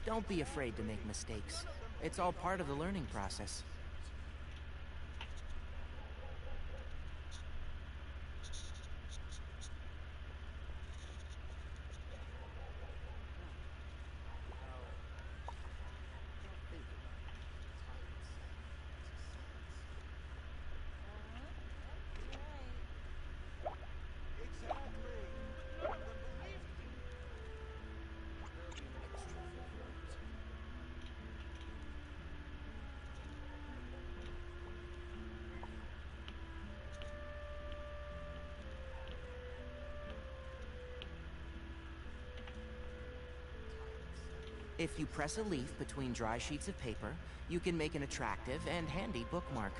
Don't be afraid to make mistakes. It's all part of the learning process. If you press a leaf between dry sheets of paper, you can make an attractive and handy bookmark.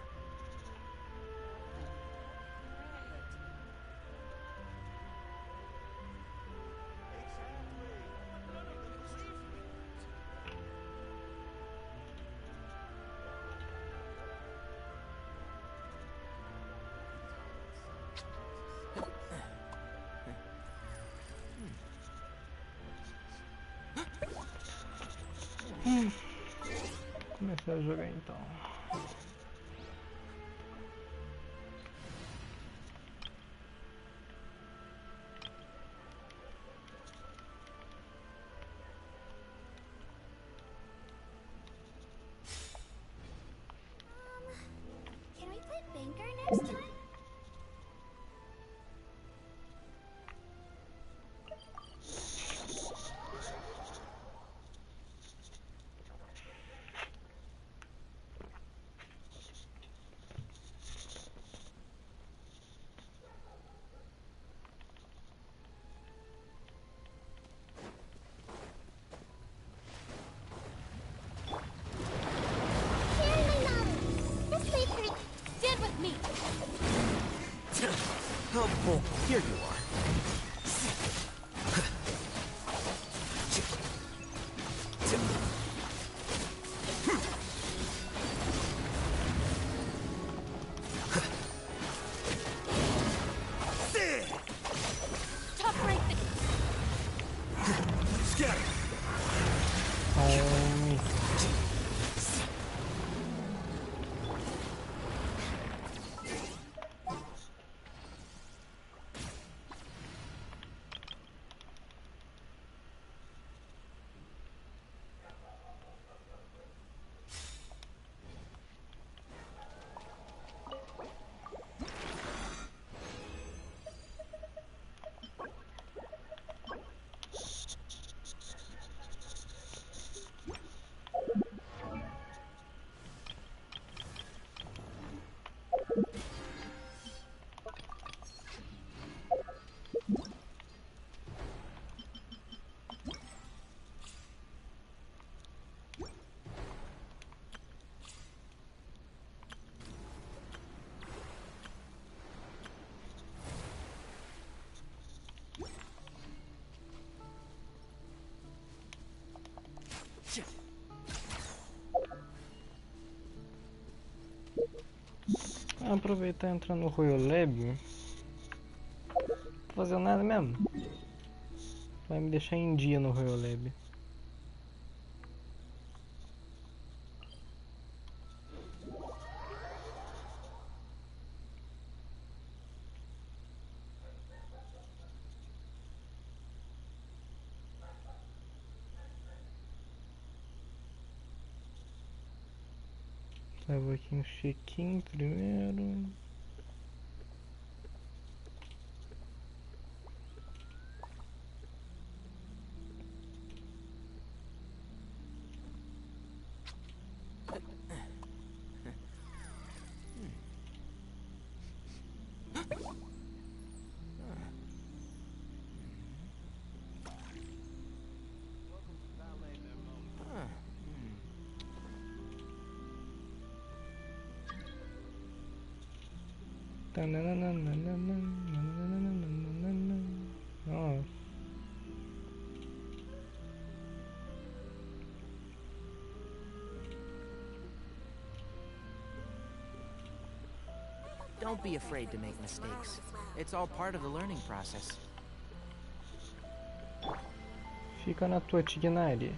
Começar a jogar então. Can we play Banker next time? Oh boy, here you are. Top right. Scatter. Aproveitar e entrar no Royal Lab. Não vou fazer nada mesmo. Vai me deixar em dia no Royal Lab. Eu vou aqui no check-in primeiro. Nossa. Don't be afraid to make mistakes. It's all part of the learning process. Fica na tua, Tignari.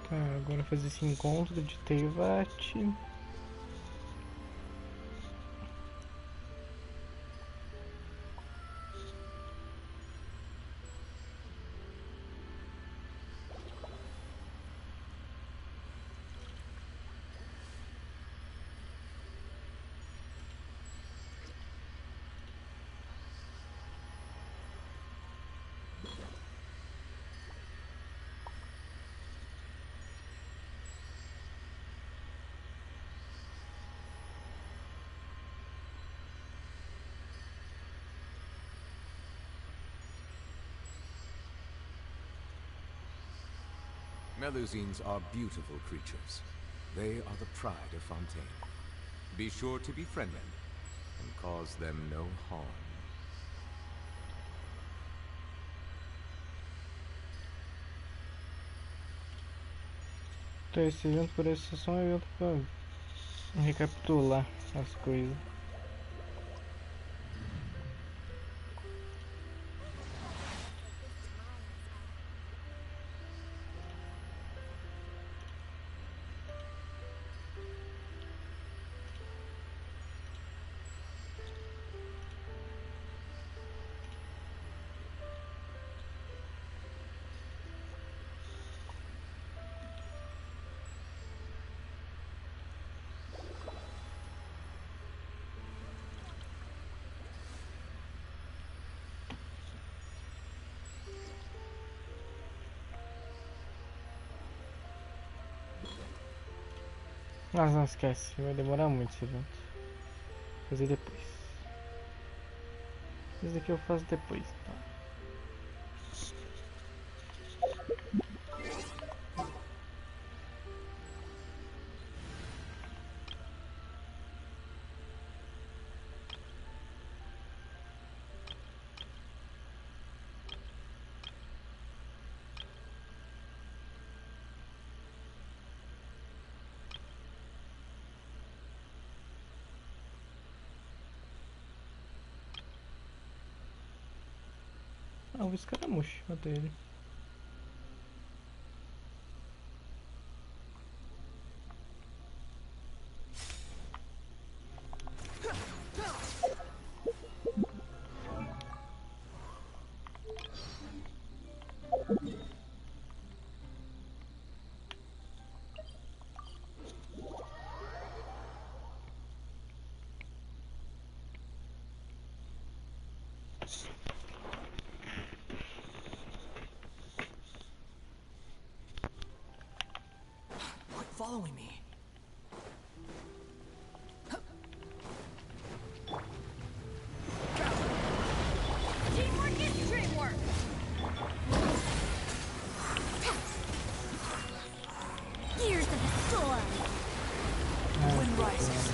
Tá, agora fazer esse encontro de Teyvat. Melusines are beautiful creatures. They are the pride of Fontaine. Be sure to befriend them and cause them no harm. Então esse evento parece ser só um evento para recapitular as coisas. Mas não esquece, vai demorar muito esse evento. Vou fazer depois. Esse daqui eu faço depois, então. Ah, o escaramuche, matei ele. Quit following me. Teamwork is dreamwork. Gears of the storm. Wind rises.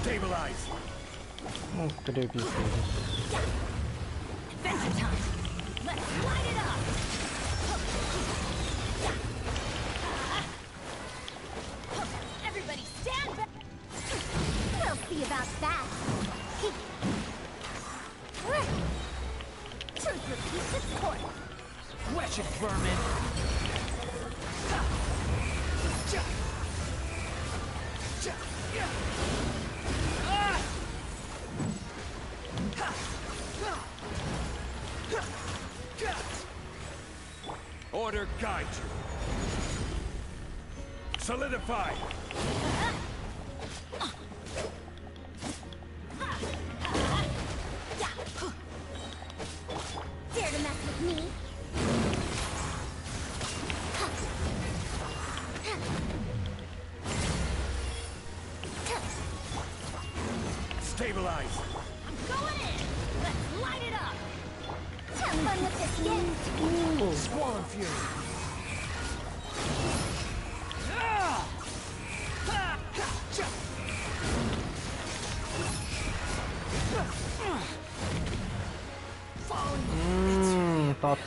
Stabilize! Não creio que seja. Adventure time. Let's light it up. Everybody stand back. We'll see about that. Truth repeats its course. Wretched vermin. Order guide you. Solidify! Dare to mess with me? Stabilize! I'm going in. Let's light it up. Have fun with this game. Squall and fury. Top.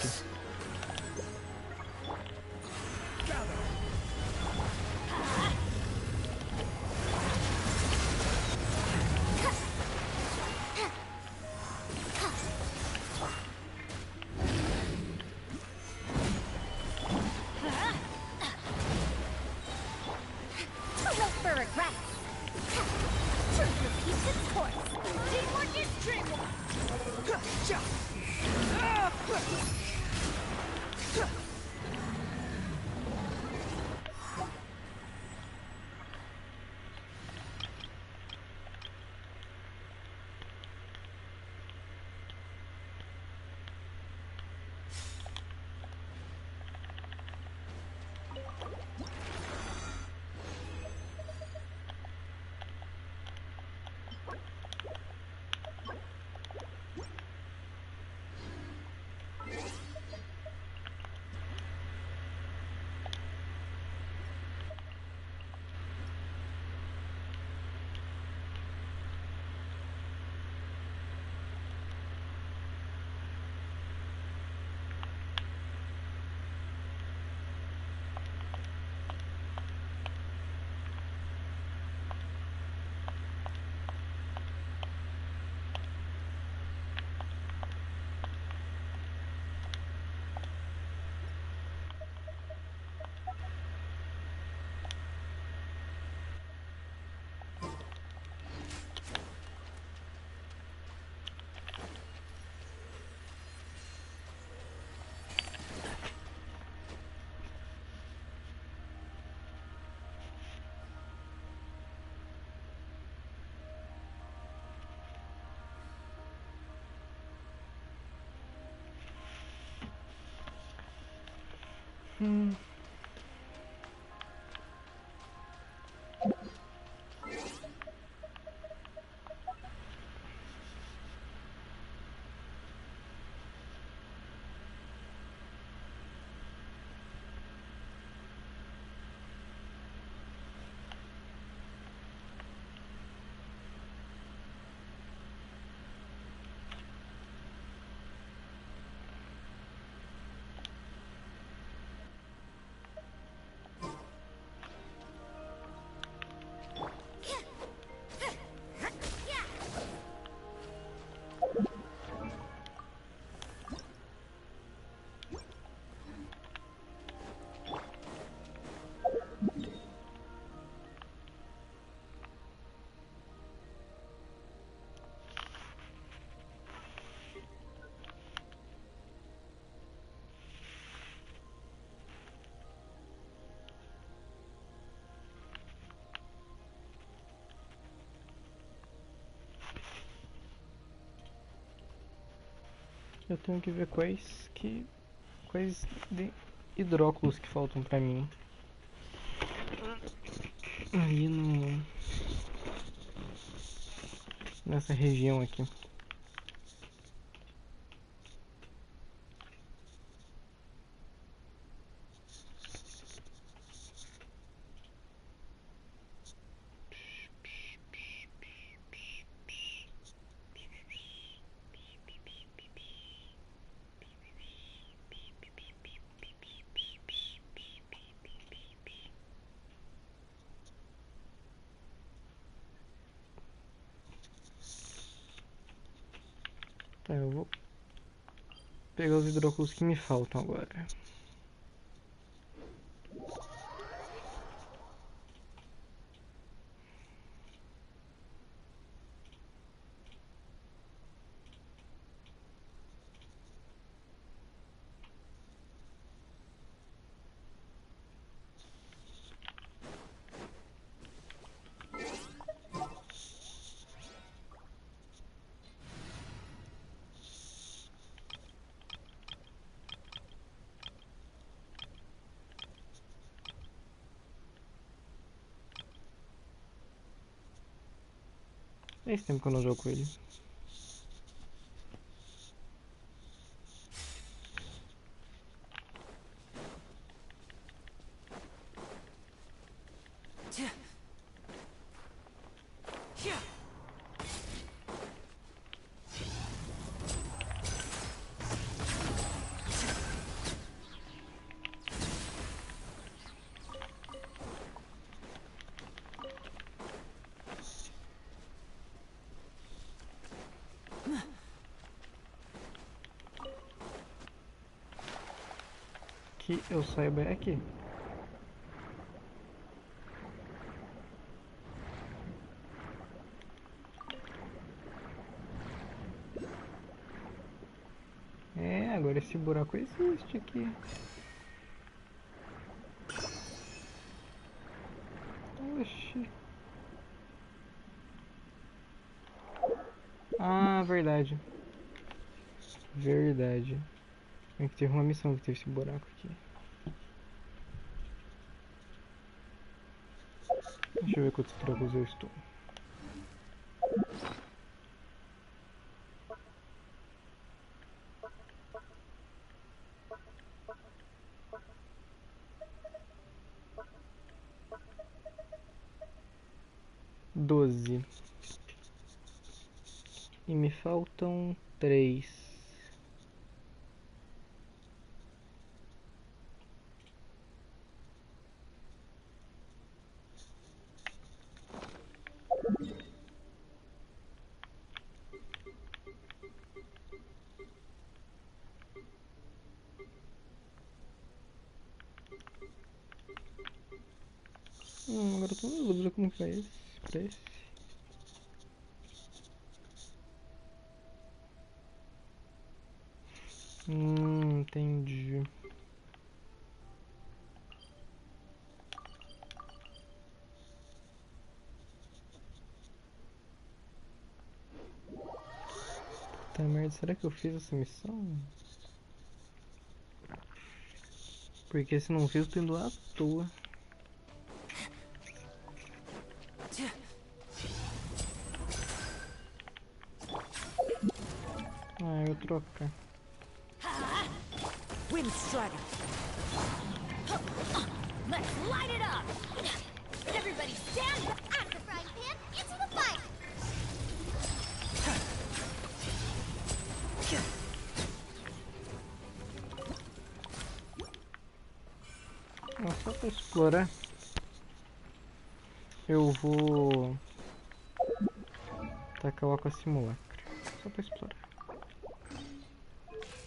Eu tenho que ver quais de hidróculos que faltam pra mim. Aí no... nessa região aqui. Tá, eu vou pegar os hidróculos que me faltam agora. Faz tempo que eu não jogo com ele. Que eu saiba é aqui. É, agora esse buraco existe aqui. Oxi. Ah, verdade. Verdade. É que teve uma missão que teve esse buraco aqui. Deixa eu ver quantos trocos eu estou. Doze. E me faltam 3. Agora eu tô na dúvida como que é esse. Pra esse. Entendi. Puta merda, será que eu fiz essa missão? Porque se não fiz, eu tô indo à toa. Ah, eu trocar. Wind Strider. Let's light it up! Everybody stand out of the frying pan into the fire! Só pra explorar. Eu vou tacar o Aqua Simulacra. Só pra explorar.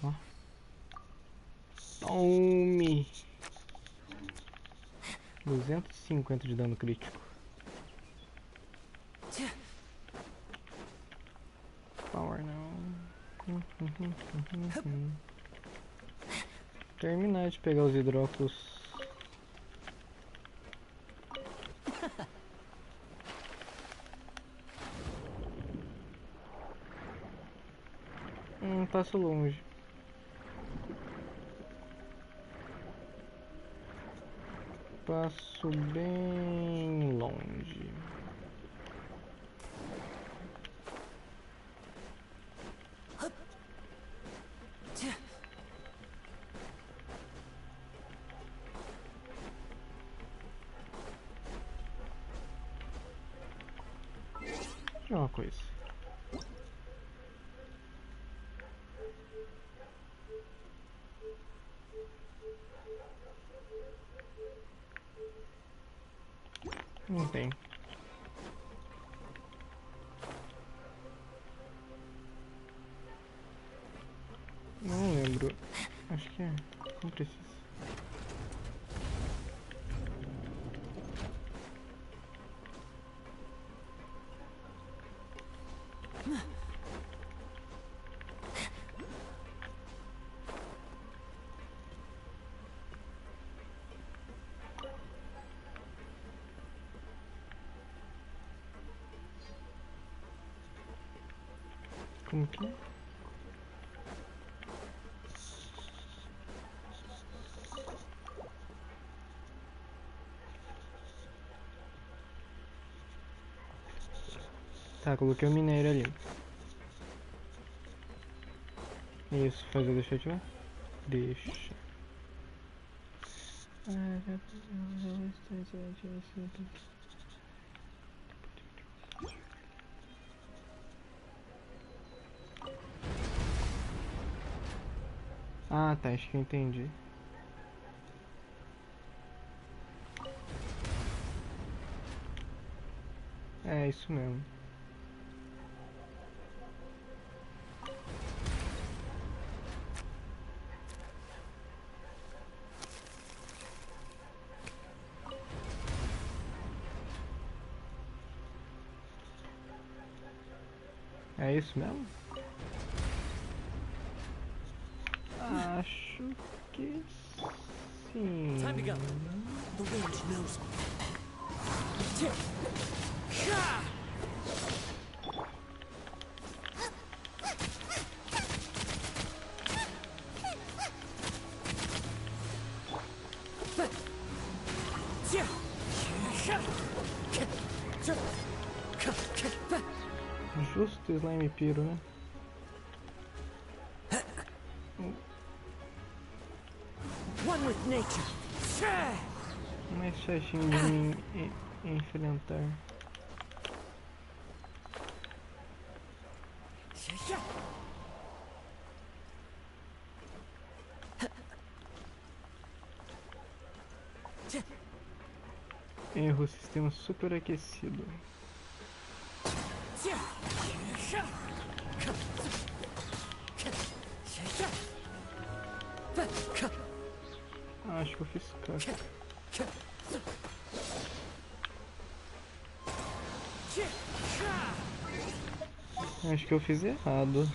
Ó. Tome! 250 de dano crítico. Power não. Terminar de pegar os hidróculos. Passo longe. Passo bem longe. Deixa eu ver uma coisa. Não tem. Não lembro. Acho que é. Não precisa. Como que é? Tá, coloquei o minério ali. Isso, fazer, deixa eu ativar? Deixa. Ah, tá, acho que eu entendi. É isso mesmo. É isso mesmo? Acho que sim. Time to go. The wind knows me. Justo slime piro, né? One with nature. Mais chatinho de mim enfrentar. Erro, sistema superaquecido. Acho que eu fiz caca. Acho que eu fiz errado.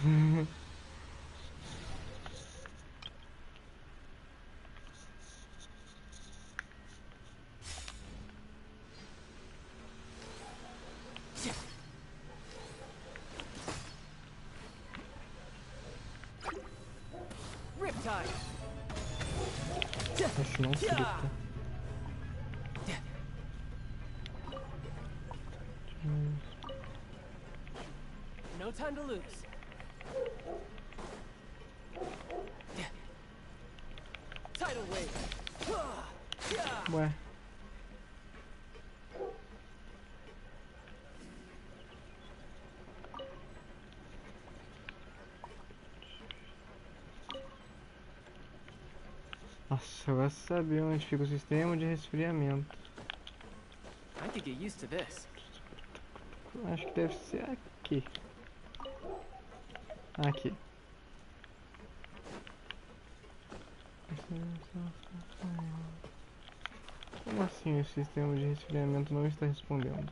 não frita. No time to lose. Tidal wave. Ué. Nossa, eu gosto de saber onde fica o sistema de resfriamento. I could get used to this. Acho que deve ser aqui. Aqui. Como assim o sistema de resfriamento não está respondendo?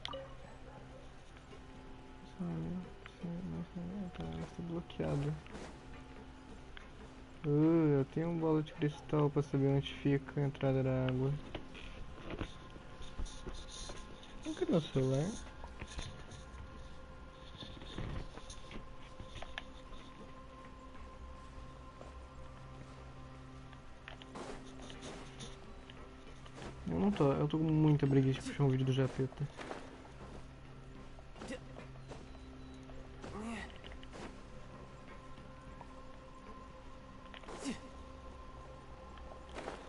Está bloqueado. Eu tenho uma bola de cristal para saber onde fica a entrada da água. Cadê meu celular? Eu tô com muita preguiça de puxar um vídeo do Japeta.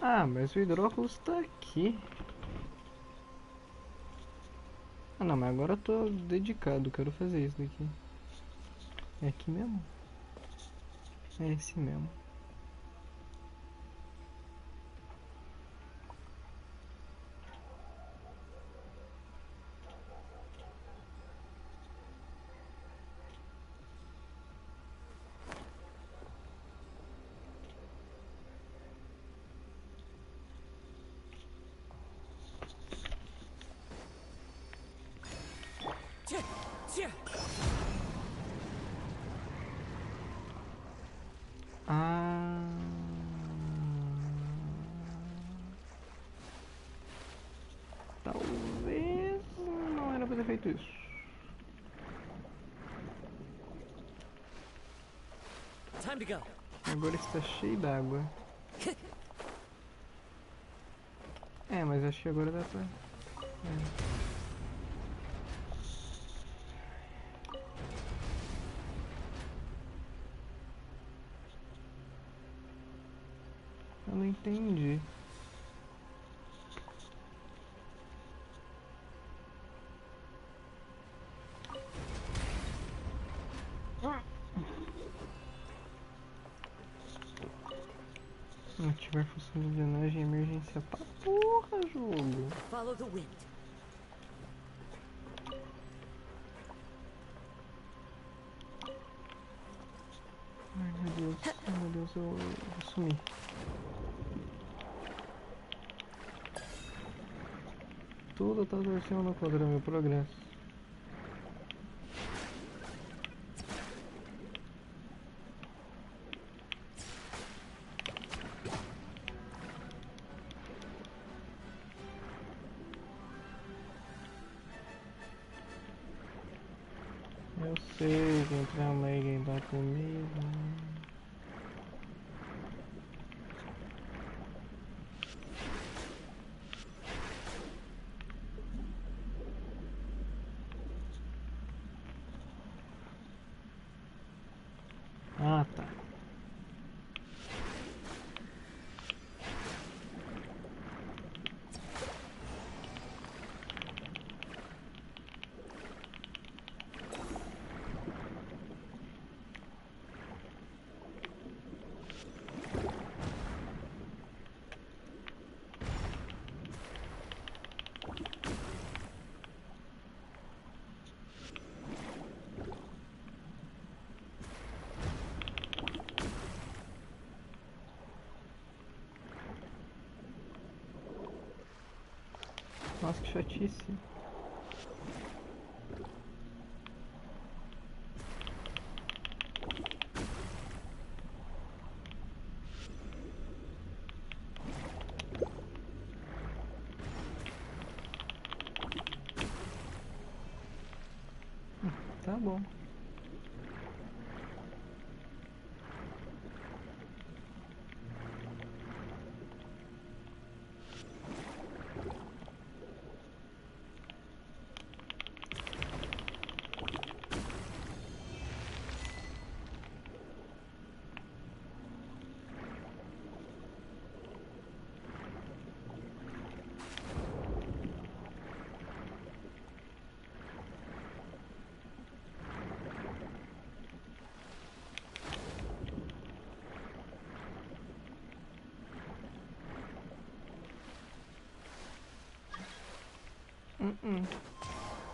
Ah, mas o hidróculos tá aqui. Ah não, mas agora eu tô dedicado, quero fazer isso daqui. É aqui mesmo? É esse mesmo. Ah, talvez não era pra ter feito isso. Time to go. Agora está cheio d'água. É, mas acho que agora dá pra... Eu não entendi. Ativar função de drenagem e emergência. Pra porra, jogo! Follow the wind. Ai meu Deus, eu vou sumir. Tudo tá torcendo contra meu progresso. Eu sei quem também quem tá comigo. Ah, tá. Nossa, que chatice. Tá bom.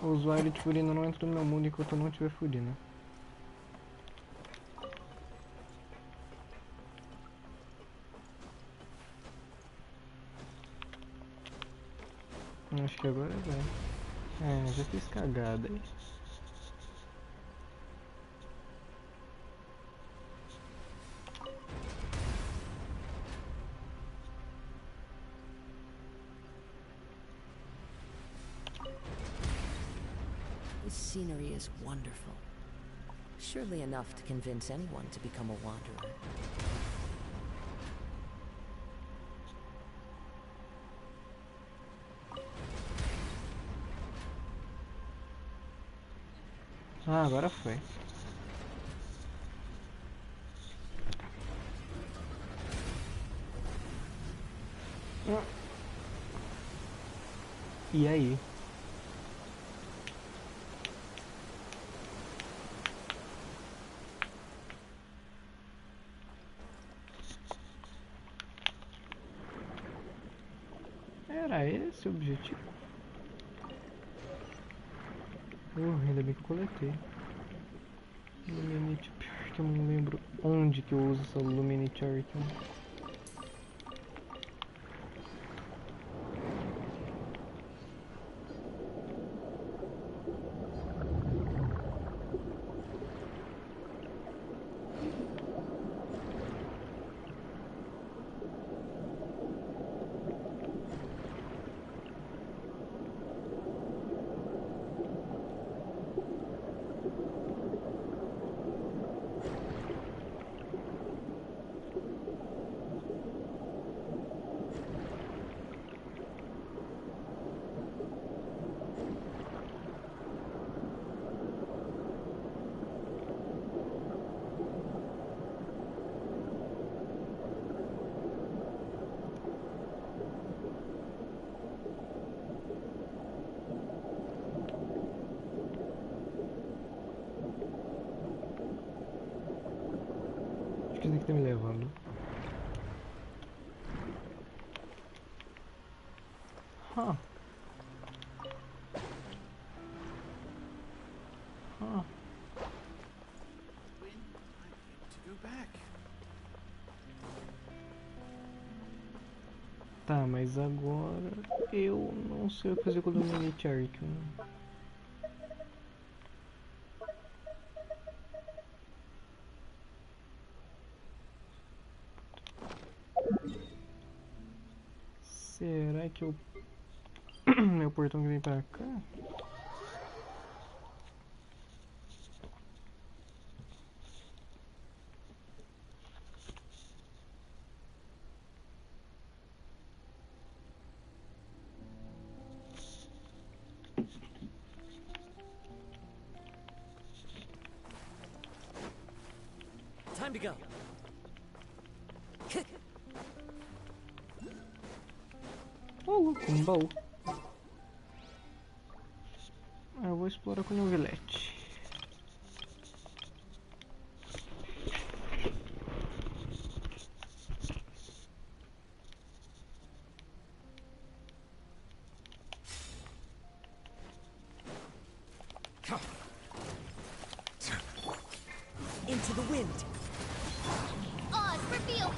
O usuário de Furina não entra no meu mundo enquanto eu não tiver Furina. Acho que agora vai. É, já fiz cagada aí. This scenery is wonderful. Surely enough to convince anyone to become a wanderer. Ah, agora foi. E aí? Era esse o objetivo? Ainda bem que eu coletei. Luminite, pior que eu não lembro onde que eu uso essa Luminite Arconte. Acho que isso aqui tá me levando. Huh. Huh. Tá, mas agora eu não sei o que fazer com o Luminite Arconte. Será que eu... meu portão que vem pra cá? Time to go. Oh, um baú. Eu vou explorar com o Novelete. Into the wind. Oz, reveal!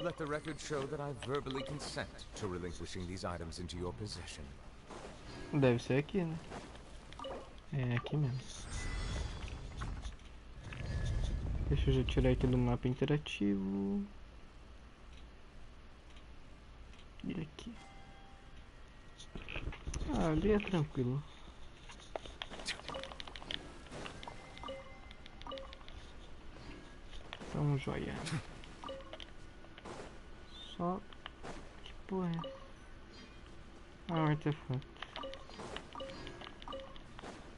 Let the record show that I verbally consent to relinquishing these items into your possession. Deve ser aqui, né? É aqui mesmo. Deixa eu já tirar aqui do mapa interativo. E aqui. Ah, ali é tranquilo. Então, joia. Só... que porra é? Ah, um artefato.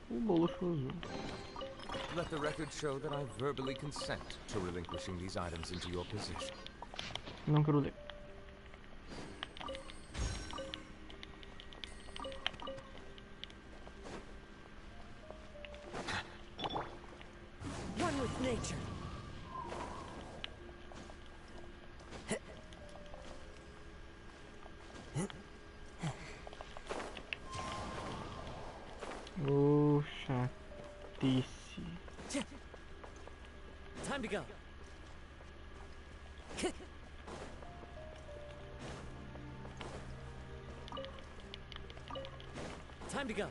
O boluchoso. Let the record show that I verbally consent to relinquishing these items into your possession. Não quero ler. One with nature. go. Time to go.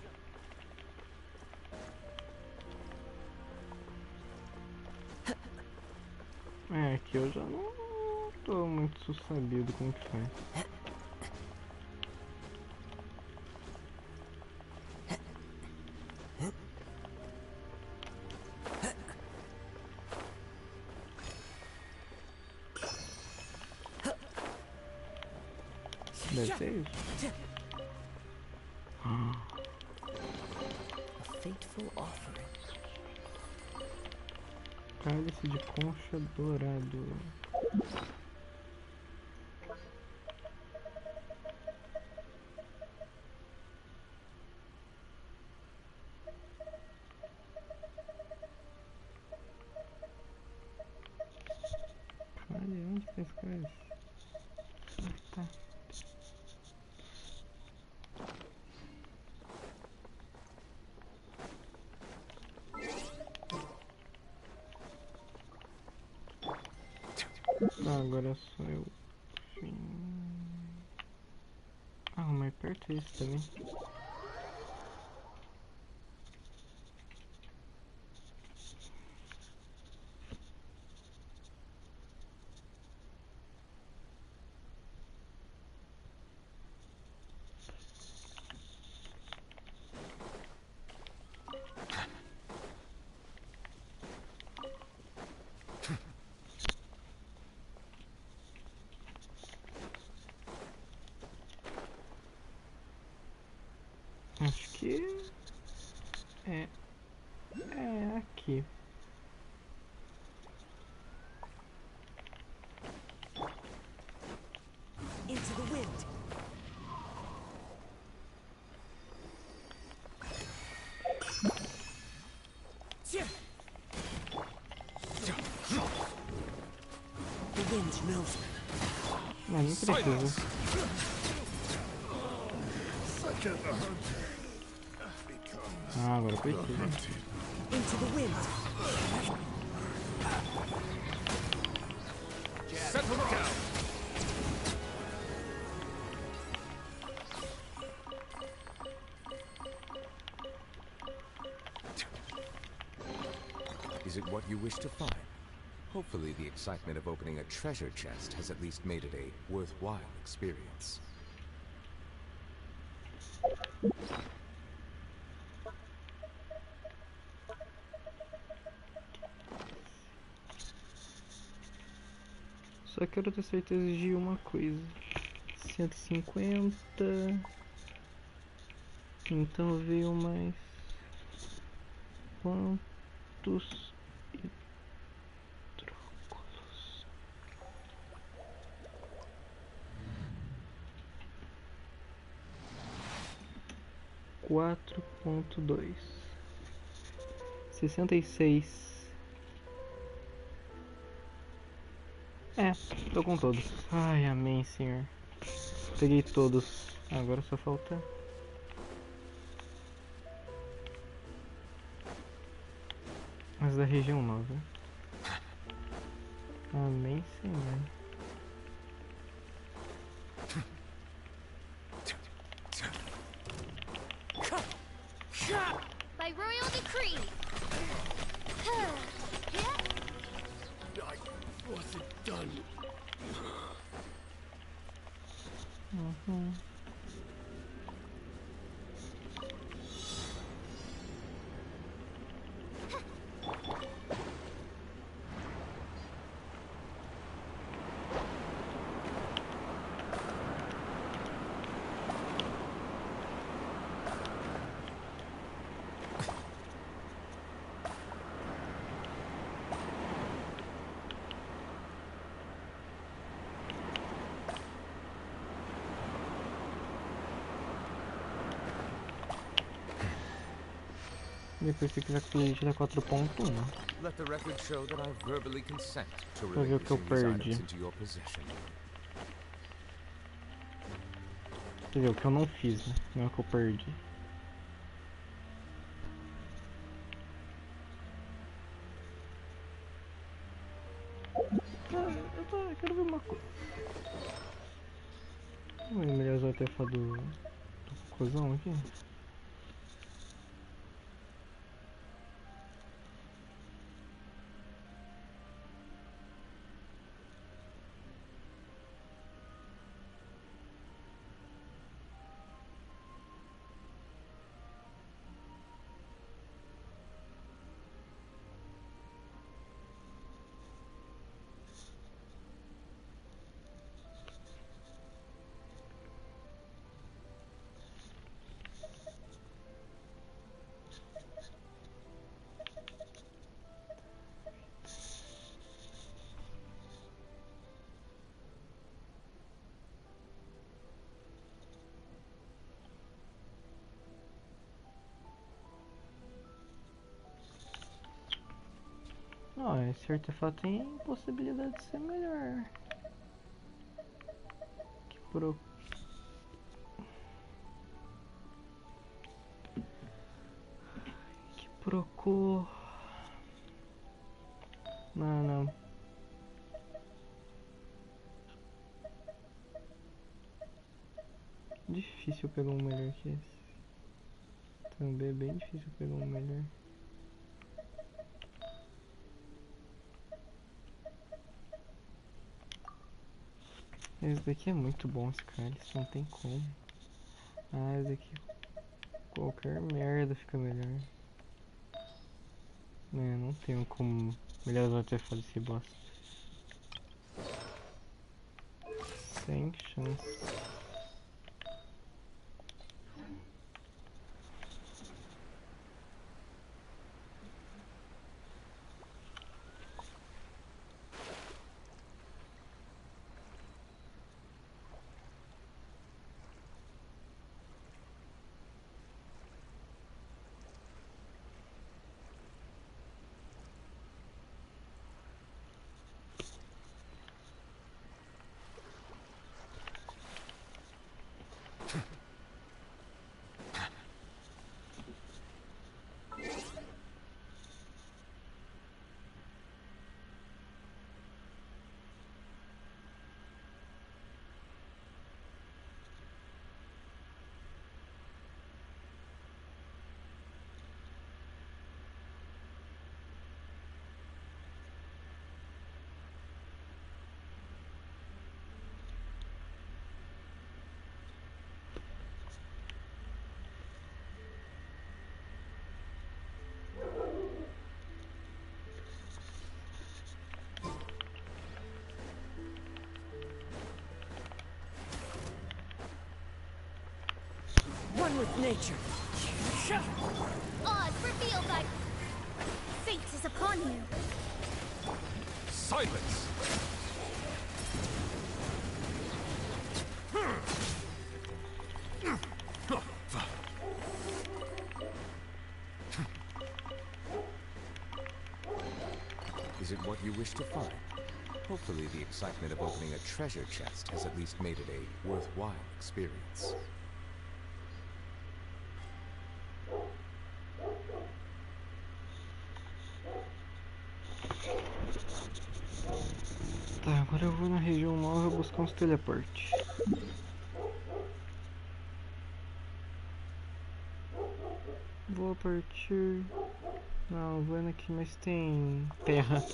É, aqui eu já não tô muito sabido como que faz. Deve ser isso. A fateful offering. Cálice de concha dourado. Olha, onde que é esse cálice? Ah, tá. Ah, agora sou eu. Ah, mas perto esse também. Acho que é aqui. Into the wind. The wind knows me. Mas nem precisa. Ah, agora precisa. Into the wind. Settle down! Is it what you wish to find? Hopefully the excitement of opening a treasure chest has at least made it a worthwhile experience. Só quero ter certeza de uma coisa. 150. Então veio mais quantos hidróculos? 4.2 66. É, tô com todos. Ai, amém, senhor. Peguei todos. Agora só falta as da região nova. Amém, senhor. By royal decree. What's it done? Depois se quiser que ele tira 4.1. Let the record show that I verbally consent to Pra ver o que eu relinquishing these perdi. items into your possession. Você viu o que eu não fiz, né? Não é o que eu perdi. Eu quero ver uma coisa. Vamos melhorar os artefatos do cocôzão aqui. Ó, esse artefato tem possibilidade de ser melhor. Que pro... Que procô... Não, não. Difícil pegar um melhor que esse. Também é bem difícil pegar um melhor. Esse daqui é muito bom, esse cálice, não tem como. Ah, esse daqui qualquer merda fica melhor. Não tenho como melhorar os artefatos desse bosta. Sem chance. One with nature. Odds revealed thy fate is upon you. Silence! Is it what you wish to find? Hopefully the excitement of opening a treasure chest has at least made it a worthwhile experience. Tá, agora eu vou na região nova buscar uns teleportes. Vou partir... Não, vou indo aqui, mas tem terra.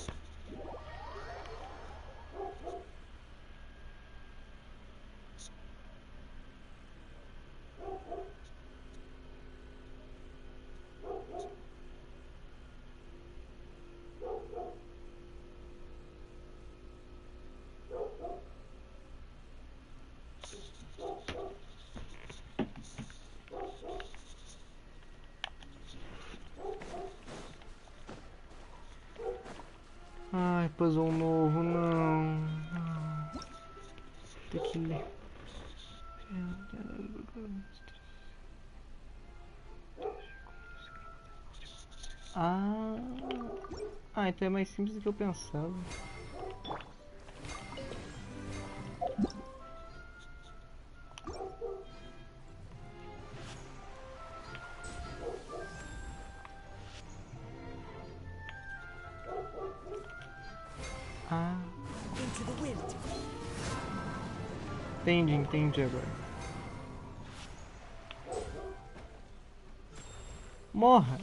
Ai, puzzle novo, não. Tem que ler. Então é mais simples do que eu pensava. into the wind. Entendi agora. Morra!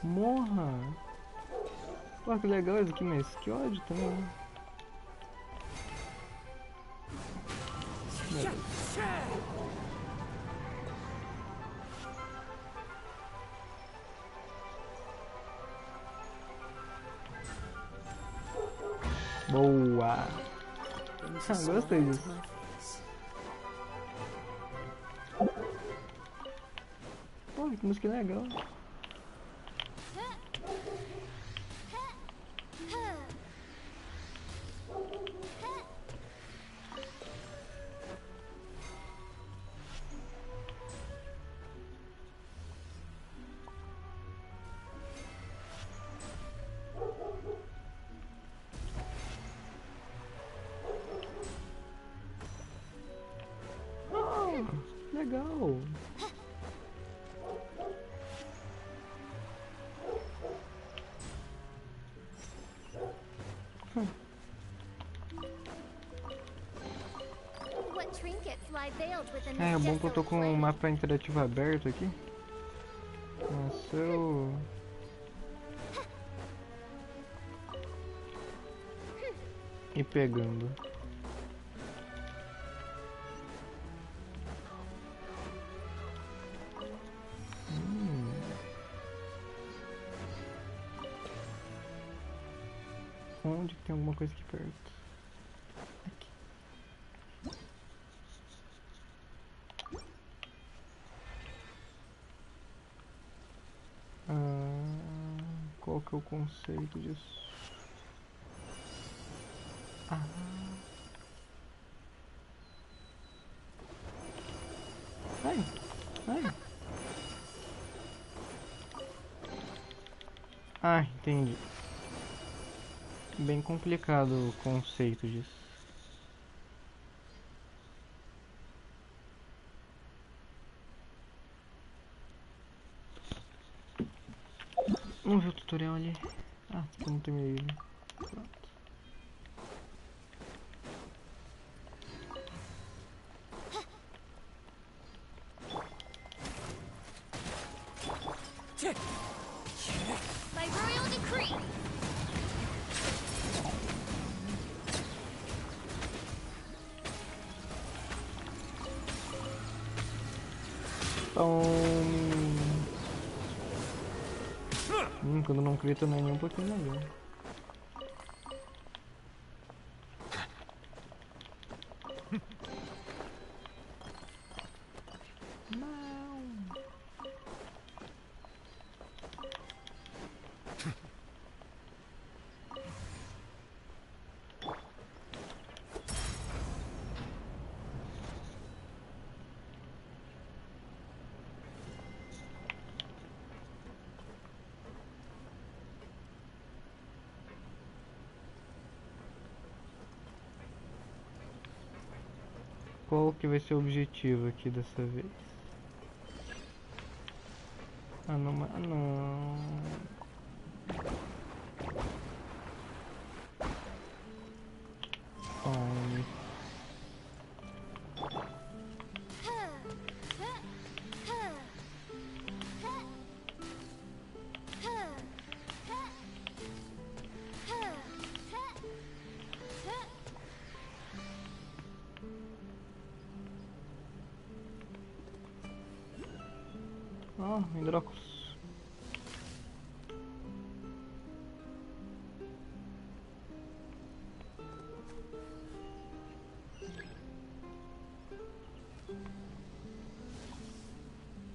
Morra! Pô, que legal isso aqui, mas que ódio também, né? Boa! Brings a smile Gostei to disso. my face. Pô, que música legal. Oh, legal. What trinkets lie veiled within É this bom que eu tô desolate com o land? mapa interativo aberto aqui. Nossa, eu... E pegando. Onde que tem alguma coisa aqui perto? Aqui. Qual que é o conceito disso? Ah. Ai, ai. Ah, entendi. Bem complicado o conceito disso. Vamos ver o tutorial ali. Ah, eu não terminei ele. Pronto. By royal decree, Quando não crita não é nem um pouquinho melhor. Qual que vai ser o objetivo aqui dessa vez? Ah não, ah não. Fome. Ah, hidróculos.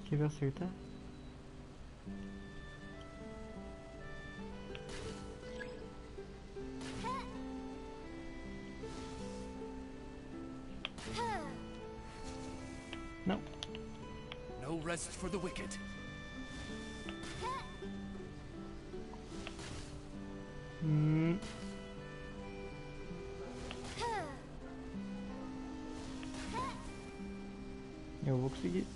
Quer ver acertar? Não. No rest for the wicked. Eu vou conseguir.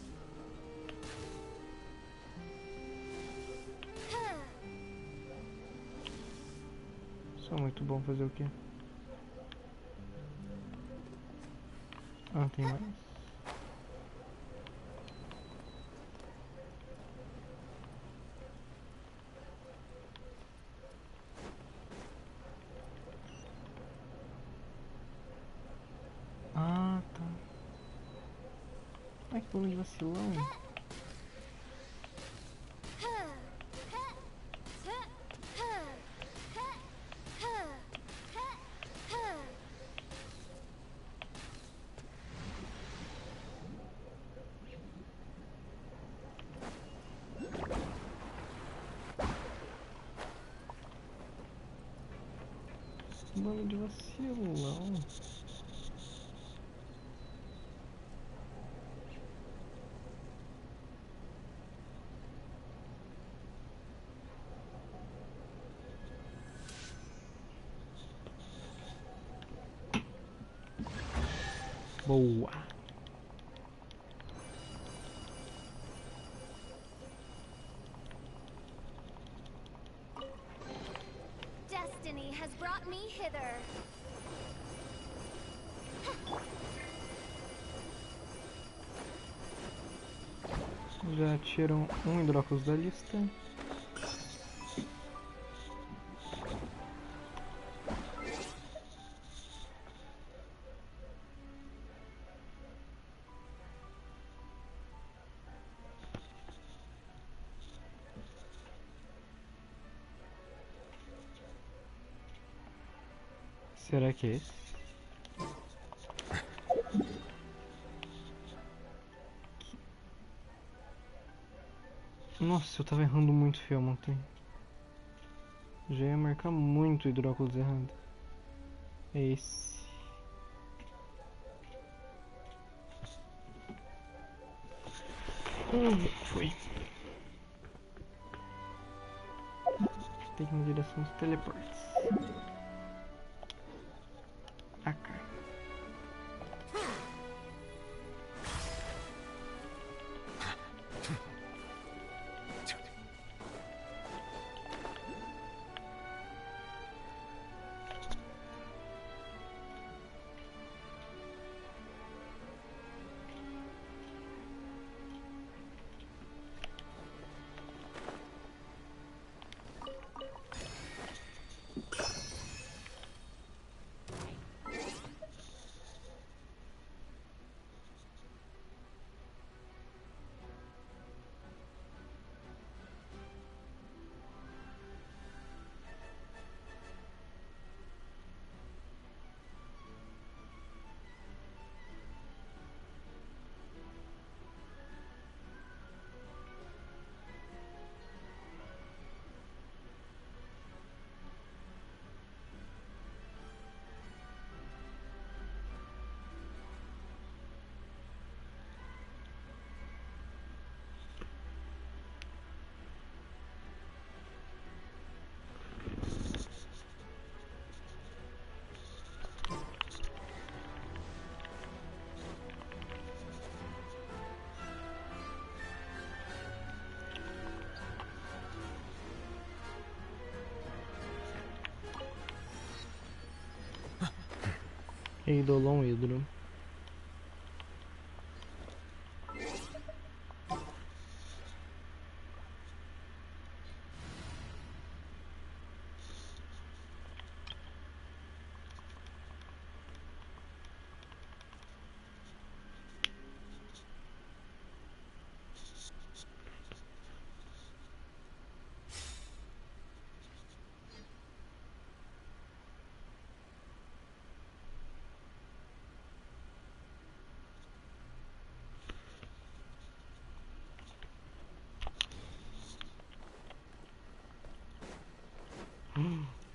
Sou muito bom fazer o quê? Ah, tem mais? Ah, tá. Ai, que bando de vacilão. Bando de vacilão. Boa. Destiny has brought me hither. Já tiram um hidróculos da lista. Será que é esse? Nossa, eu tava errando muito feio ontem. Já ia marcar muito hidróculos errado. É esse. Foi. Tem que ir na direção dos teleportes. AK. Eidolon Hidro.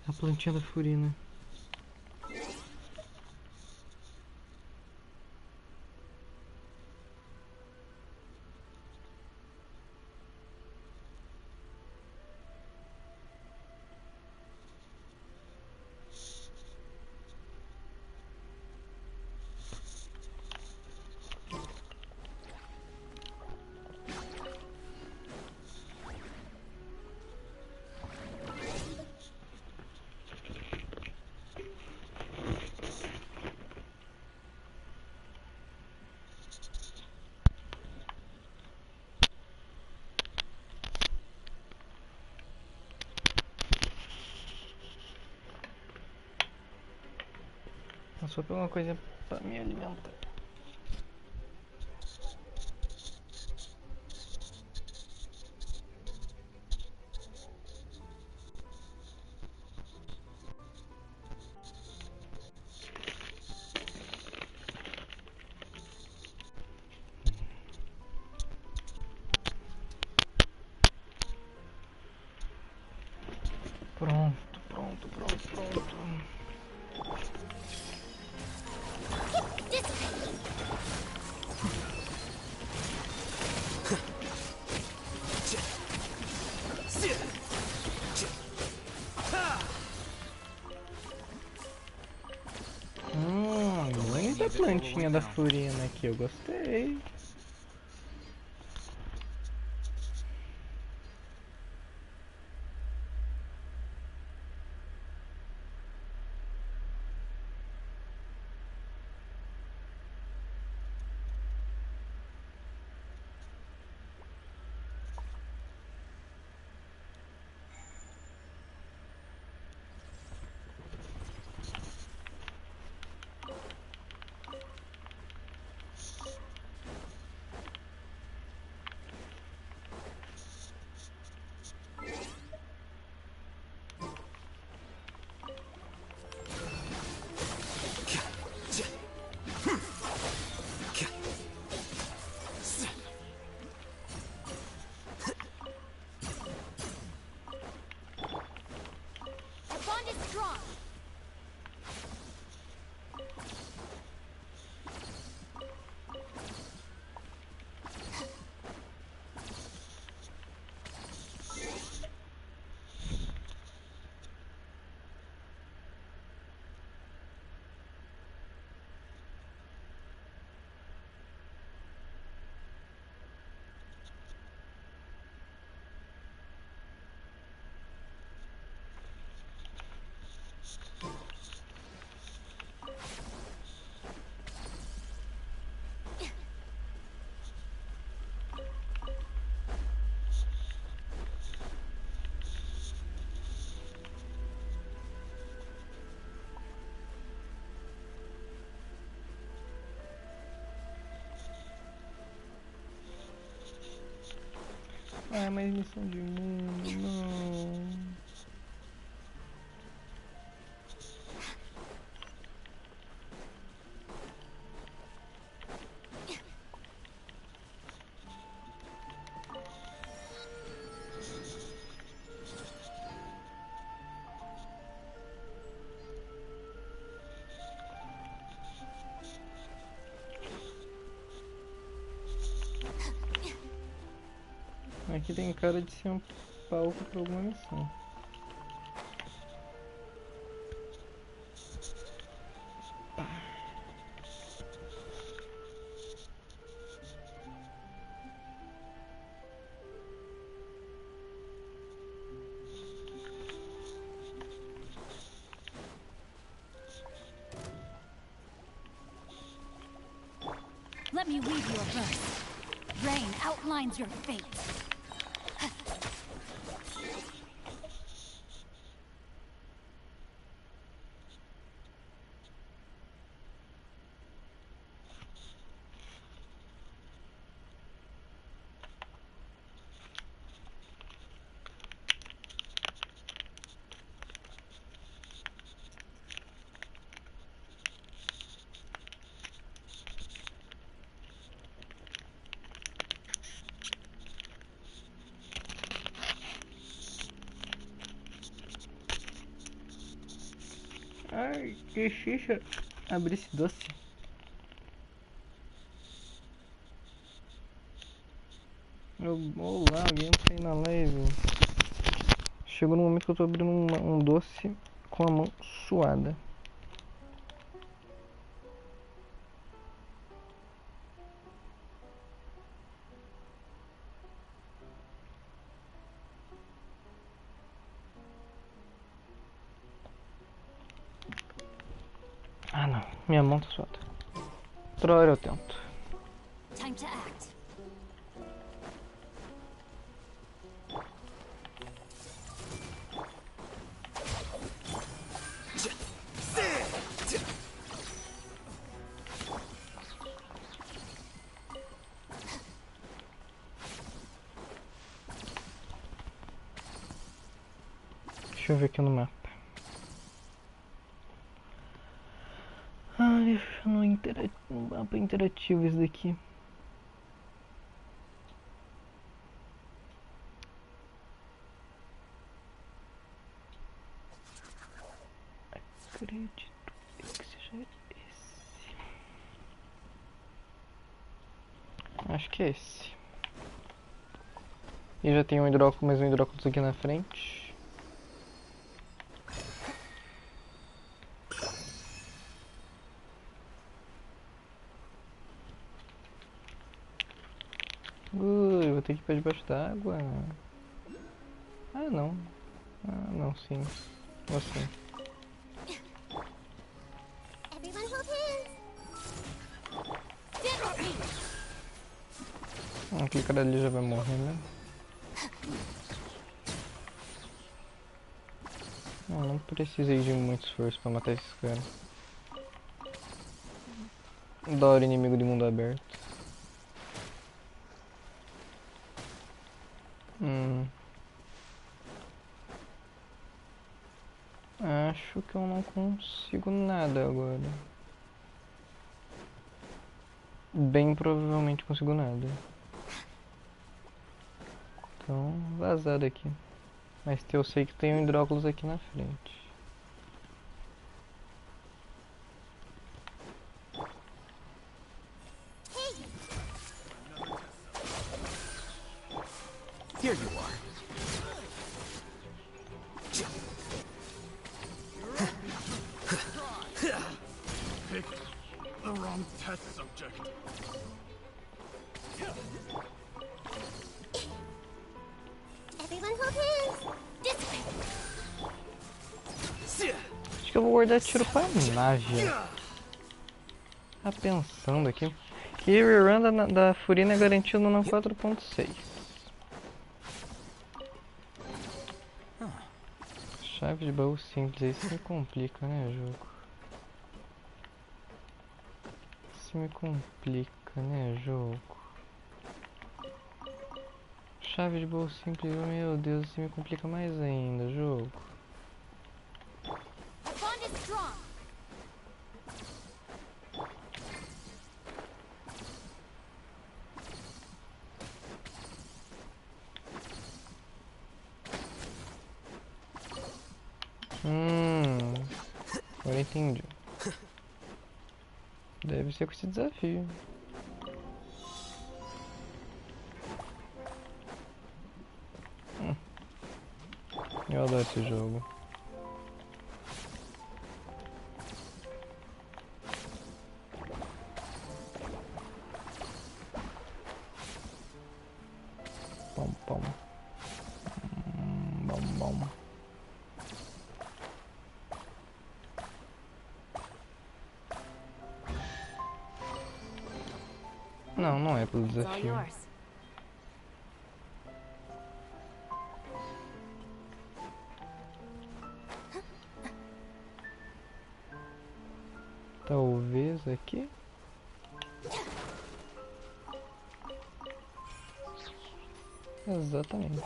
A plantinha da furina. Só pegar uma coisa pra me alimentar. Pronto. Muita plantinha da Furina aqui, eu gostei. Our bond is strong. Ah, mas missão de mundo, não. Aqui tem cara de ser um palco pra alguma missão. Let me weave your verse. Rain outlines your fate. Ai, que xixa. Abri esse doce. Olá, alguém entra aí na live. Chegou no momento que eu tô abrindo um doce com a mão suada. Ah não, minha mão tá suada. Outra hora eu tento. Time to act. Deixa eu ver aqui no mapa. Ai, no mapa interativo esse daqui. Acredito que seja esse. Acho que é esse. E já tem um hidróculo, mais um hidróculo aqui na frente. Eu vou ter que ir pra debaixo d'água. Ah, não. Ah, não, sim. Ou sim. Everyone hold hands. Stand with me. Aquele cara ali já vai morrer, né? Não precisei de muito esforço pra matar esses caras. Adoro inimigo de mundo aberto. Acho que eu não consigo nada agora. Bem provavelmente consigo nada. Então, vazar daqui. Mas eu sei que tem um hidróculos aqui na frente. Here you are. Picked the wrong test subject. Everyone hold hands. Discipline. Acho que eu vou guardar tiro pra nave. Tá pensando aqui. Que rerun da Furina é garantido no 4.6. Chave de baú simples, aí isso me complica, né, jogo? Isso me complica, né, jogo? Chave de baú simples, meu Deus, isso me complica mais ainda, jogo. The bond is strong. Agora entendi. Deve ser com esse desafio. Eu adoro esse jogo. Pom pom. Bom bom. Não, não é pelo It's all desafio. yours. Talvez aqui. Exatamente.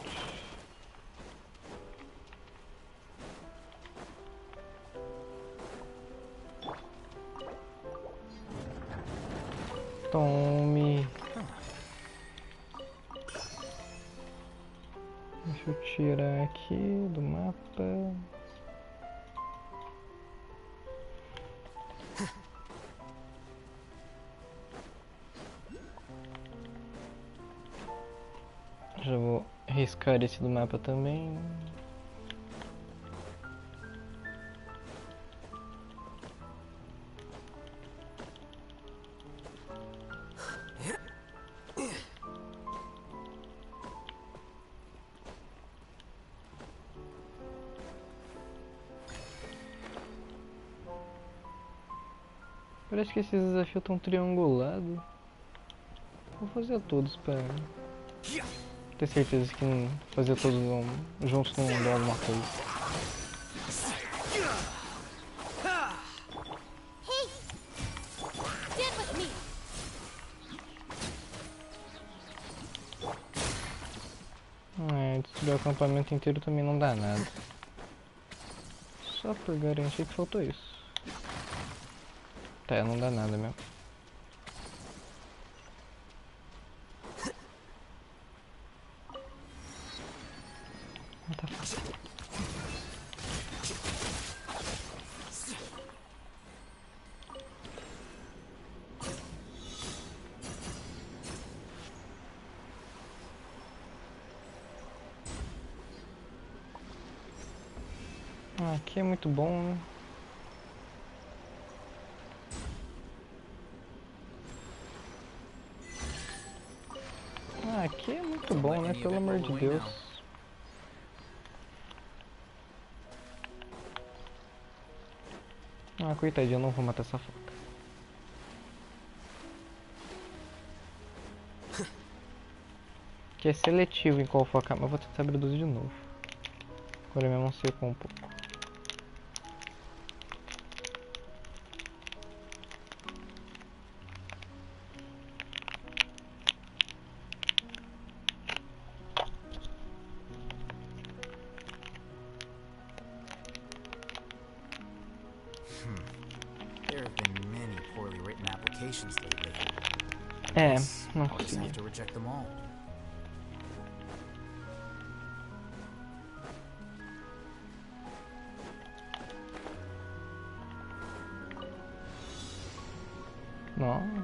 Tome. Deixa eu tirar aqui do mapa. Já vou riscar esse do mapa também. Parece que esses desafios estão triangulados. Vou fazer todos para ter certeza que fazer todos juntos não dá alguma coisa. Hey! Stand with me. Destruir o acampamento inteiro também não dá nada. Só por garantir que faltou isso. Tá, não dá nada mesmo. Tá fácil. Aqui é muito bom, né? Aqui é muito bom, né? Pelo amor de Deus. Coitadinho, eu não vou matar essa foca. Que é seletivo em qual focar, mas vou tentar reduzir de novo. Agora minha mão secou um pouco. There have been many poorly written applications lately. É, não I'll just have consegui. to reject them all. Não.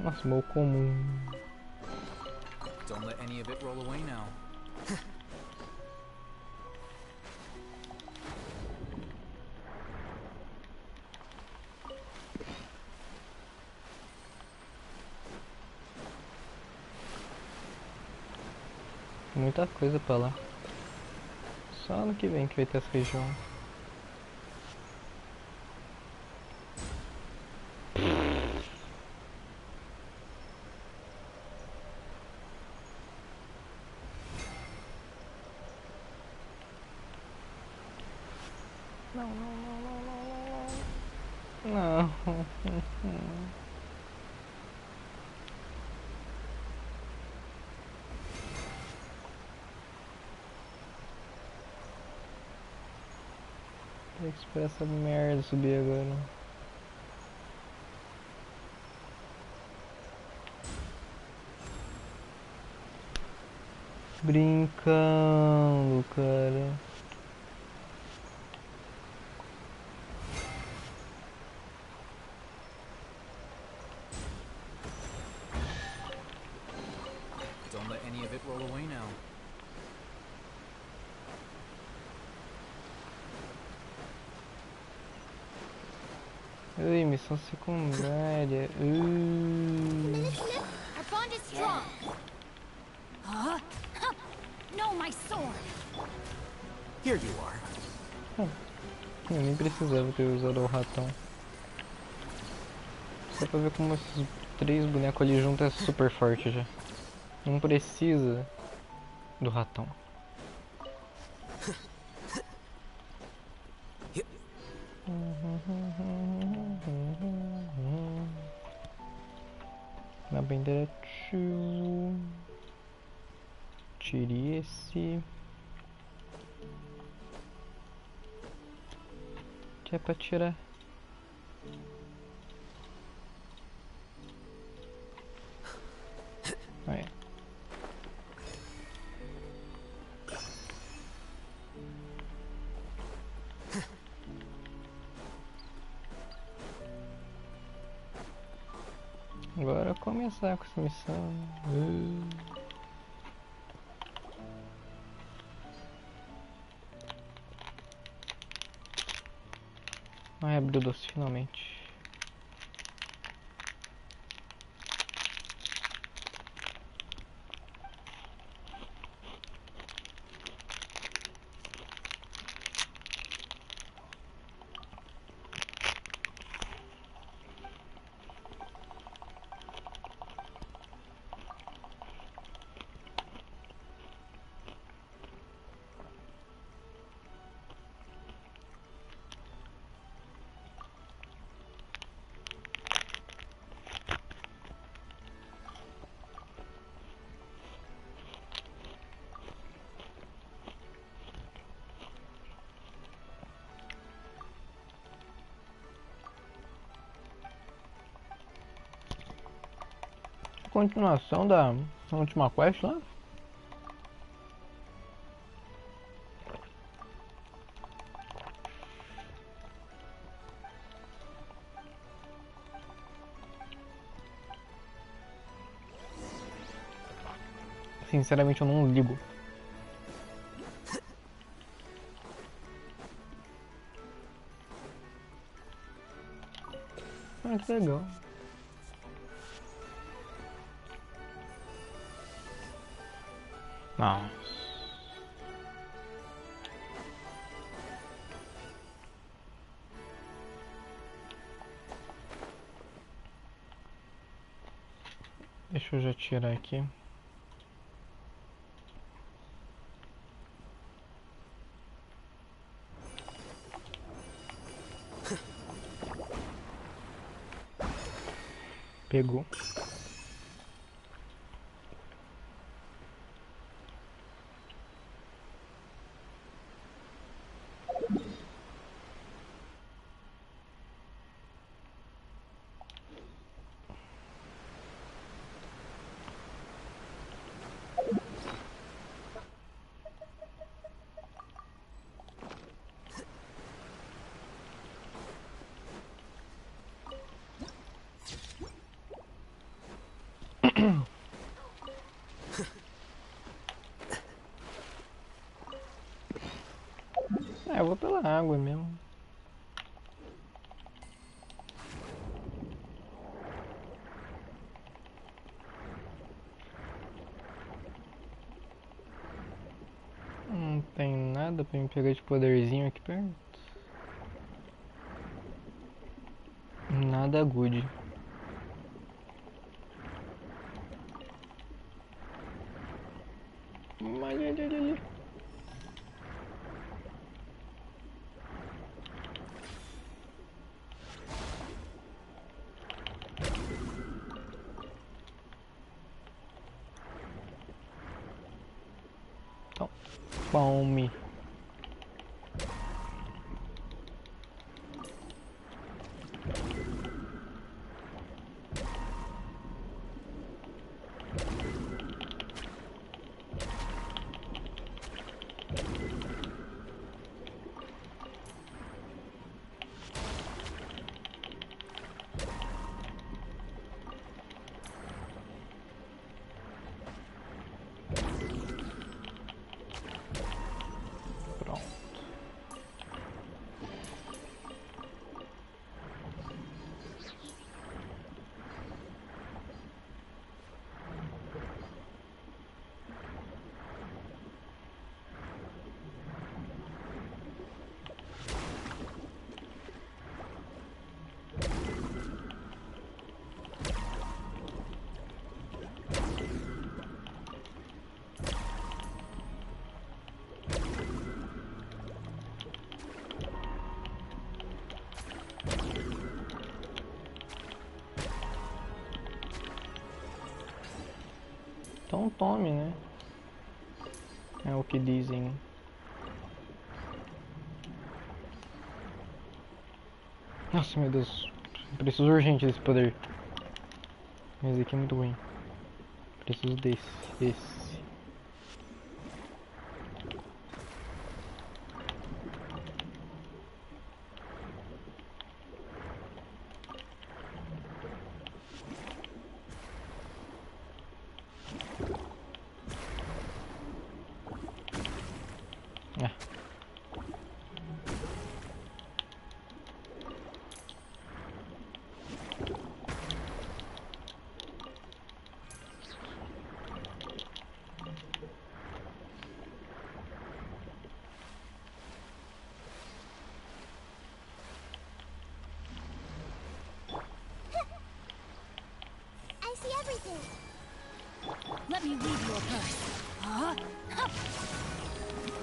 Nossa, mal comum. Don't let any of it roll away now. Muita coisa pra lá. Só ano que vem que vai ter essa região. Não. Tem que esperar essa merda subir agora. Brincando, cara. Don't let any of it roll away now. Ui, missão secundária. Our bond is strong. Huh? No, my sword. Here you are. Eu nem precisava ter usado o ratão. Só pra ver como esses 3 bonecos ali juntos é super forte já. Não precisa do ratão. Na bandeira tio. Tire esse. Que é pra tirar. Aí. Agora começar com essa missão. Ai, abriu o doce finalmente. continuação da última quest lá? Sinceramente eu não ligo. Ah, que legal. Nossa. Deixa eu já tirar aqui. Pegou. É, eu vou pela água mesmo. Não tem nada pra me pegar de poderzinho aqui perto. Nada good. Ali. Então, palme. Então tome, né? É o que dizem. Nossa, meu Deus. Preciso urgente desse poder. Esse aqui é muito ruim. Preciso desse. I see everything. Let me read your purse. Huh?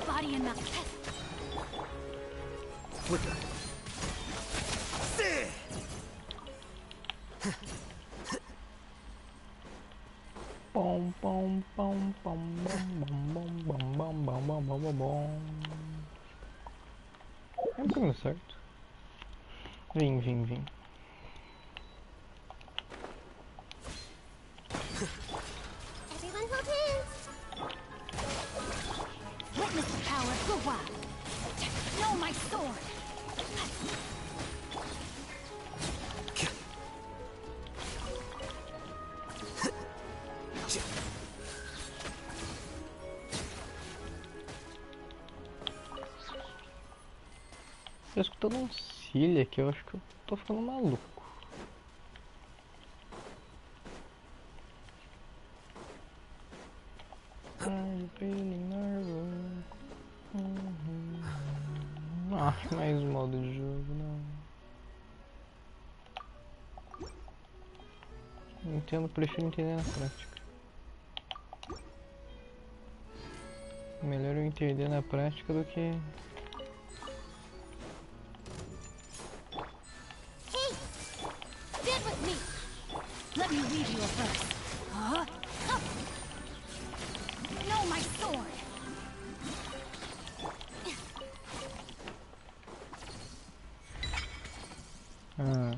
Body and mouth. Quicker. Pom pom pom pom bom bom bom bom bom bom bom bom bom. É um caminho certo. Vim. No, my sword. Tô escutando um cílio aqui, eu acho que eu tô ficando maluco. Ah, mais modo de jogo, não. Entendo, prefiro entender na prática. Melhor eu entender na prática do que... Hey! Stand with me! Let me read you a verse. Huh? Huh. No, my sword! Ah.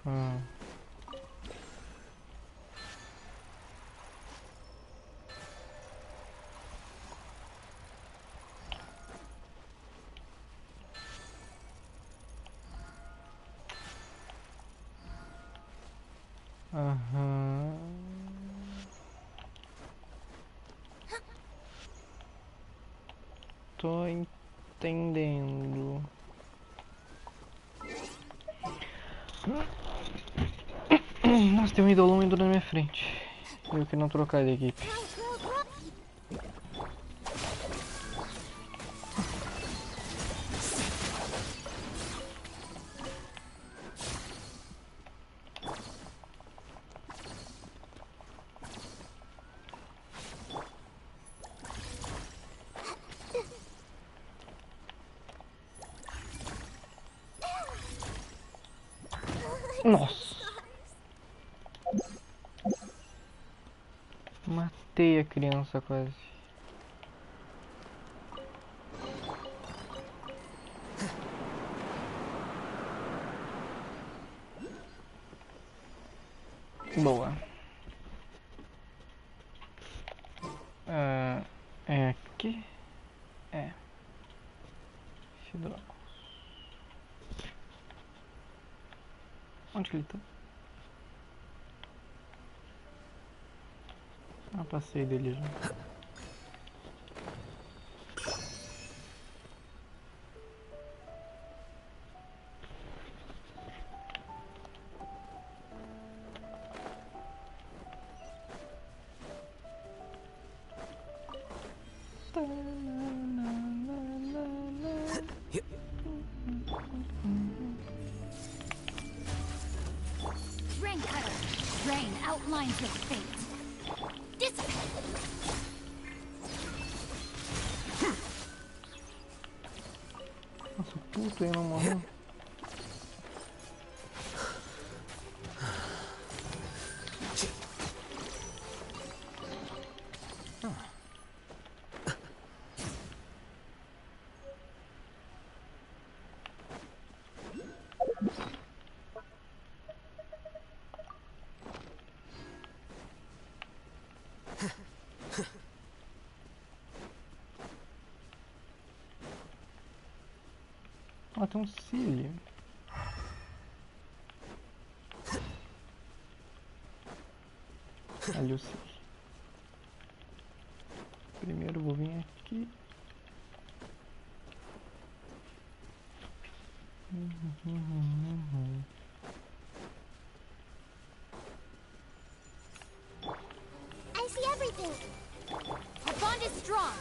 Ah. Aham. Tô entendendo. Nossa, tem um idolão indo na minha frente. Eu que não trocar de equipe. Nossa. Matei a criança quase. Boa. É aqui? É. Droga. Onde que ele tá? Ah, passei dele já. Rain cutter. Rain outlines your fate. Dissipate. Nossa, o puto aí não morreu. Ah, tem um cílio. Ali o cílio. Primeiro eu vou vir aqui. I see everything. Our bond is strong.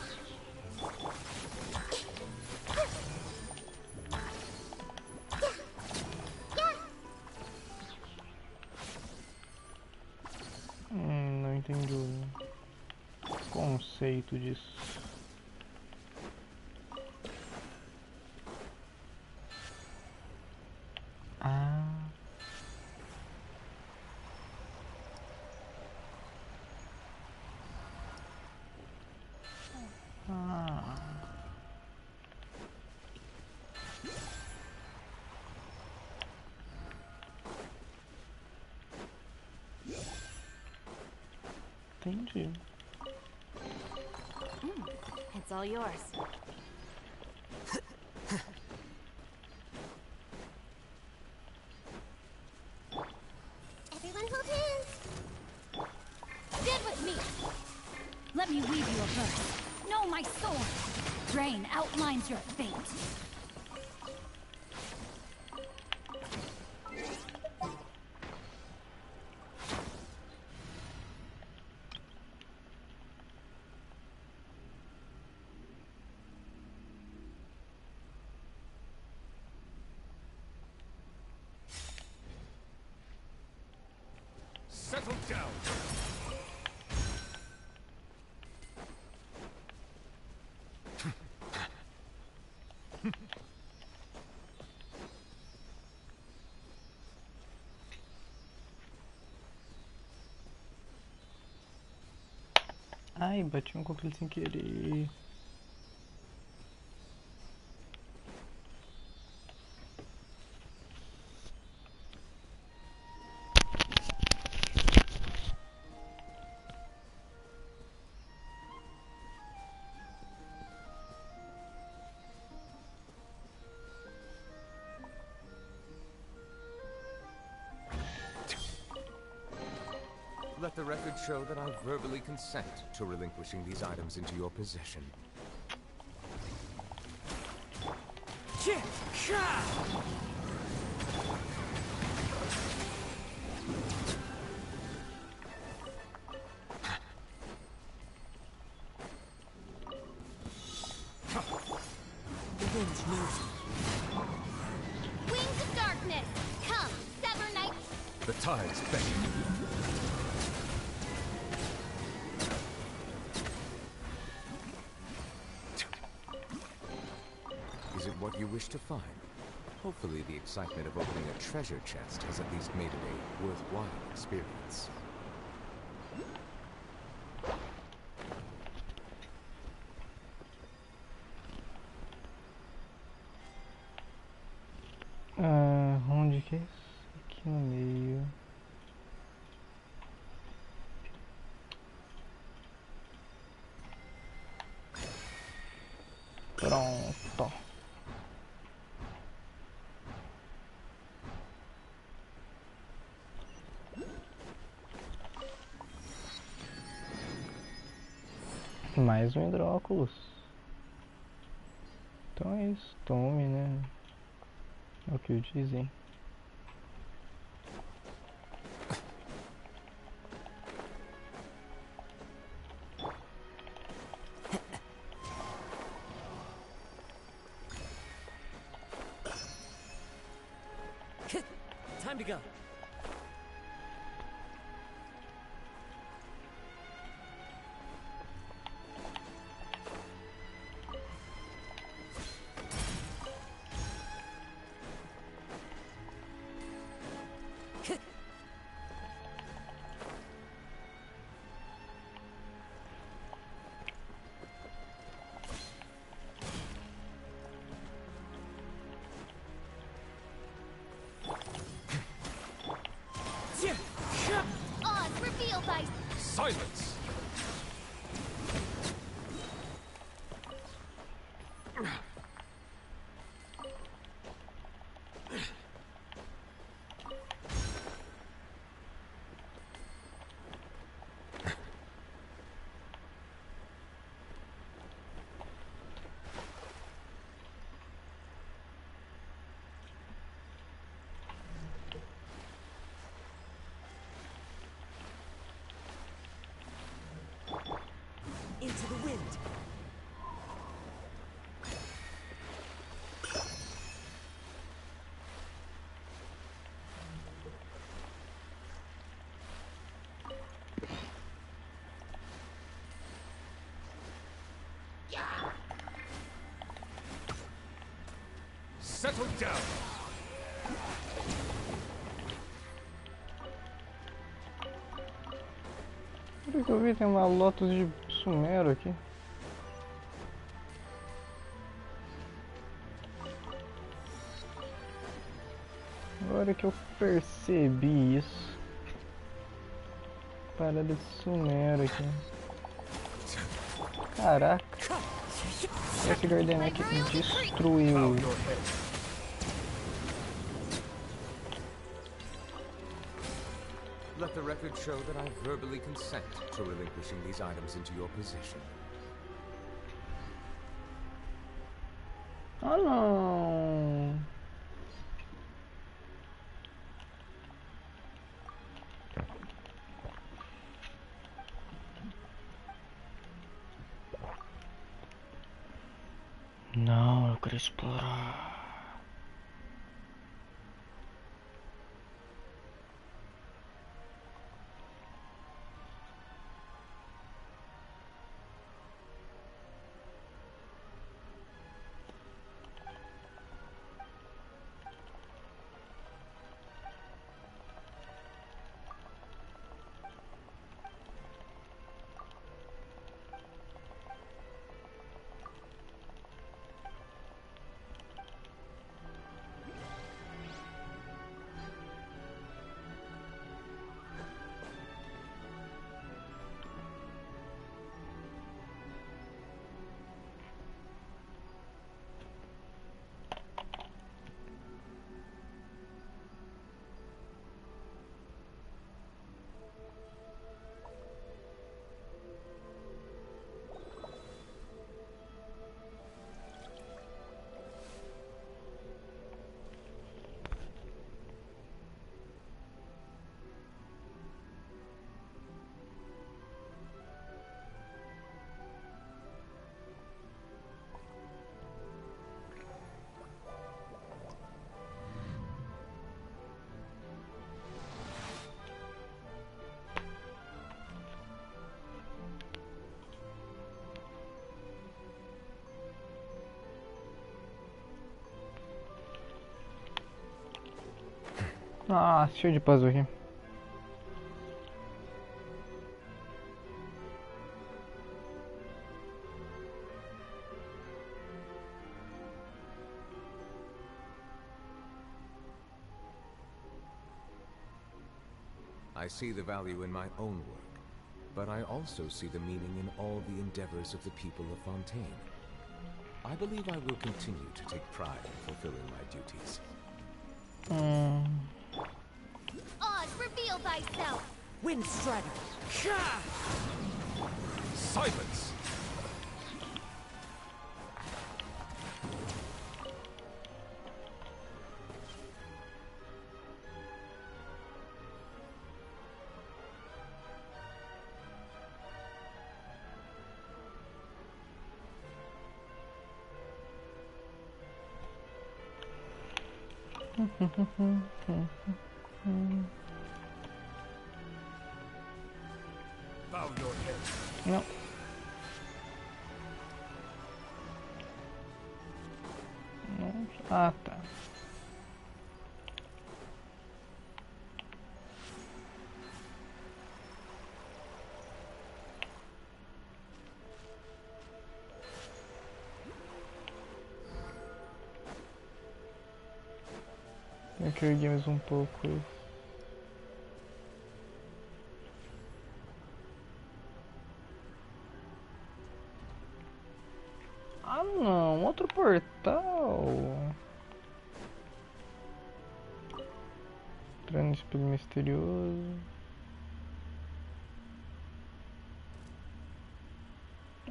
Não entendi o conceito disso. Ah. Ah. Entendi. It's all yours. Everyone hold hands. Stand with me. Let me weave you a verse. Know my sword. Drain outlines your fate. Settle down. Ai, bati um controle sem querer. Let the record show that I verbally consent to relinquishing these items into your possession. The wind knows it. Wings of darkness. Come, sever night. The tides beckon. Is it what you wish to find? Hopefully the excitement of opening a treasure chest has at least made it a worthwhile experience. Onde que é isso? Aqui no meio. Pronto. Mais um hidróculos. Então é isso, tome, né? É o que eu dizem. Time to go. Odds revealed by Silence! Into the wind. Settle down! Por que eu vi tem uma Lotus de Sumero aqui? Agora que eu percebi isso. Parada de Sumero aqui. Caraca. Esse Garden aqui destruiu. Bow your head. Let the record show that I verbally consent to relinquishing these items into your possession. Ah, não. Não, eu quero explorar. Ah, cheio de puzzle aqui. I see the value in my own work, but I also see the meaning in all the endeavors of the people of Fontaine. I believe I will continue to take pride in fulfilling my duties. Oz, reveal thyself! Wind Strider! Silence! Bow your head. Não. Não. Ah, tá. Eu quero mais um pouco. Ah não, outro portal. Entrando no espelho misterioso.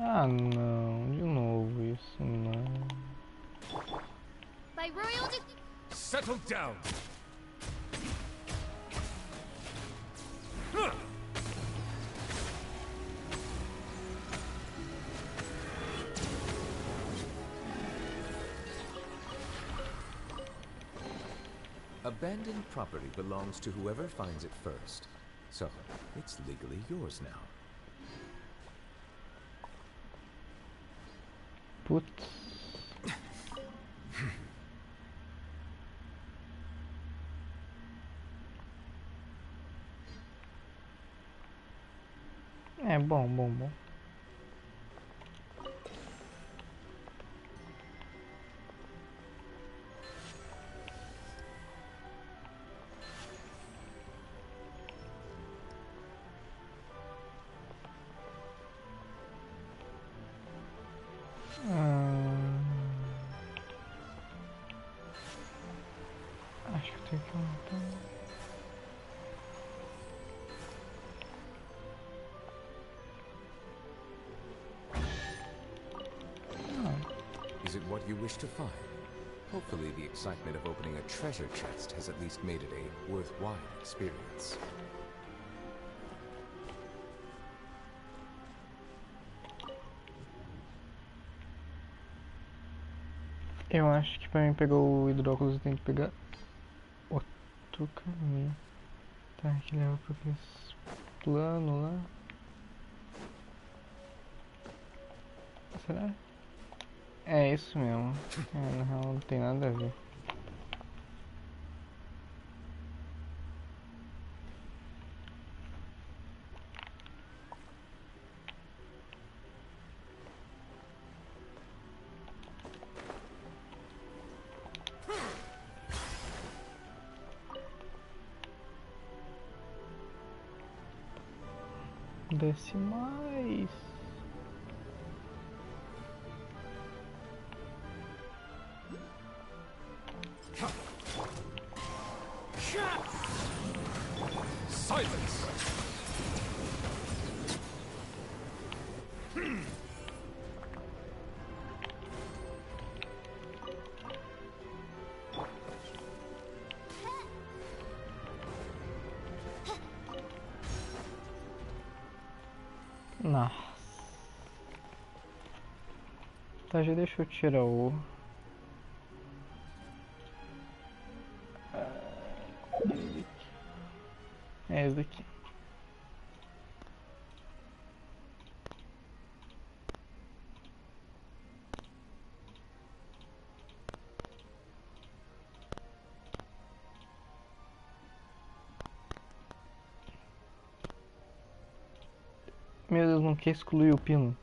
Ah não, de novo isso não. By royal Settle down. Abandoned property belongs to whoever finds it first. So, it's legally yours now. Putz. É bom. Acho que eu tenho que montar. Is it what you wish to find? Hopefully the excitement of opening a treasure chest has at least made it a worthwhile experience. Eu acho que pra mim pegar o hidróculos eu tenho que pegar outro caminho. Tá, que leva pra aquele plano lá. Será? É isso mesmo. Na real não tem nada a ver. Desce mais. Silence! Nossa. Tá, já deixa eu tirar o... É esse daqui. Meu Deus, não quer excluir o pino.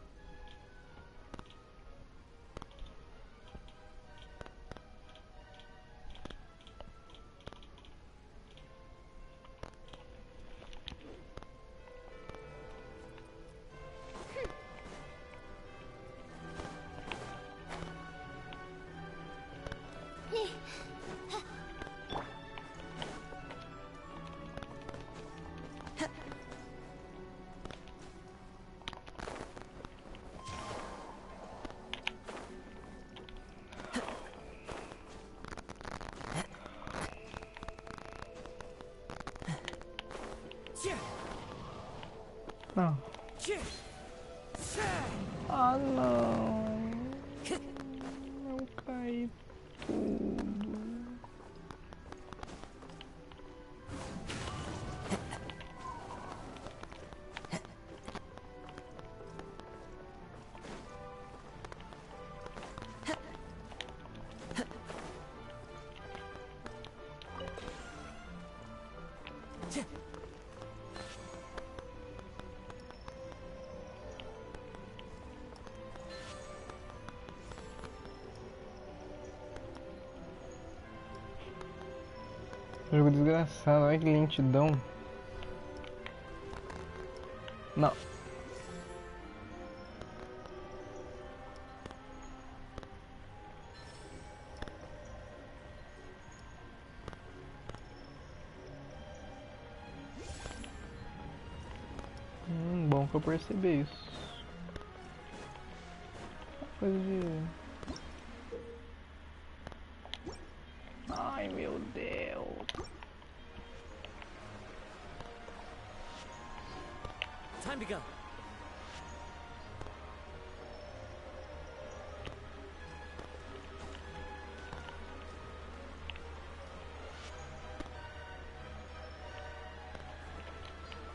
Não. Ah, não. Eu caí tudo. Jogo desgraçado, olha que lentidão. Não. Bom que eu percebi isso. Coisa de... Ai, meu Deus. Time to go.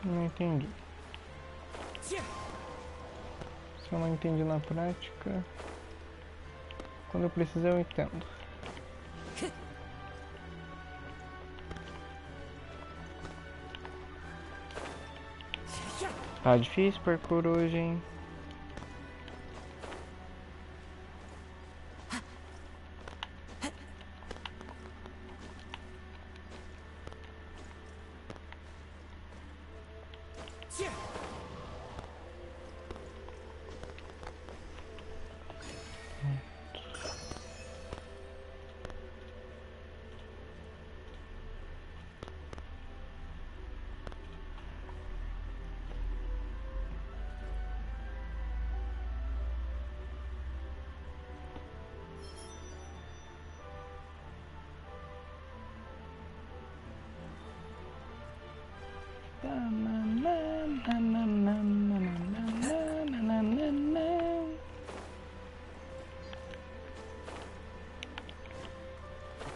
Não entendi. Se eu não entendi na prática, quando eu precisar eu entendo. Tá difícil o parkour hoje, hein?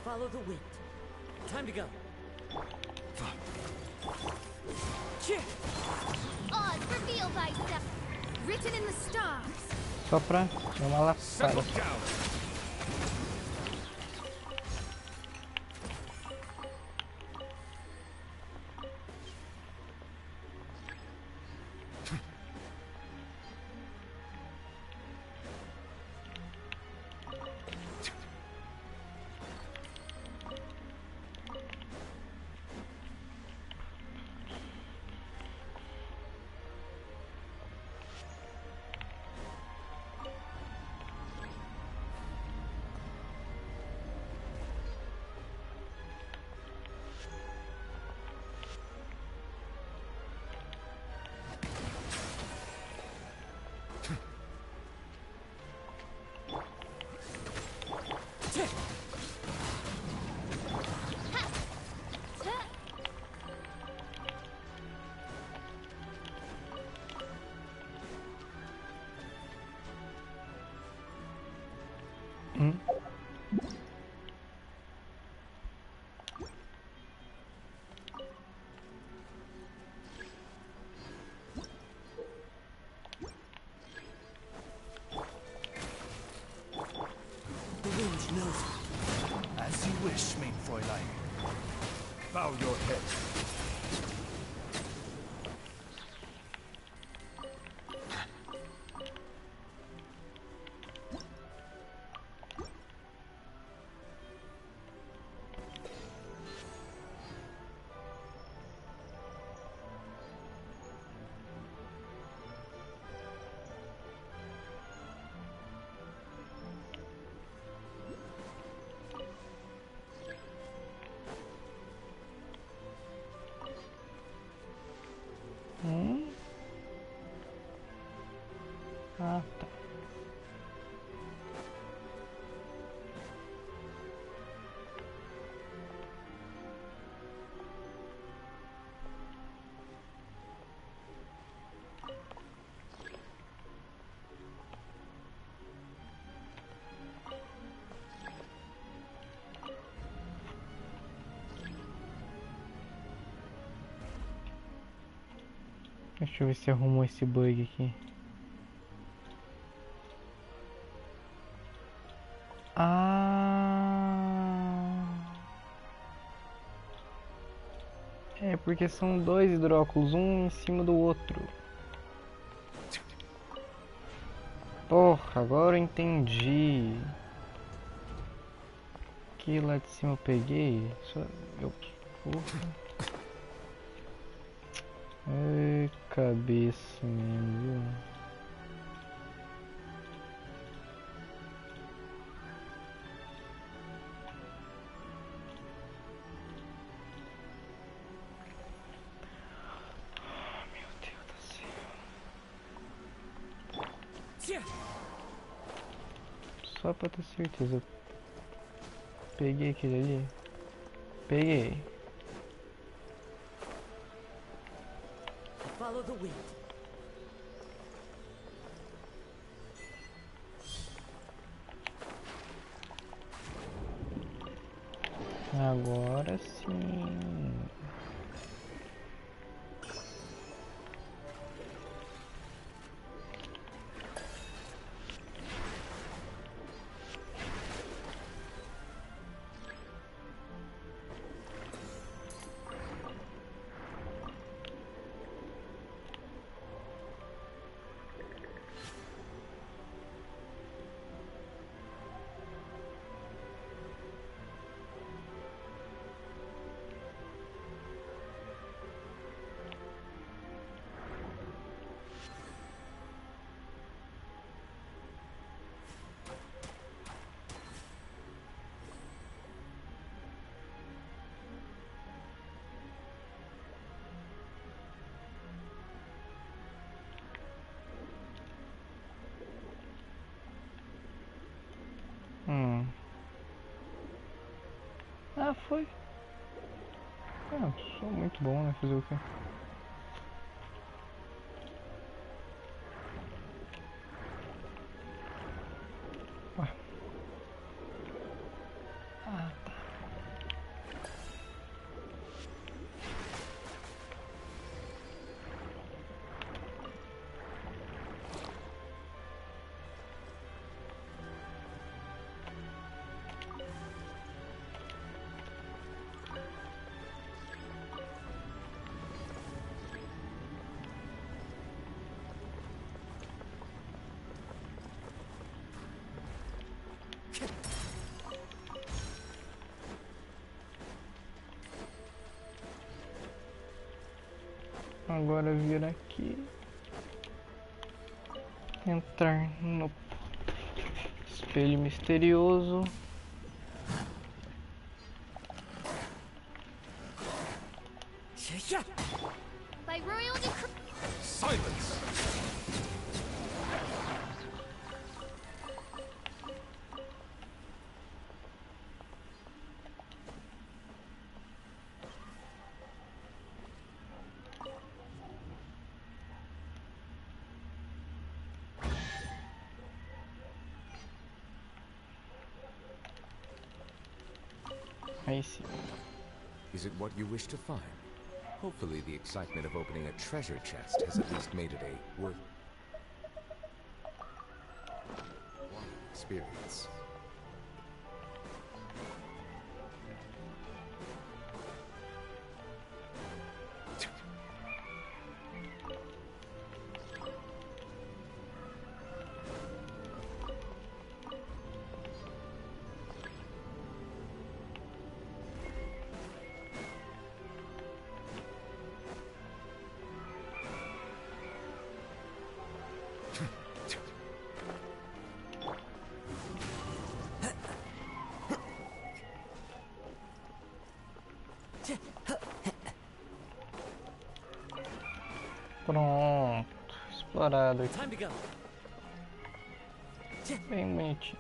Follow the wind. Time to go. Odds reveal thyself. Written in the stars. Só pra dar uma lapada. Settle down. The wind knows it. As you wish, mein Fräulein. Bow your head. Ah, tá. Deixa eu ver se arrumou esse bug aqui. Ah, é porque são dois hidróculos, um em cima do outro. Porra, agora eu entendi. Que lá de cima eu peguei. Porra. Ai, cabeça mesmo, viu? Só pra ter certeza. Peguei aquele ali. Peguei. Follow the wind. Agora sim. Ah, foi. Ah, sou muito bom, né? Fazer o quê? Ué. Ah, tá. Agora vir aqui. Entrar no espelho misterioso. By royal decree. Silence! Aí sim. Is it what you wish to find? Hopefully the excitement of opening a treasure chest has at least made it a worth experience. Pronto. Explorado aqui. Time to go. Bem bonitinho.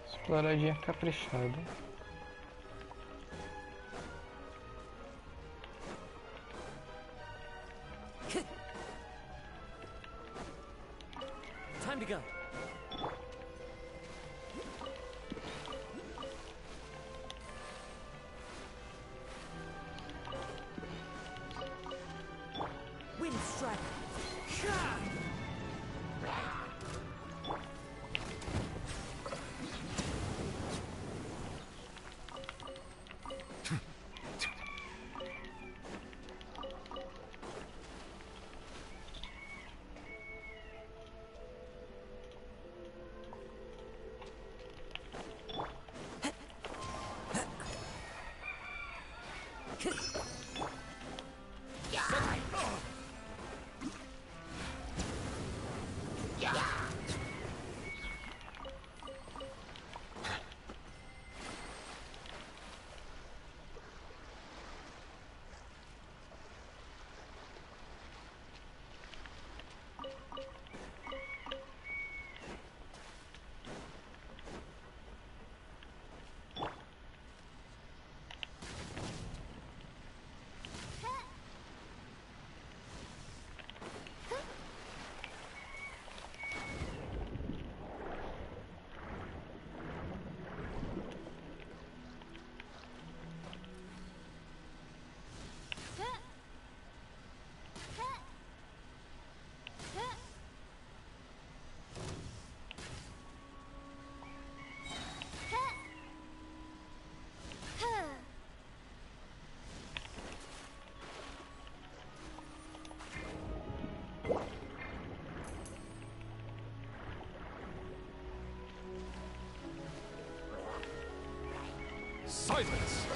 Exploradinha caprichada. Time to go. Wind strike. Silence!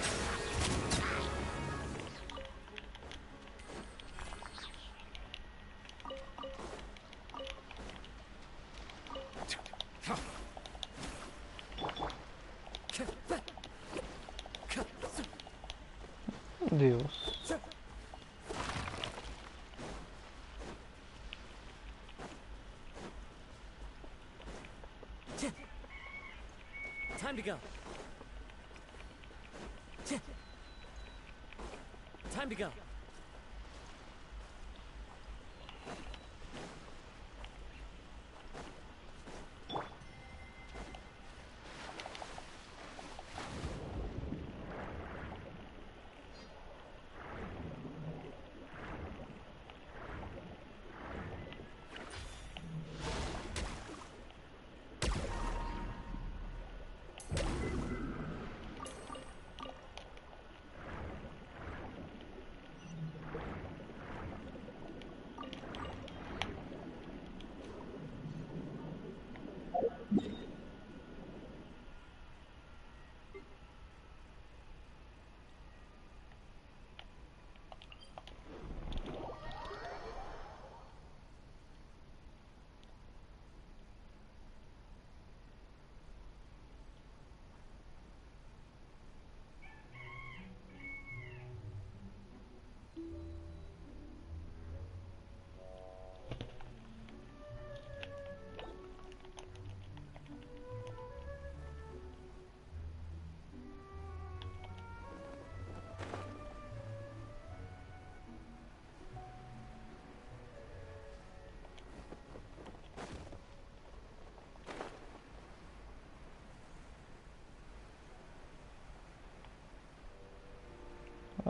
Meu Deus. Time to go. Time to go.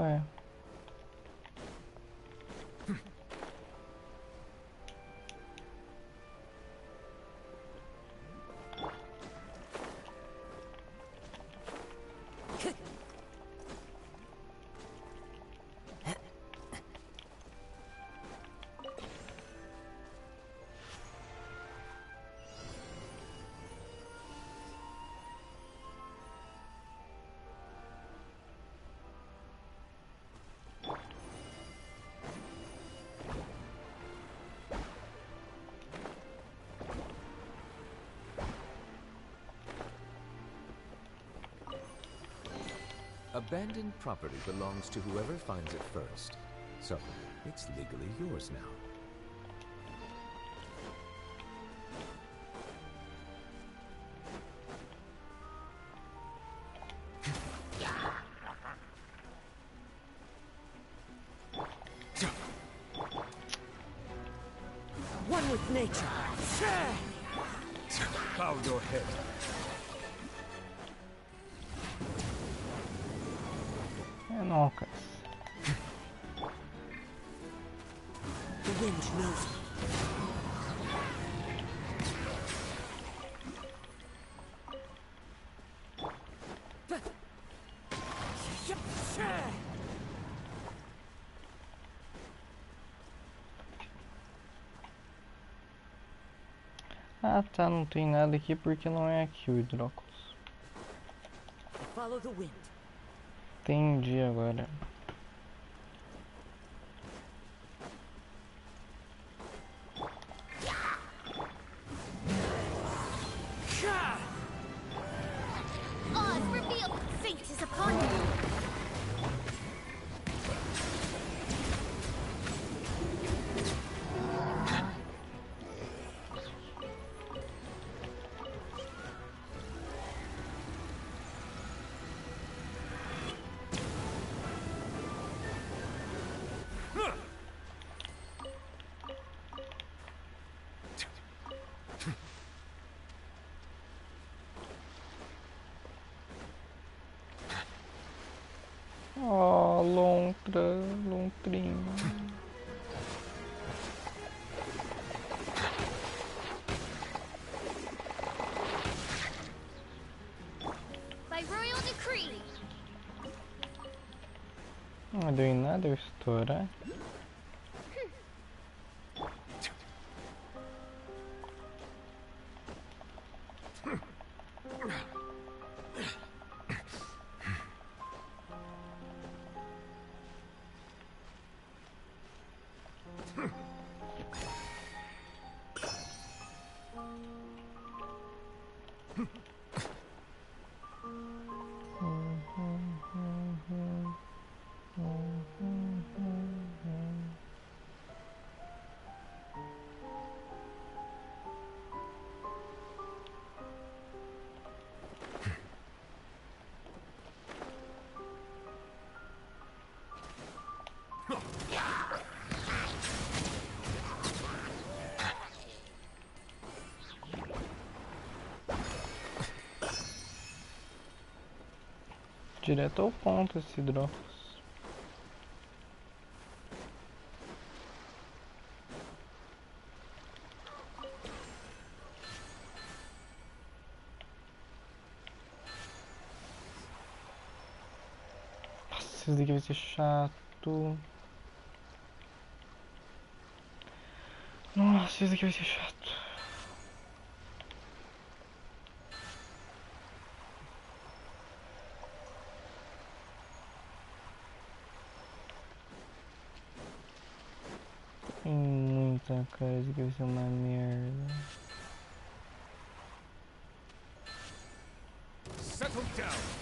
É. Abandoned property belongs to whoever finds it first. So, it's legally yours now. One with nature. Bow your head. Nocas. The wind knows me. Ah tá, não tem nada aqui porque não é aqui o hidróculos. Follow the wind. Entendi agora. Oz, reveal! Fate is upon you! Oh, lontrinho. By royal decree! Não deu em nada eu estourar. Direto ao ponto esse hidróculos. Nossa, isso daqui vai ser chato. Nossa, isso daqui vai ser chato. Tem muita cara, isso aqui vai ser uma merda. Settle down.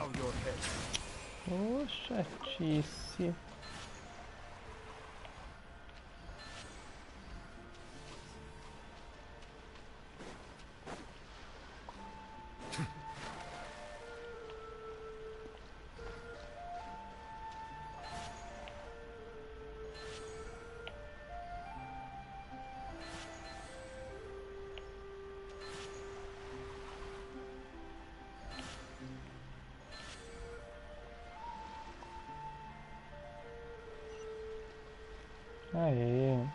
Bow your head. Ô, chatice. Aê.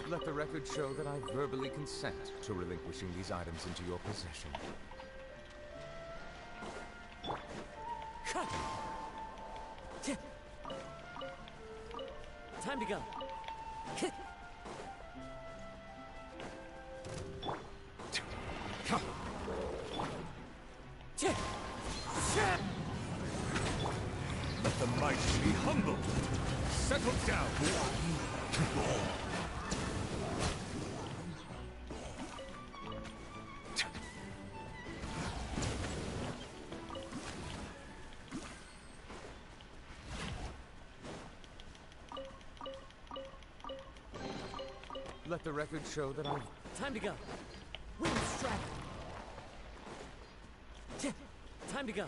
Let the record show that I verbally consent to relinquishing these items into your possession. Time to go. Let the mighty be humble. Settle down. Let the record show that I've... Time to go. Wind strike. Time to go.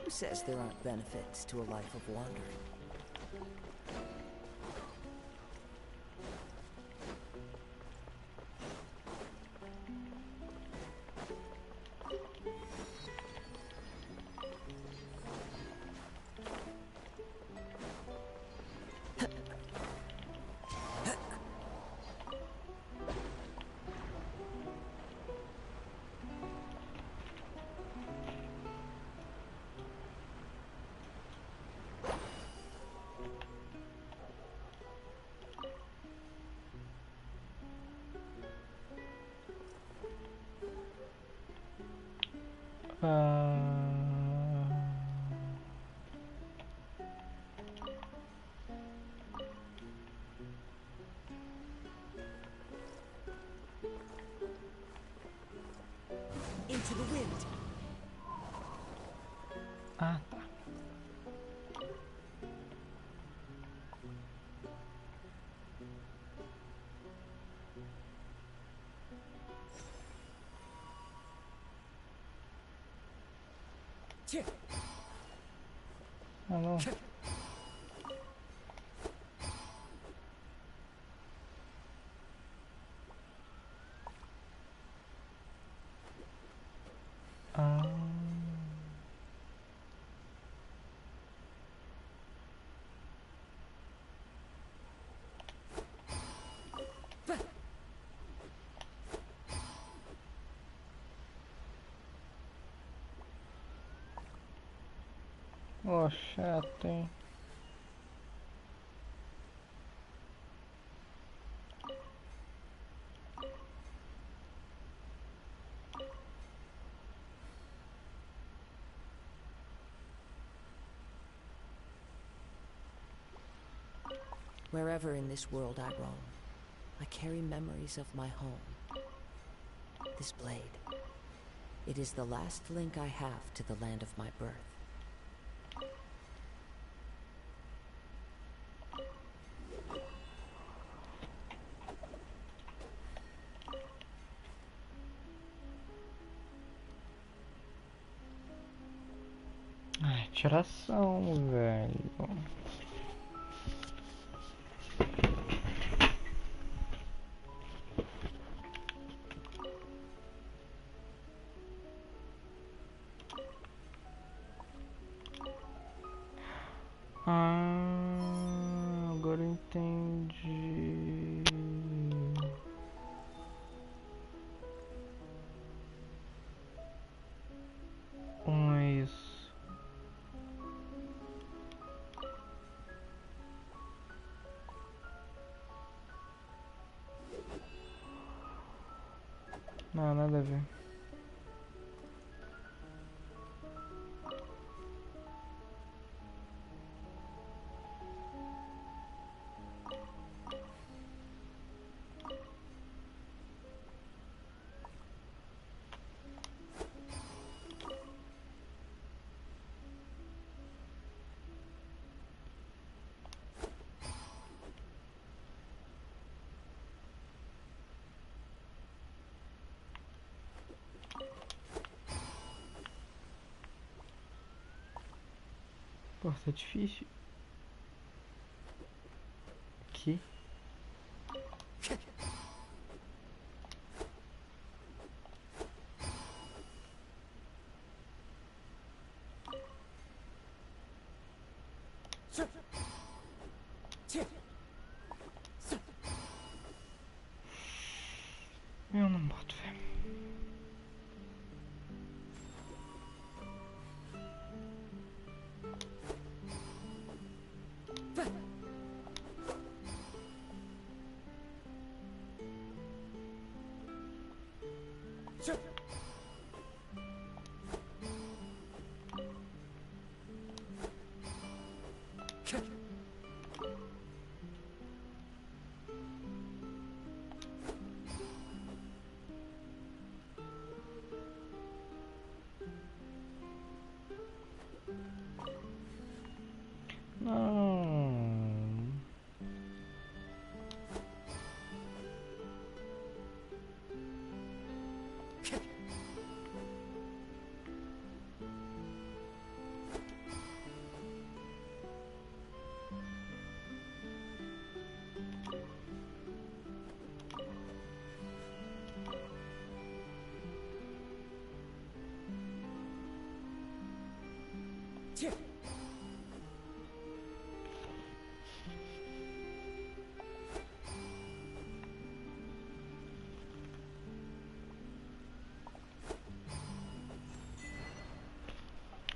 Who says there aren't benefits to a life of wandering? Into the wind. Ah, tá. Ah, não. Ah. Ó, chato, hein? Wherever in this world I roam, I carry memories of my home. This blade. It is the last link I have to the land of my birth. Ai, Tiração, velho. Ah, agora eu entendi. Isso. Não, nada a ver. Pô, tá difícil. Aqui. Eu não boto fé. Não.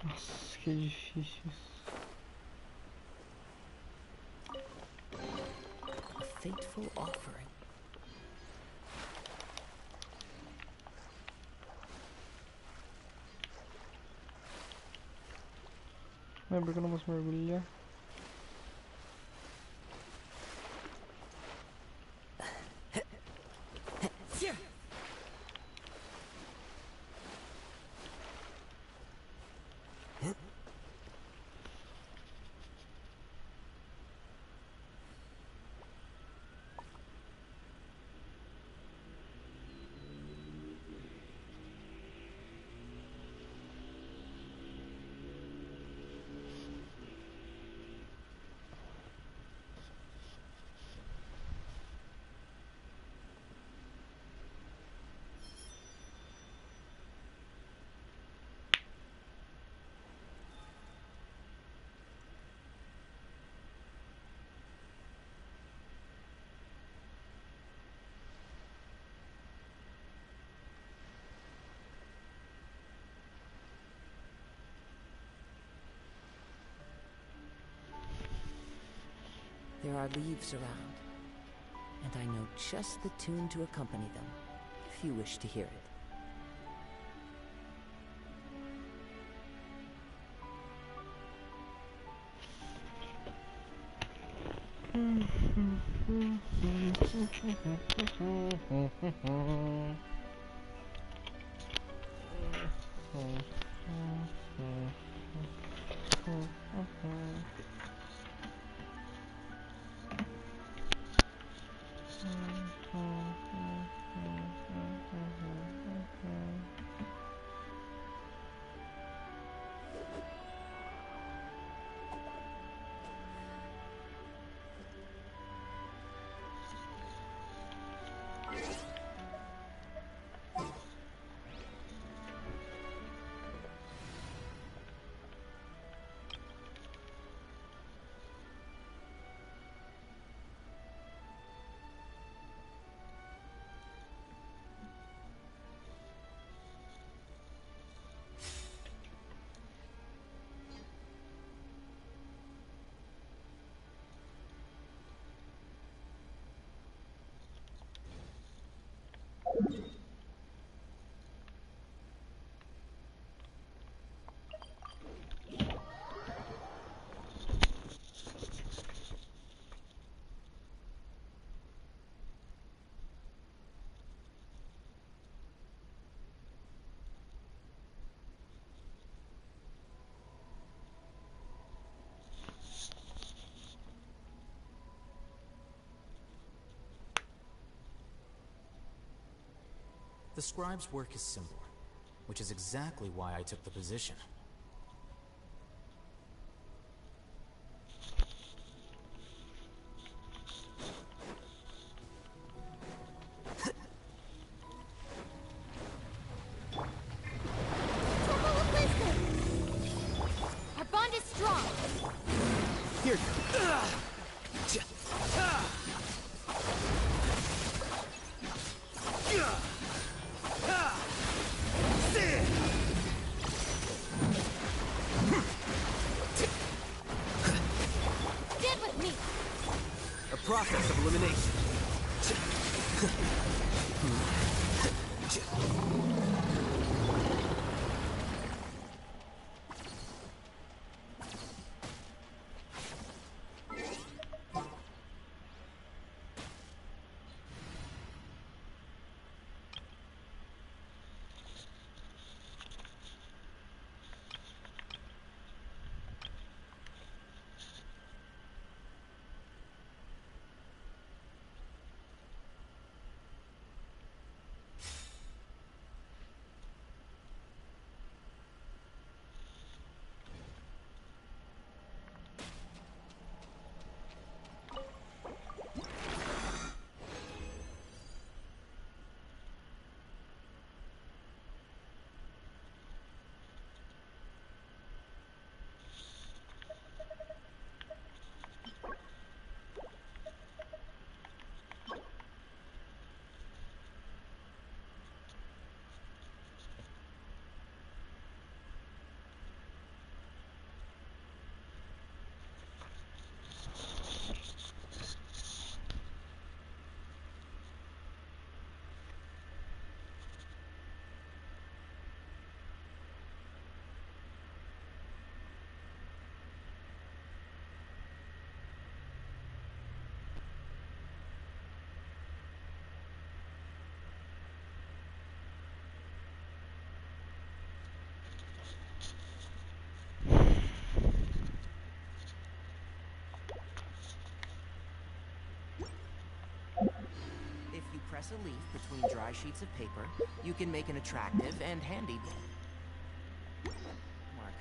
Nossa, que difícil isso. A fateful offering. Lembra que eu não posso mergulhar? There are leaves around, and I know just the tune to accompany them, if you wish to hear it. The scribe's work is simple, which is exactly why I took the position. Our bond is strong. Here. Stand with me. A process of elimination. If you press a leaf between dry sheets of paper, you can make an attractive and handy mark.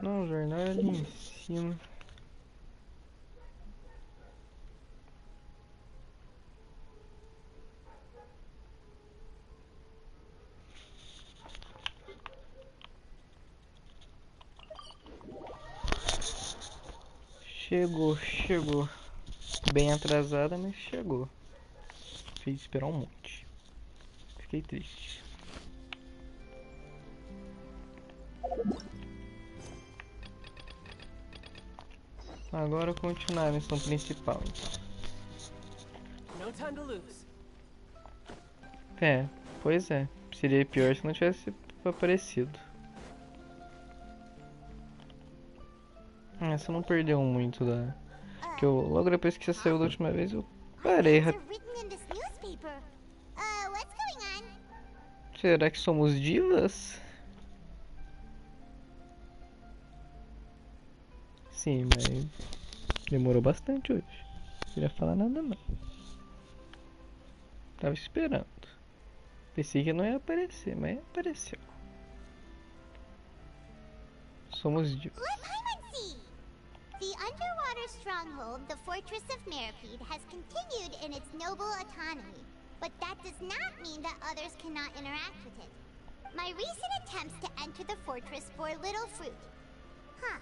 Não, o jornal é ali em cima. Chegou, chegou. Bem atrasada, mas chegou. Fez esperar um monte. Fiquei triste. Agora continuar a missão principal. No time to lose. É, pois é. Seria pior se não tivesse aparecido. Essa não perdeu muito da... Que eu, logo depois que você saiu da última vez, eu parei. Será que somos divas? Sim, mas demorou bastante hoje. Não queria falar nada não. Tava esperando. Pensei que não ia aparecer, mas apareceu. Somos divas. The underwater stronghold, the Fortress of Meripede, has continued in its noble autonomy. but that does not mean that others cannot interact with it. My recent attempts to enter the fortress bore little fruit. Huh.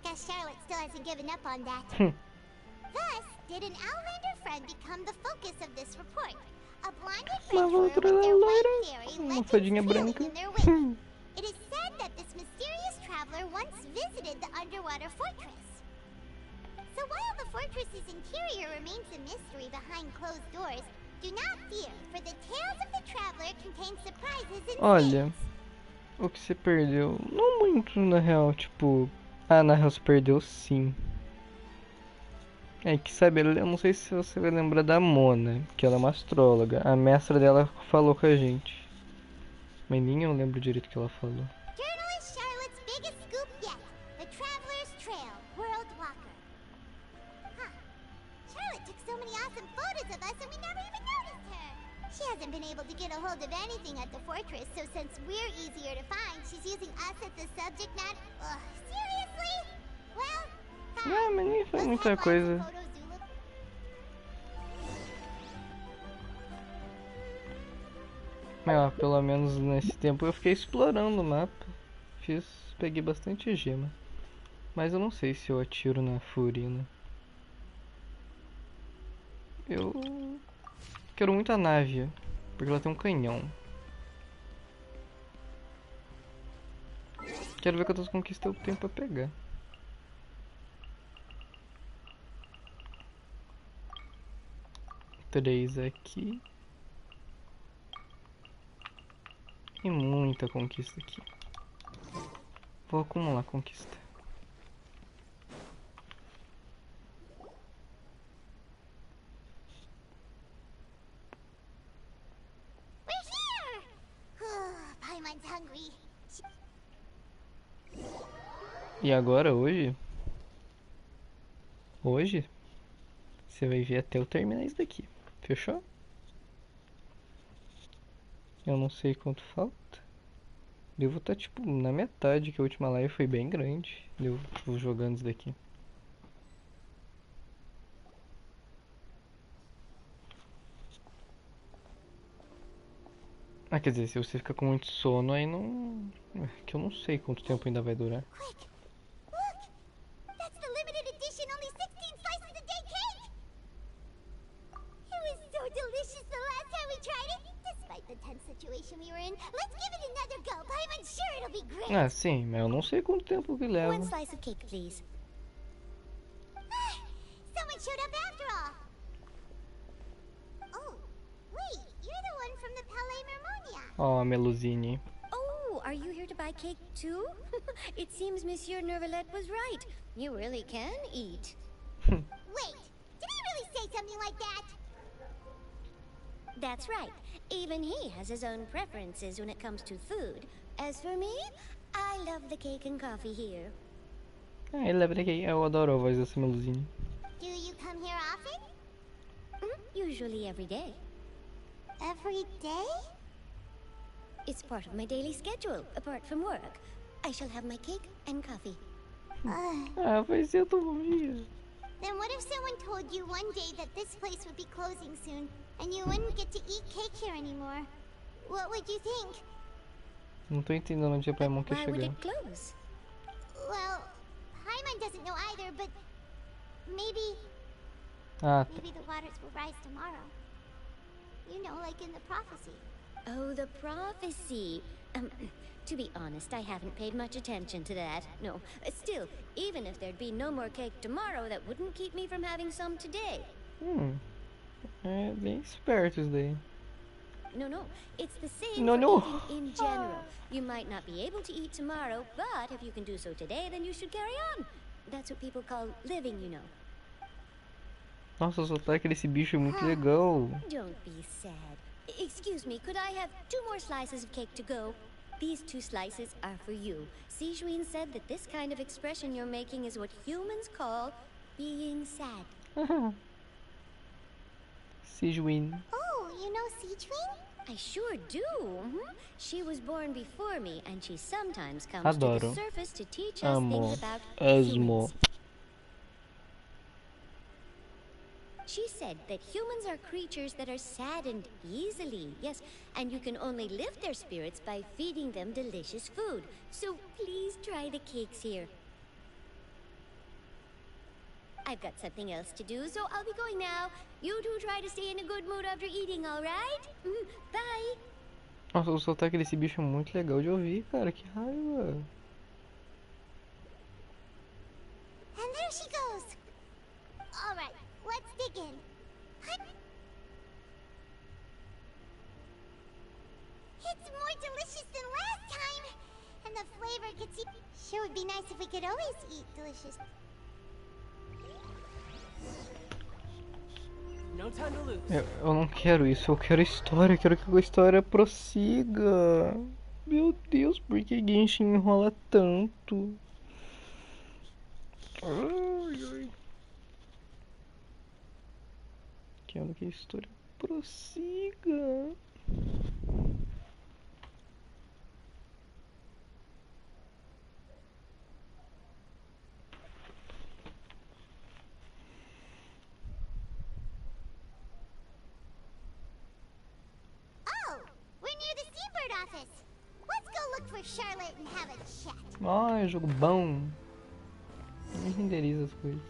Guess Charlotte still hasn't given up on that. Thus, did an Outlander friend become the focus of this report? A blind adventurer with their white fairy legends trailing in their wake. It is said that this mysterious traveler once visited the underwater fortress. So while the fortress's interior remains a mystery behind closed doors, do not fear, for the tales of the traveler contain surprises and Olha, o que se perdeu? Não muito, na real, tipo... Ah, na real se perdeu sim. É que, sabe, eu não sei se você vai lembrar da Mona, que ela é uma astróloga. A mestra dela falou com a gente. Mas nem eu lembro direito o que ela falou. Journalist Charlotte's biggest scoop yet, the Traveler's Trail, World Walker. Huh. Charlotte took so many awesome photos of us and we never even noticed her. She hasn't been able to get a hold of anything at the fortress, so since we're easier to find, she's using us as the subject matter. Ugh, seriously? Well, fine. Ah, mas nem foi muita coisa. Mas ó, pelo menos nesse tempo eu fiquei explorando o mapa. Peguei bastante gema. Mas eu não sei se eu atiro na Furina. Eu quero muito a Návia, porque ela tem um canhão. Quero ver quantas conquistas eu tenho pra pegar. Três aqui. E muita conquista aqui. Vou acumular conquista. We're here! Paimon's hungry. E agora, hoje? Hoje? Você vai ver até eu terminar isso daqui. Fechou? Eu não sei quanto falta. Devo estar tipo na metade, que a última live foi bem grande. Eu vou jogando isso daqui. Ah, quer dizer, se você ficar com muito sono, aí não... É que eu não sei quanto tempo ainda vai durar. Quick! Look! That's the limited edition, only 16 slices a day cake! It was so delicious the last time we tried it! Despite the tense situation we were in, let's give it another go! I'm sure it'll be great! Ah, sim, mas eu não sei quanto tempo que leva. One slice of cake, please. Someone showed up after all! Oh, wait, you're the one from the Palais Mermonia! Ó, a Melusine. Oh, are you here to buy cake too? It seems Monsieur Nervalette was right. You really can eat. Wait, did he really say something like that? That's right. Even he has his own preferences when it comes to food. As for me, I love the cake and coffee here. Ah, ele lembra que eu adoro a voz dessa Melusine. Do you come here often? Usually every day. Every day? It's part of my daily schedule, apart from work. I shall have my cake and coffee. Ah, vai ser todo dia. Then what if someone told you one day that this place would be closing soon, and you wouldn't get to eat cake here anymore? What would you think? Não tô entendendo onde a Paimon quer Why would chegar. it close? Well, Paimon doesn't know either, but maybe Ah, tá. maybe the waters will rise tomorrow. You know, like in the prophecy. Oh, the prophecy. To be honest, I haven't paid much attention to that. No, still, even if there'd be no more cake tomorrow, that wouldn't keep me from having some today. É bem esperto isso daí. No, it's the same No, for no. eating in general. You might not be able to eat tomorrow, but if you can do so today, then you should carry on. That's what people call living, you know. Nossa, o sotaque desse bicho é muito legal. Don't be sad. Excuse me, could I have 2 more slices of cake to go? These 2 slices are for you. Sijuin said that this kind of expression you're making is what humans call being sad. Sijuin. Oh, you know Sijuin? I sure do. She was born before me, and she sometimes comes to Adoro. the surface to teach us Amo. things about Asmo. humans. She said that humans are creatures that are saddened easily, yes, and you can only lift their spirits by feeding them delicious food. So please try the cakes here. I've got something else to do, so I'll be going now. You two try to stay in a good mood after eating, alright? Bye! Nossa, o sotaque desse bicho é muito legal de ouvir, cara. Que raiva. And there she goes. All right, let's dig in. It's more delicious than last time, and the flavor could see. Sure would be nice if we could always eat delicious. No time to lose. Eu não quero isso, eu quero história, eu quero que a história prossiga. Meu Deus, por que Genshin enrola tanto? Ai, ai. Quero que a história prossiga. Office. Let's go look for Charlotte and have a chat. Ai, jogo bom. Nem renderiza as coisas.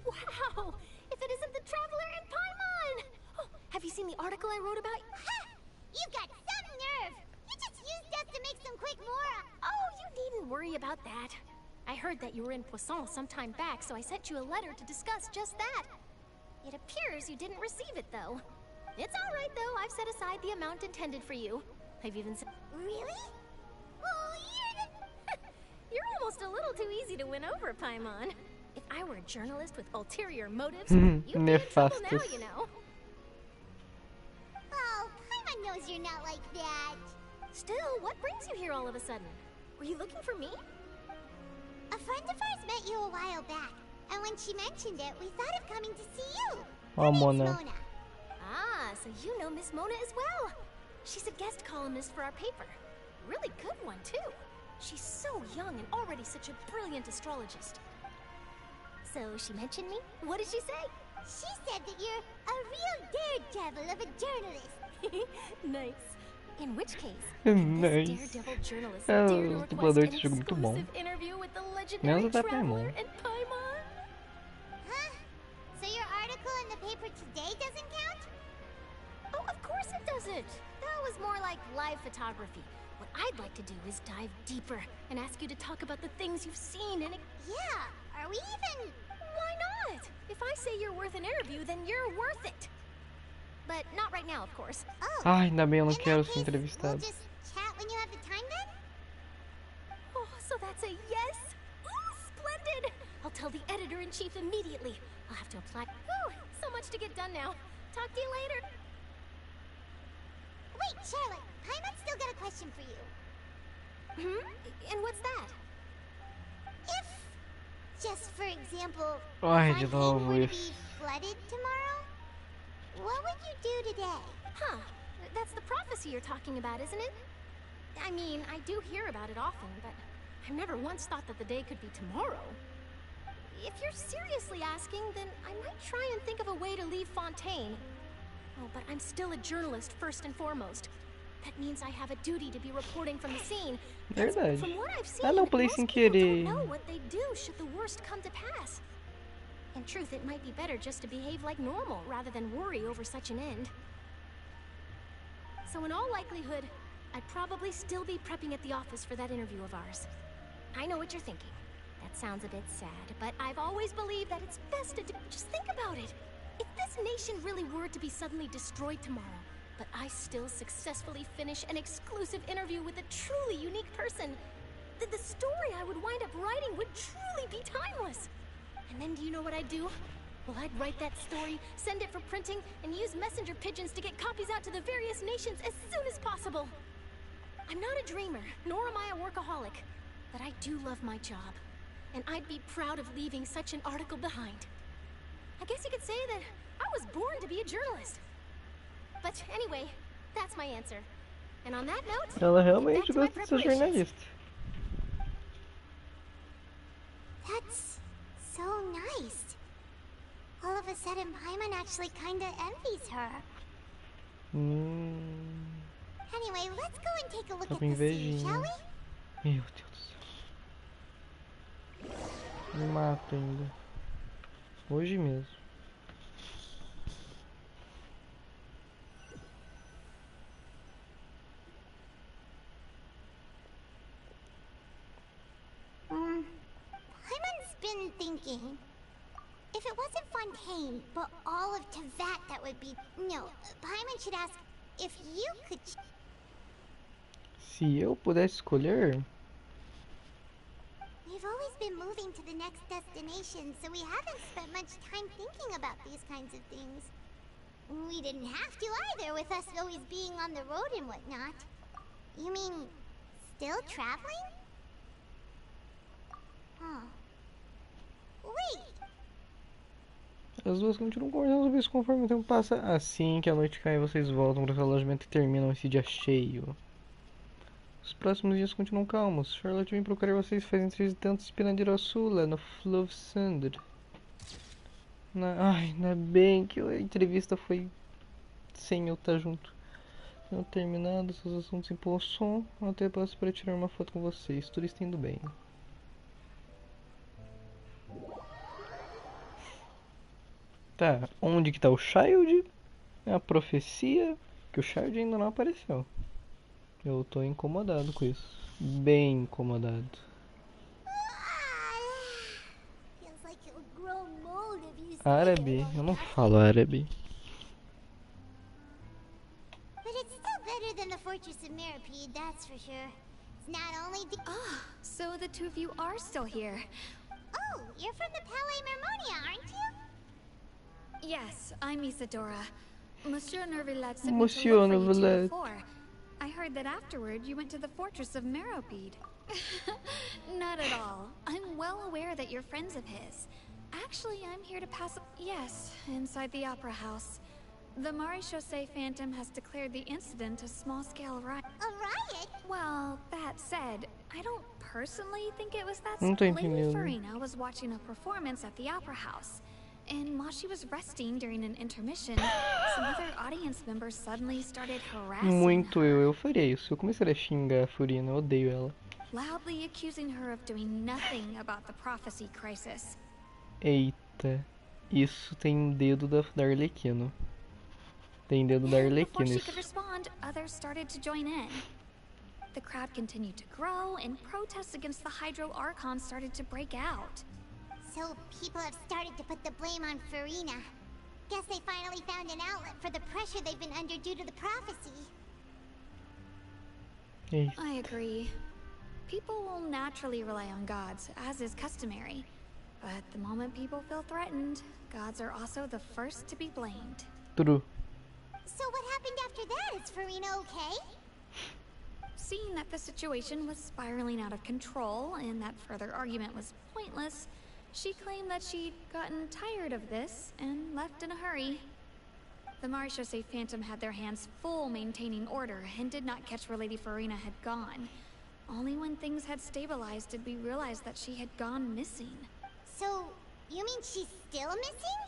Wow! If it isn't the Traveler in Paimon! Oh, have you seen the article I wrote about? Ha! You got some nerve! You just used us to make some quick more. Oh, you needn't worry about that. I heard that you were in Poisson some time back, so I sent you a letter to discuss just that. It appears you didn't receive it, though. It's all right, though. I've set aside the amount intended for you. I've even said... Really? Oh, you're the... You're almost a little too easy to win over, Paimon. If I were a journalist with ulterior motives, you'd be in trouble now, you know. Oh, Paimon knows you're not like that. Still, what brings you here all of a sudden? Were you looking for me? A friend of ours met you a while back, and when she mentioned it, we thought of coming to see you. Oh, Mona. Ah, so you know Miss Mona as well. She's a guest columnist for our paper. Really good one, too. She's so young and already such a brilliant astrologist. So she mentioned me? What did she say? She said that you're a real daredevil of a journalist. Nice. In which case, nice. this daredevil journalist dared to request an exclusive interview with the legendary Traveler in Paimon. Huh? So your article in the paper today doesn't count? Oh, of course it doesn't. That was more like live photography. What I'd like to do is dive deeper and ask you to talk about the things you've seen and... Yeah, are we even... Why not? If I say you're worth an interview, then you're worth it. But not right now, of course. Oh, ai, ainda bem, eu não quero ser entrevistado. We'll just chat when you have the time then? Oh, so that's a yes? Ooh, splendid! I'll tell the editor-in-chief immediately. I'll have to apply... Whew, so much to get done now. Talk to you later. Wait, Charlotte, Paimon's still got a question for you. And what's that? If, just for example, Ai, de Fontaine novo were to isso. be flooded tomorrow, what would you do today? Huh. That's the prophecy you're talking about, isn't it? I mean, I do hear about it often, but I've never once thought that the day could be tomorrow. If you're seriously asking, then I might try and think of a way to leave Fontaine. Oh, but I'm still a journalist first and foremost. That means I have a duty to be reporting from the scene. Verdade. From what I've seen, Ah, não, pulei most sem people querer. don't know what they do should the worst come to pass. In truth, it might be better just to behave like normal rather than worry over such an end. So in all likelihood, I'd probably still be prepping at the office for that interview of ours. I know what you're thinking. That sounds a bit sad, but I've always believed that it's best to do... Just think about it. If this nation really were to be suddenly destroyed tomorrow, but I still successfully finish an exclusive interview with a truly unique person, then the story I would wind up writing would truly be timeless. And then do you know what I'd do? Well, I'd write that story, send it for printing, and use messenger pigeons to get copies out to the various nations as soon as possible. I'm not a dreamer, nor am I a workaholic, but I do love my job, and I'd be proud of leaving such an article behind. I guess you could say that I was born to be a journalist. But anyway, that's my answer. And on that note, Ela realmente back to my gosta de ser preparations. jornalista. That's so nice. All of a sudden, Paimon actually kinda envies her. Anyway, let's go and take a look Tá at com the sea, invejinha. shall we? Meu Deus do céu. Me mata ainda. Hoje mesmo. Paimon's been thinking. If it wasn't Fontaine, but all of Tevat, that would be... No, Paimon should ask if you could... Se eu pudesse escolher, We've always been moving to the next destination, so we haven't spent much time thinking about these kinds of things. We didn't have to either, with us always being on the road and whatnot. You mean, still traveling? Huh. Wait! as duas continuam conversando sobre isso conforme o tempo passa. Assim que a noite cai, vocês voltam para o alojamento e terminam esse dia cheio. Os próximos dias continuam calmos. Charlotte vem procurar vocês faz entretanto espirando ir ao sul, lá no Fleuve Sander. Ai, ainda bem que a entrevista foi sem eu estar junto. Não terminado seus assuntos em Poisson, até passo para tirar uma foto com vocês. Tudo está indo bem. Tá, onde que tá o Child? É a profecia que o Child ainda não apareceu. Eu tô incomodado com isso. Bem incomodado. Feels like it'll grow mold if you stay Árabe? there long Eu não enough. falo árabe. But it's still better than the Fortress of Mirapede, that's for sure. It's not only the... Ah, so the two of you are still here. Oh, you're from the Palais Mermonia, aren't you? Yes, I'm Isadora. Monsieur Nervillet sent me to Monsieur look for you two Nervillet. before. I heard that afterward you went to the Fortress of Meropide. Not at all. I'm well aware that you're friends of his. Actually, I'm here to pass... Yes, inside the Opera House. The Maréchaussée Phantom has declared the incident a small-scale riot. A riot? Well, that said, I don't personally think it was that Não tô Lady entendendo. Farina was watching a performance at the Opera House. And while she was resting during an intermission, some other audience members suddenly started harassing Muito her, eu faria isso. Eu começaria a xingar a Furina, eu odeio ela. loudly accusing her of doing nothing about the prophecy crisis. Eita, isso tem dedo da Arlequino. Tem dedo da And Arlequina before she isso. could respond, others started to join in. The crowd continued to grow, and protests against the Hydro Archon started to break out. So people have started to put the blame on Farina. Guess they finally found an outlet for the pressure they've been under due to the prophecy. Eita. I agree. People will naturally rely on gods, as is customary. But the moment people feel threatened, gods are also the first to be blamed. True. So what happened after that? Is Farina okay? Seeing that the situation was spiraling out of control and that further argument was pointless, she claimed that she'd gotten tired of this and left in a hurry. The Maréchaussée Phantom had their hands full maintaining order and did not catch where Lady Farina had gone. Only when things had stabilized did we realize that she had gone missing. So, you mean she's still missing?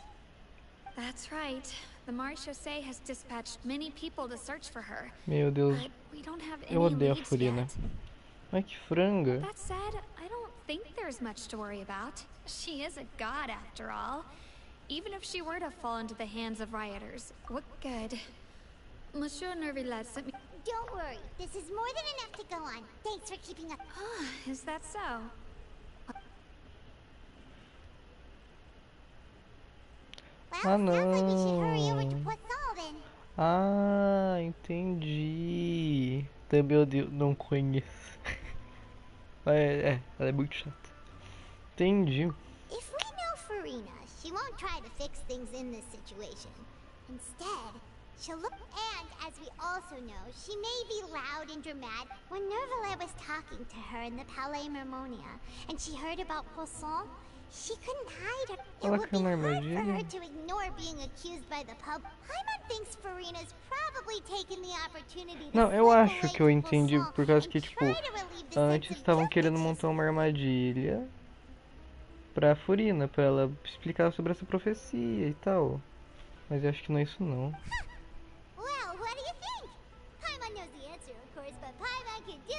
That's right. The Maréchaussée has dispatched many people to search for her. Meu Deus, But we don't have any eu odeio a leads Furina. yet. Ai que franga. That said, I don't think there's much to worry about. She is a god after all. Even if she were to fall into the hands of rioters, what good? Monsieur Nervillet sent me... Don't worry, this is more than enough to go on. Thanks for keeping up. Is that so? Well, Ah, sounds like we should hurry over to não. Poisson then. Ah, entendi. Também eu não conheço. Ela é muito chata. Entendi. If we know Farina, she won't try to fix things in this situation. Instead, she'll look, and as we also know, she may be loud and dramatic. When Nervalet was talking to her in the Palais Mermonia, and she heard about Poisson, she couldn't hide it. It Ela would be caiu na hard for armadilha. her to ignore being accused by the pub. Paimon thinks Farina's probably taken the opportunity to Não, eu slip acho away que eu to entendi, Poisson, por causa que, and tipo, try to relieve the sense antes of estavam guilt querendo that montar she's uma armadilha. pra Furina, pra ela explicar sobre essa profecia e tal. Mas eu acho que não é isso não. Well, what do you think? Paimon knows the answer, of course, but Paimon can do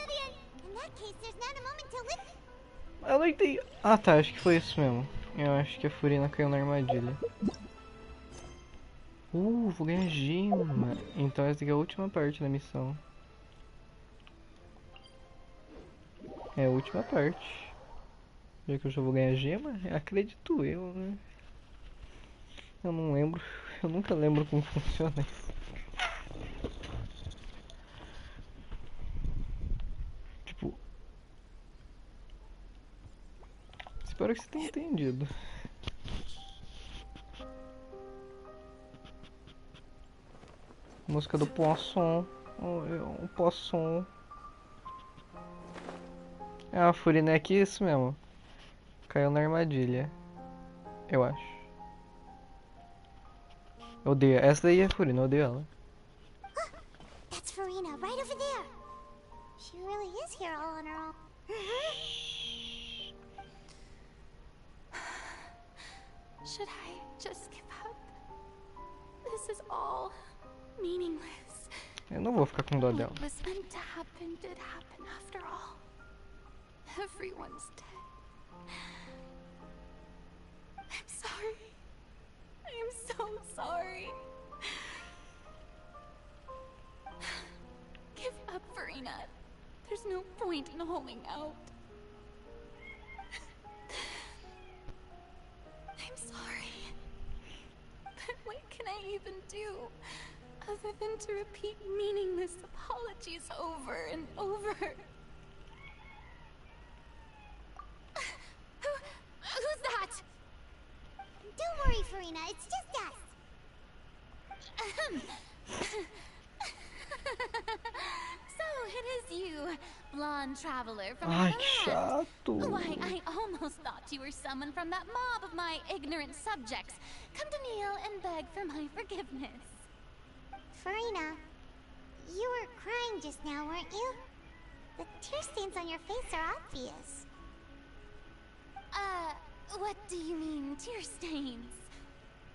in that case, there's not a moment to live. Eu não entendi. Ah tá, acho que foi isso mesmo. Eu acho que a Furina caiu na armadilha. Vou ganhar gema. Então essa aqui é a última parte da missão. É a última parte. Já que eu já vou ganhar gema, acredito eu, né? Eu não lembro. Eu nunca lembro como funciona isso. Tipo... Espero que você tenha entendido. Música do Poisson. Um Poisson. Ah, a Furina é aqui, isso mesmo. Caiu na armadilha. Eu acho. Eu odeio. Essa daí é a Furina, eu odeio ela. That's Farina, right over there. She really is here all on her own. Should I just give up? This is all meaningless. Eu não vou ficar com dó dela. What was meant to happen did happen after all. Everyone's dead. I'm sorry. I am so sorry. Give up, Farina. There's no point in holding out. I'm sorry. But what can I even do other than to repeat meaningless apologies over and over? Who's that? Don't worry, Farina, it's just us. So it is you, blonde traveler from Ai, the que land. chato. Why, I almost thought you were someone from that mob of my ignorant subjects. Come to kneel and beg for my forgiveness. Farina, you were crying just now, weren't you? The tear stains on your face are obvious. What do you mean, tear stains?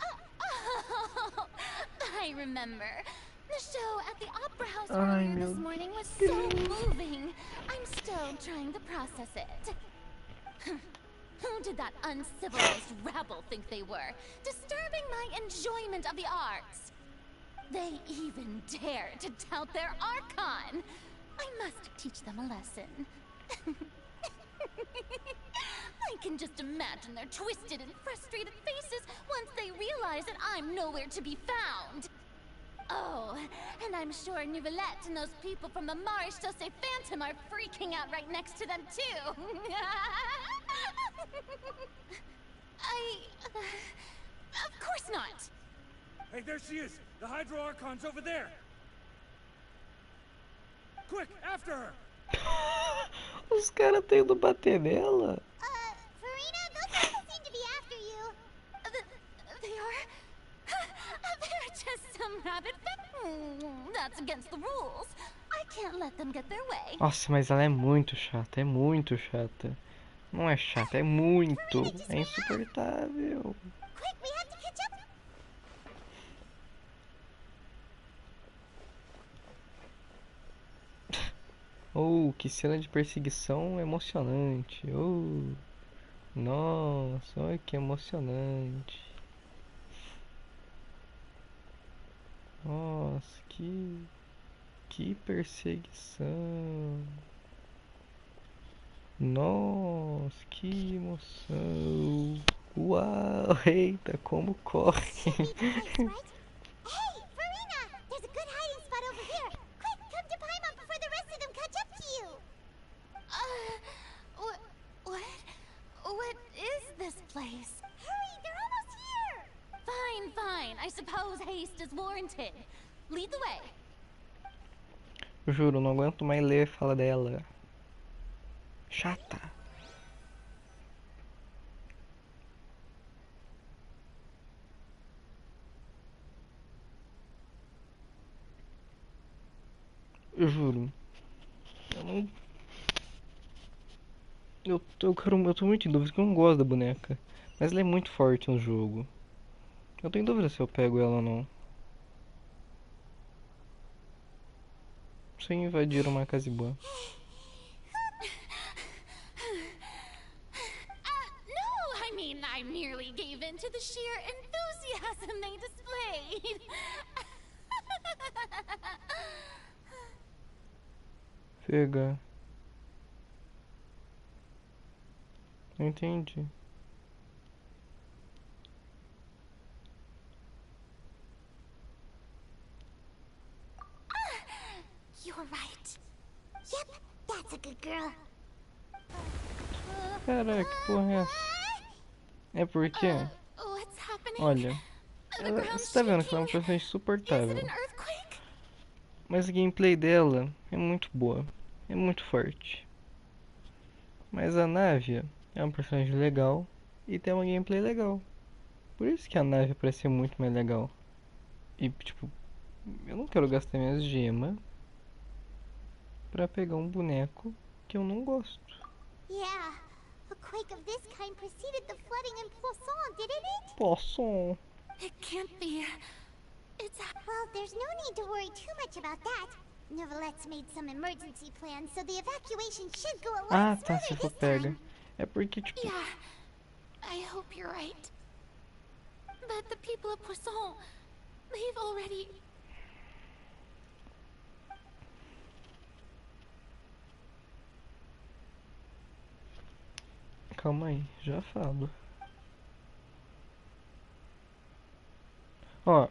Oh, I remember. The show at the Opera House earlier this morning was so moving. I'm still trying to process it. Who did that uncivilized rabble think they were? Disturbing my enjoyment of the arts. They even dare to tout their Archon. I must teach them a lesson. I can just imagine their twisted and frustrated faces once they realize that I'm nowhere to be found. Oh, and I'm sure Nouvellette and those people from the Marish Chaussee Phantom are freaking out right next to them, too. Of course not. Hey, there she is! The Hydro Archon's over there! Quick, after her! Os caras estão indo bater nela. Farina, those people seem to be after you. They are? They're just some rabbit. That's against the rules. I can't let them get their way. Nossa, mas ela é muito chata, é muito chata. Não é chata, é muito. É insuportável. Quick, we have to catch up. Oh, que cena de perseguição emocionante. Oh, nossa, olha que emocionante. Nossa, que perseguição. Nossa, que emoção. Uau, eita, como corre. Hey, Farina! There's a good hiding spot over here. Quick, come to Paimon before the rest of them catch up to you. What is this place? Hurry, they're almost here. Fine. I suppose haste is warranted. Lead the way. Eu juro, não aguento mais ler a fala dela. Chata. Eu juro. Eu não... Eu tô muito em dúvida, porque eu não gosto da boneca. Mas ela é muito forte no jogo. Eu tô em dúvida se eu pego ela ou não. Se invadir uma casa boa. No, I mean, I merely gave in to the sheer enthusiasm they displayed. Pega. Não entendi. You're right. Yep, that's a good girl. Caraca, que porra é essa? É porque, What's happening? olha, The ground's você tá vendo que ela é uma shaking. personagem Is it suportável. an earthquake? Mas a gameplay dela é muito boa. É muito forte. Mas a Navia é uma personagem legal e tem uma gameplay legal. Por isso que a Navia parece ser muito mais legal. E tipo, eu não quero gastar minhas gemas pra pegar um boneco que eu não gosto. Yeah, a quake of this kind preceded the flooding in Poisson, didn't it? Poisson. It can't be. It's... Well, there's no need to worry too much about that. Neverlette's made some emergency plans, so the evacuation should go a lot Ah, tá, smoother se for this pega. time. É porque, tipo, Yeah, I hope you're right. But the people of Poisson, they've already... calma aí, já falo. Ó,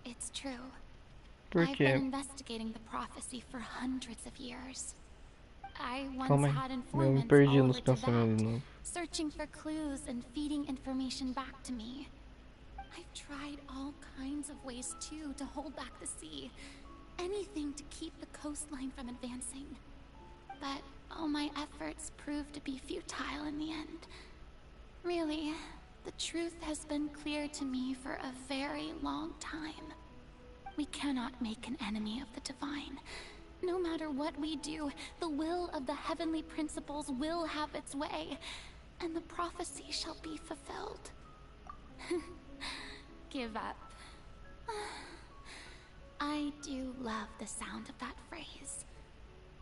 It's true. I've porque, been investigating the prophecy for hundreds of years. I once calma had aí, eu me informants perdi all nos over pensamentos de Tibet, novo. searching for clues and feeding information back to me. I've tried all kinds of ways too to hold back the sea. Anything to keep the coastline from advancing. But all my efforts proved to be futile in the end. Really, the truth has been clear to me for a very long time. We cannot make an enemy of the divine. No matter what we do, the will of the heavenly principles will have its way, and the prophecy shall be fulfilled. Give up. I do love the sound of that phrase.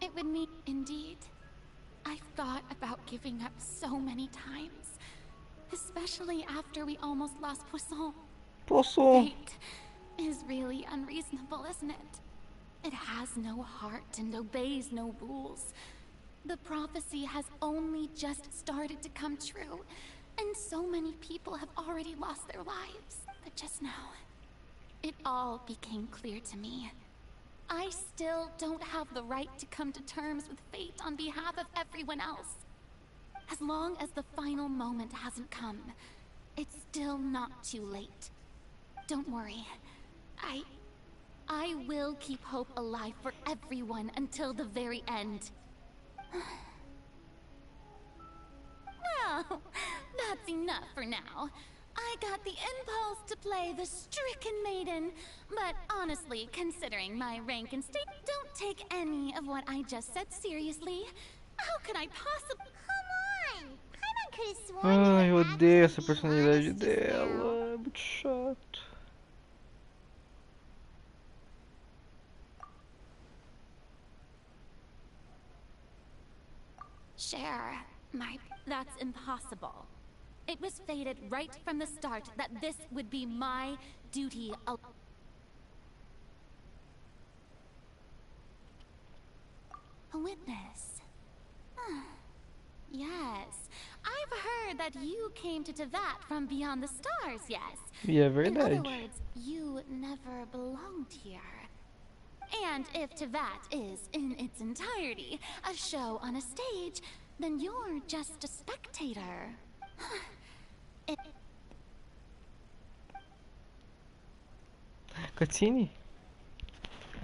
It would mean, indeed. I've thought about giving up so many times, especially after we almost lost Poisson. Poisson! Fate is really unreasonable, isn't it? It has no heart and obeys no rules. The prophecy has only just started to come true, and so many people have already lost their lives. But just now, it all became clear to me. I still don't have the right to come to terms with fate on behalf of everyone else. As long as the final moment hasn't come, it's still not too late. Don't worry. I will keep hope alive for everyone until the very end. Well, that's enough for now. I got the impulse to play the stricken maiden, but honestly, considering my rank and state, don't take any of what I just said seriously. How could I possibly... Come on! Paimon could have sworn you Ai, eu were odeio essa actually being personalidade honest just now. dela. É muito chato. Share, that's impossible. It was fated right from the start that this would be my duty. A witness. Yes. I've heard that you came to Teyvat from beyond the stars, yes? E é In other verdade. words, you never belonged here. And if Teyvat is, in its entirety, a show on a stage, then you're just a spectator. Cutscene?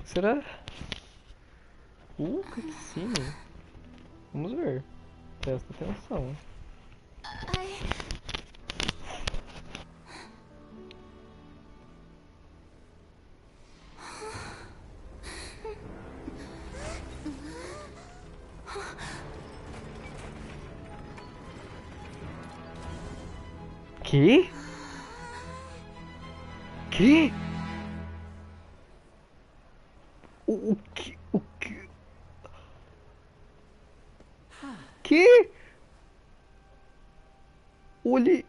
Será? Cutscene? Vamos ver. Presta atenção. Que? Que? O que? O que? Que? Olhe.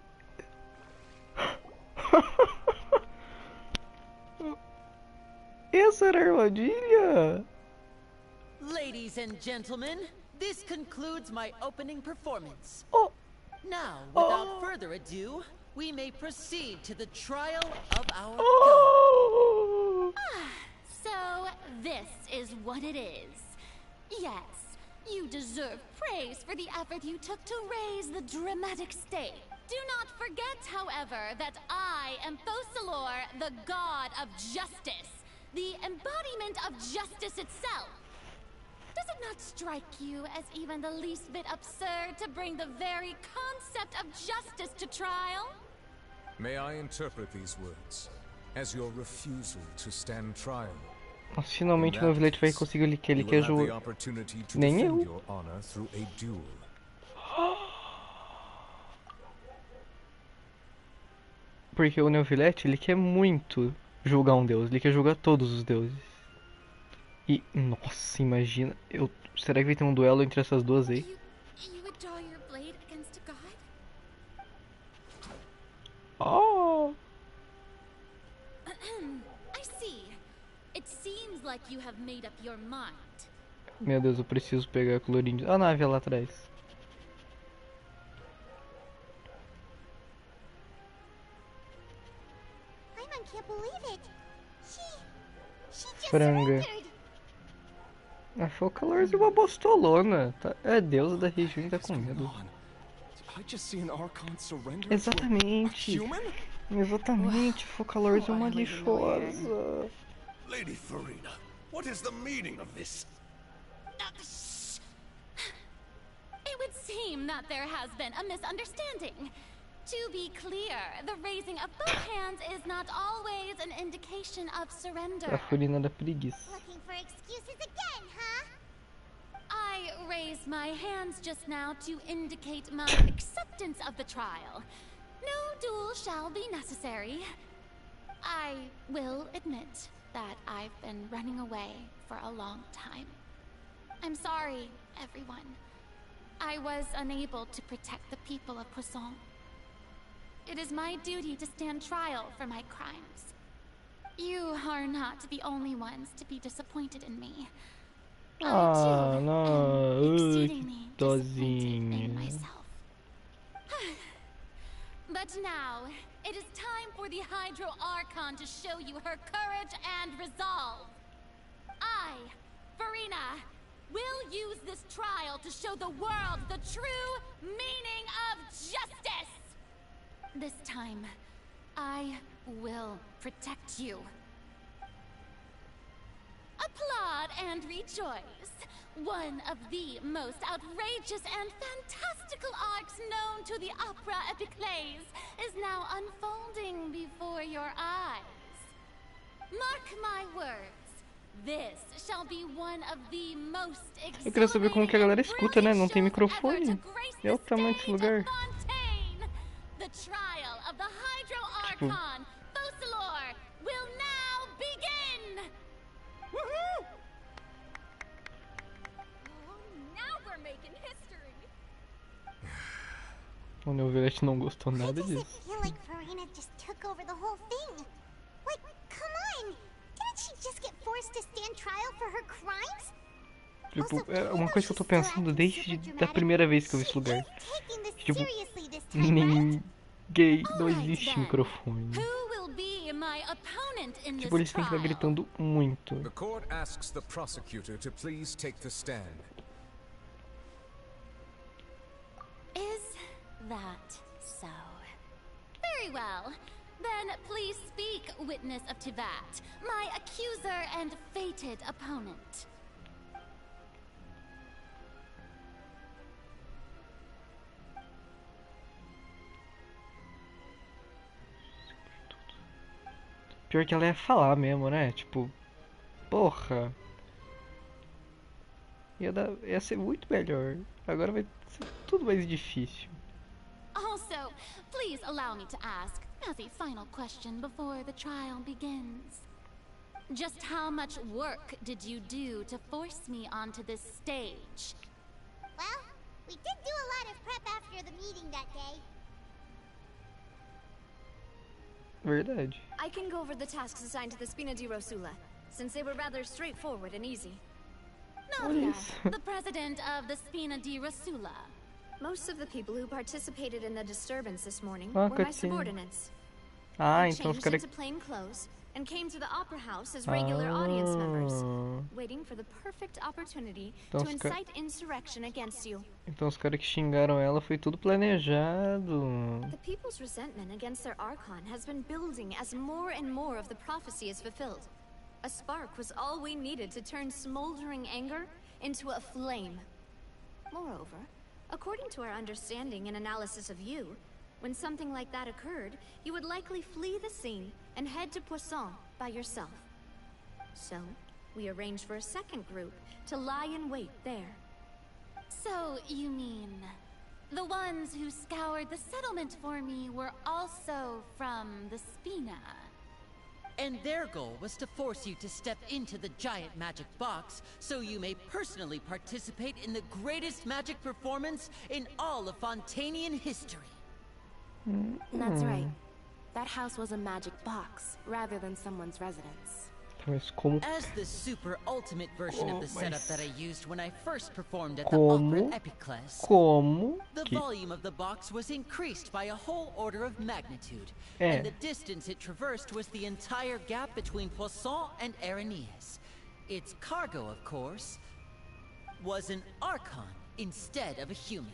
Essa era a armadilha? Ladies and gentlemen, this concludes my opening performance. Oh. Now, without further ado, we may proceed to the trial of our Oh. So, this is what it is. Yes, you deserve praise for the effort you took to raise the dramatic stage. Do not forget, however, that I am Focalor, the god of justice, the embodiment of justice itself. Does it not strike you as even the least bit absurd to bring the very concept of justice to trial? May I interpret these words as your refusal to stand trial? Nossa, finalmente o Novilete vai conseguir o que ele quer jogar. Nem eu. Porque o Novilete, ele quer muito julgar um deus. Ele quer julgar todos os deuses. E, nossa, imagina. Será que vai ter um duelo entre essas duas aí? Oh! Meu Deus, eu preciso pegar colorinho. A nave lá atrás. Franga. A Focalor é uma bostolona. É deusa da região e tá com medo. Exatamente. Exatamente. Focalor é uma lixosa. Lady Farina, what is the meaning of this? It would seem that there has been a misunderstanding. To be clear, the raising of both hands is not always an indication of surrender. A Farina da preguiça. Looking for excuses again, huh? I raised my hands just now to indicate my acceptance of the trial. No duel shall be necessary. I will admit that I've been running away for a long time. I'm sorry, everyone. I was unable to protect the people of Poisson. It is my duty to stand trial for my crimes. You are not the only ones to be disappointed in me. Ah, no. que dozinha. But now, it is time for the Hydro Archon to show you her courage and resolve. I, Farina, will use this trial to show the world the true meaning of justice. This time, I will protect you. Applaud and rejoice. One of the most outrageous and fantastical arcs known to the opera epiclese is now unfolding before your eyes. Mark my words. This shall be one of the most Eu queria saber como que a galera escuta, né? Não tem microfone. É o tamanho desse lugar. The trial of the Hydro Archon, Focalor, will now begin! Woohoo! Oh, now we're making history. O Novilete não gostou nada disso. I feel like Farina just took over the whole thing. Like, come on! Didn't she just get forced to stand trial for her crimes? Tipo, é uma coisa que eu tô pensando desde a primeira vez que eu vi esse lugar. Tipo, ninguém não existe microfone. Tipo, eles têm que estar gritando muito. The court asks the prosecutor to please take the stand. Is that so? Very well. Then please speak, witness of Tivat, my accuser and fated opponent. Pior que ela ia falar mesmo, né? Tipo, porra. Ia ser muito melhor. Agora vai ser tudo mais difícil. Also, please allow me to ask, as a final question before the trial begins. Just how much work did you do to force me onto this stage? Well, we did do a lot of prep after the meeting that day. Verdade. I can go over the tasks assigned to the Spina di Rosula, since they were rather straightforward and easy. Nadia, the president of the Spina di Rosula. Most of the people who participated in the disturbance this morning Ah, were my cutscene. subordinates. Ah, They então os changed caras... into plain clothes and came to the opera house as regular audience members, waiting for the perfect opportunity Então to os incite insurrection against you. Então os caras que xingaram ela foi tudo planejado. The people's resentment against their Archon has been building as more and more of the prophecy is fulfilled. A spark was all we needed to turn smoldering anger into a flame. Moreover, according to our understanding and analysis of you, when something like that occurred, you would likely flee the scene and head to Poisson by yourself. So, we arranged for a second group to lie in wait there. So, you mean, the ones who scoured the settlement for me were also from the Spina? And their goal was to force you to step into the giant magic box so you may personally participate in the greatest magic performance in all of Fontanian history. That's right. That house was a magic box, rather than someone's residence. Mas como... As the super ultimate version of the setup that I used when I first performed at the Como? Opera Epiclese, Como? the Que... volume of the box was increased by a whole order of magnitude, É. and the distance it traversed was the entire gap between Poisson and Aranias. Its cargo, of course, was an Archon instead of a human.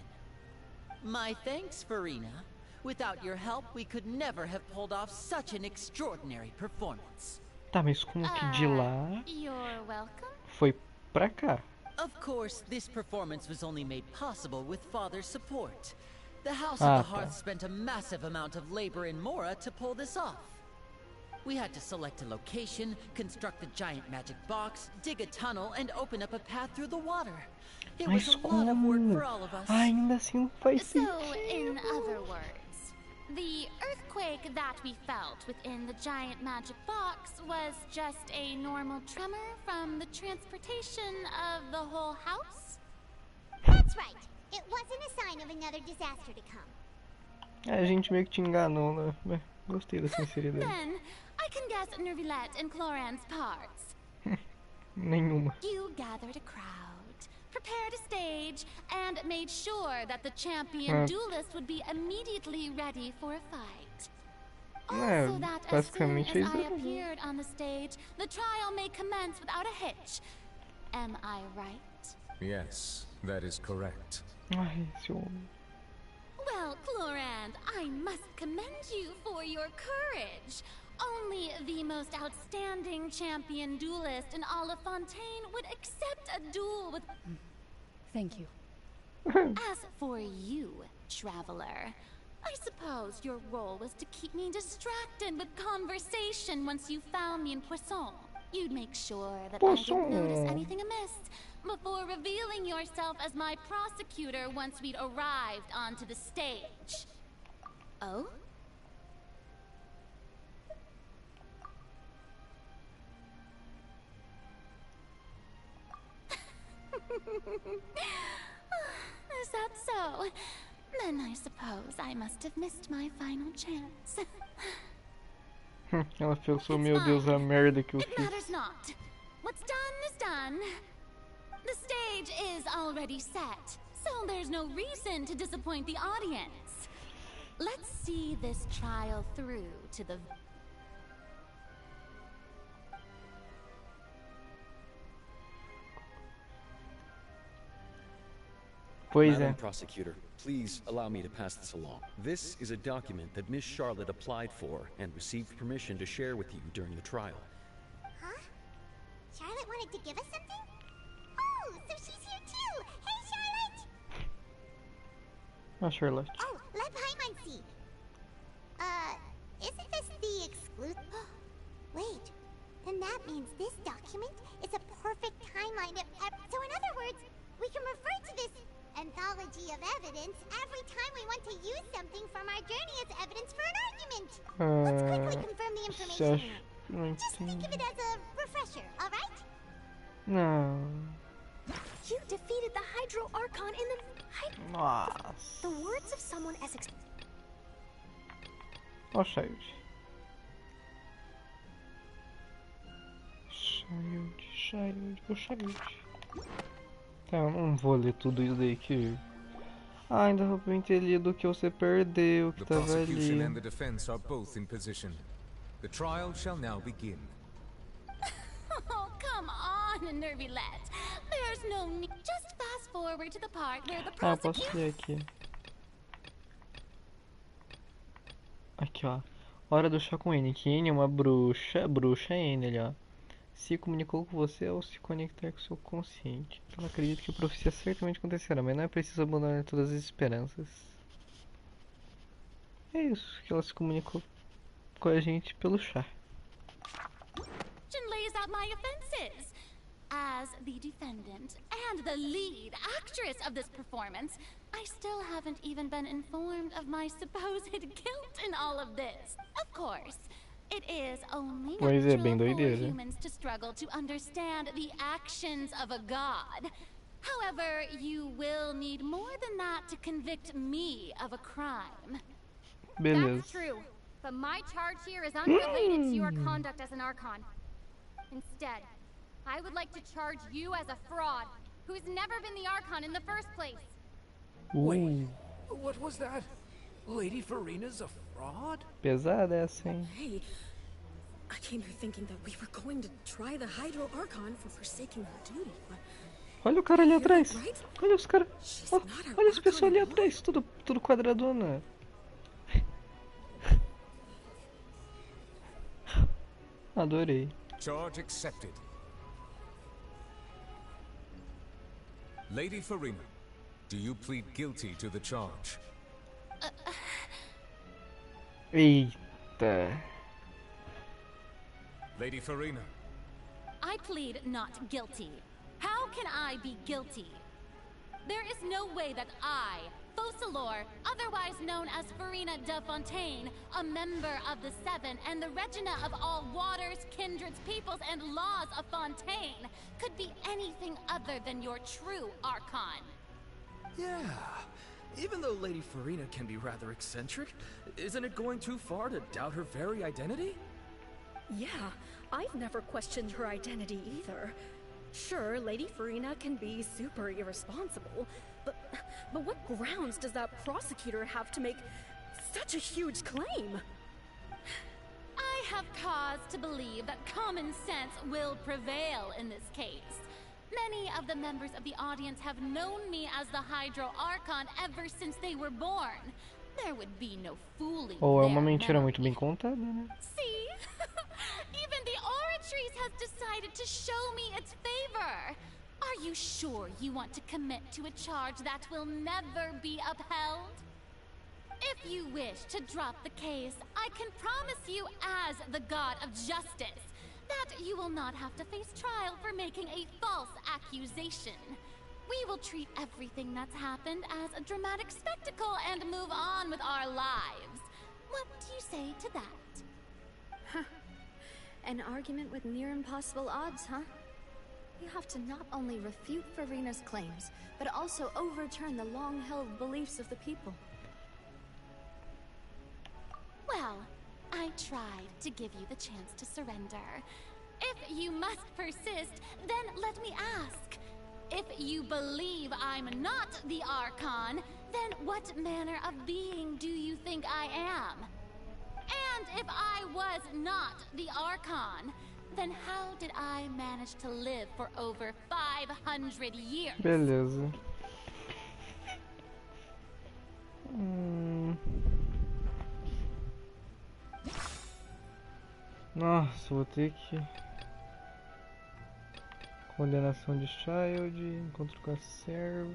My thanks, Farina. Without your help, we could never have pulled off such an extraordinary performance. Tá, mas como que de lá You're welcome. foi pra cá? Of course, this performance was only made possible with Father's support. The House Ah, of the tá. Hearth spent a massive amount of labor in Mora to pull this off. We had to select a location, construct the giant magic box, dig a tunnel, and open up a path through the water. It was Mas a lot of work como? for all of us. Ainda assim não faz So, sentido. in other words, the earthquake that we felt within the giant magic box was just a normal tremor from the transportation of the whole house? That's right. It wasn't a sign of another disaster to come. A gente meio que te enganou, né? Mas gostei da sinceridade. Then, I can guess Nervilette and Cloran's parts. Nenhuma. You gathered a crowd, prepared a stage, and made sure that the champion duelist would be immediately ready for a fight. É, Also that as soon basicamente as é isso I aí. appeared on the stage, the trial may commence without a hitch. Am I right? Yes, that is correct. Ai, esse homem. Well, Clorand, I must commend you for your courage. Only the most outstanding champion duelist in all of Fontaine would accept a duel with... Thank you. As for you, traveler, I suppose your role was to keep me distracted with conversation once you found me in Poisson. You'd make sure that I didn't notice anything amiss before revealing yourself as my prosecutor once we'd arrived onto the stage. Oh? Is that so? Then I suppose I must have missed my final chance. Ela pensou, meu Deus, a merda que eu It fiz. matters not. What's done is done. The stage is already set, so there's no reason to disappoint the audience. Let's see this trial through to the... Pois Madam é. Prosecutor, please allow me to pass this along. This is a document that Miss Charlotte applied for and received permission to share with you during the trial. Huh? Charlotte wanted to give us something? Oh, so she's here too! Hey, Charlotte! Ah, Charlotte. Oh, let Paimon see. Isn't this the exclusive? Wait, then that means this document is a perfect timeline of... So in other words, we can refer to this anthology of evidence every time we want to use something from our journey as evidence for an argument. Let's quickly confirm the information here. Just think of it as a refresher, alright? Não. You defeated the Hydro Archon in the... Nossa. The words of someone as... Ó, Child. Child. Tá, eu não vou ler tudo isso daí que... Ah, ainda vou ter lido o que você perdeu, que tava ali. The prosecution and the defense are both in position. The trial shall now begin. Oh, come on, Nervylette. There's no need. Just fast forward to the part where the Ah, posso ler aqui. Aqui, ó. Hora do chá com N. Que N é uma bruxa. Bruxa N ali, ó. Se comunicou com você ao se conectar com o seu consciente. Então acredito que a profecia certamente acontecerá, mas não é preciso abandonar todas as esperanças. É isso, que ela se comunicou com a gente pelo chá. Lays out my offenses. As the defendant and the lead actress of this performance, I still haven't even been informed of my supposed guilt in all of this. Of course, it is only natural for humans to struggle to understand the actions of a god. However, you will need more than that to convict me of a crime. That's true, but my charge here is unrelated to your conduct as an Archon. Instead, I would like to charge you as a fraud, who's never been the Archon in the first place. Wait, what was that? Lady Farina's a fraud? Pesada essa, hein? Hey, I came here thinking that we were going to try the Hydro Archon for forsaking her duty, but... Olha o cara ali atrás. Olha os caras. Oh, olha as pessoas ali atrás, tudo quadradona. Adorei. Charge accepted. Lady Farina, do you plead guilty to the charge? Eita. Lady Farina. I plead not guilty. How can I be guilty? There is no way that I, Focalor, otherwise known as Farina de Fontaine, a member of the Seven and the Regina of all waters, kindreds, peoples, and laws of Fontaine, could be anything other than your true Archon. Yeah. Even though Lady Farina can be rather eccentric, isn't it going too far to doubt her very identity? Yeah, I've never questioned her identity either. Sure, Lady Farina can be super irresponsible, but what grounds does that prosecutor have to make such a huge claim? I have cause to believe that common sense will prevail in this case. Many of the members of the audience have known me as the Hydro Archon ever since they were born. There would be no fooling Ou é uma mentira muito bem contada, né? See? Even the Oratrice has decided to show me its favor. Are you sure you want to commit to a charge that will never be upheld? If you wish to drop the case, I can promise you as the God of Justice that you will not have to face trial for making a false accusation. We will treat everything that's happened as a dramatic spectacle and move on with our lives. What do you say to that? Huh. An argument with near impossible odds, huh? You have to not only refute Farina's claims, but also overturn the long-held beliefs of the people. Well, I tried to give you the chance to surrender. If you must persist, then let me ask. If you believe I'm not the Archon, then what manner of being do you think I am? And if I was not the Archon, then how did I manage to live for over 500 years? Beleza. Nossa, vou ter que... Condenação de Child, encontro com a serva...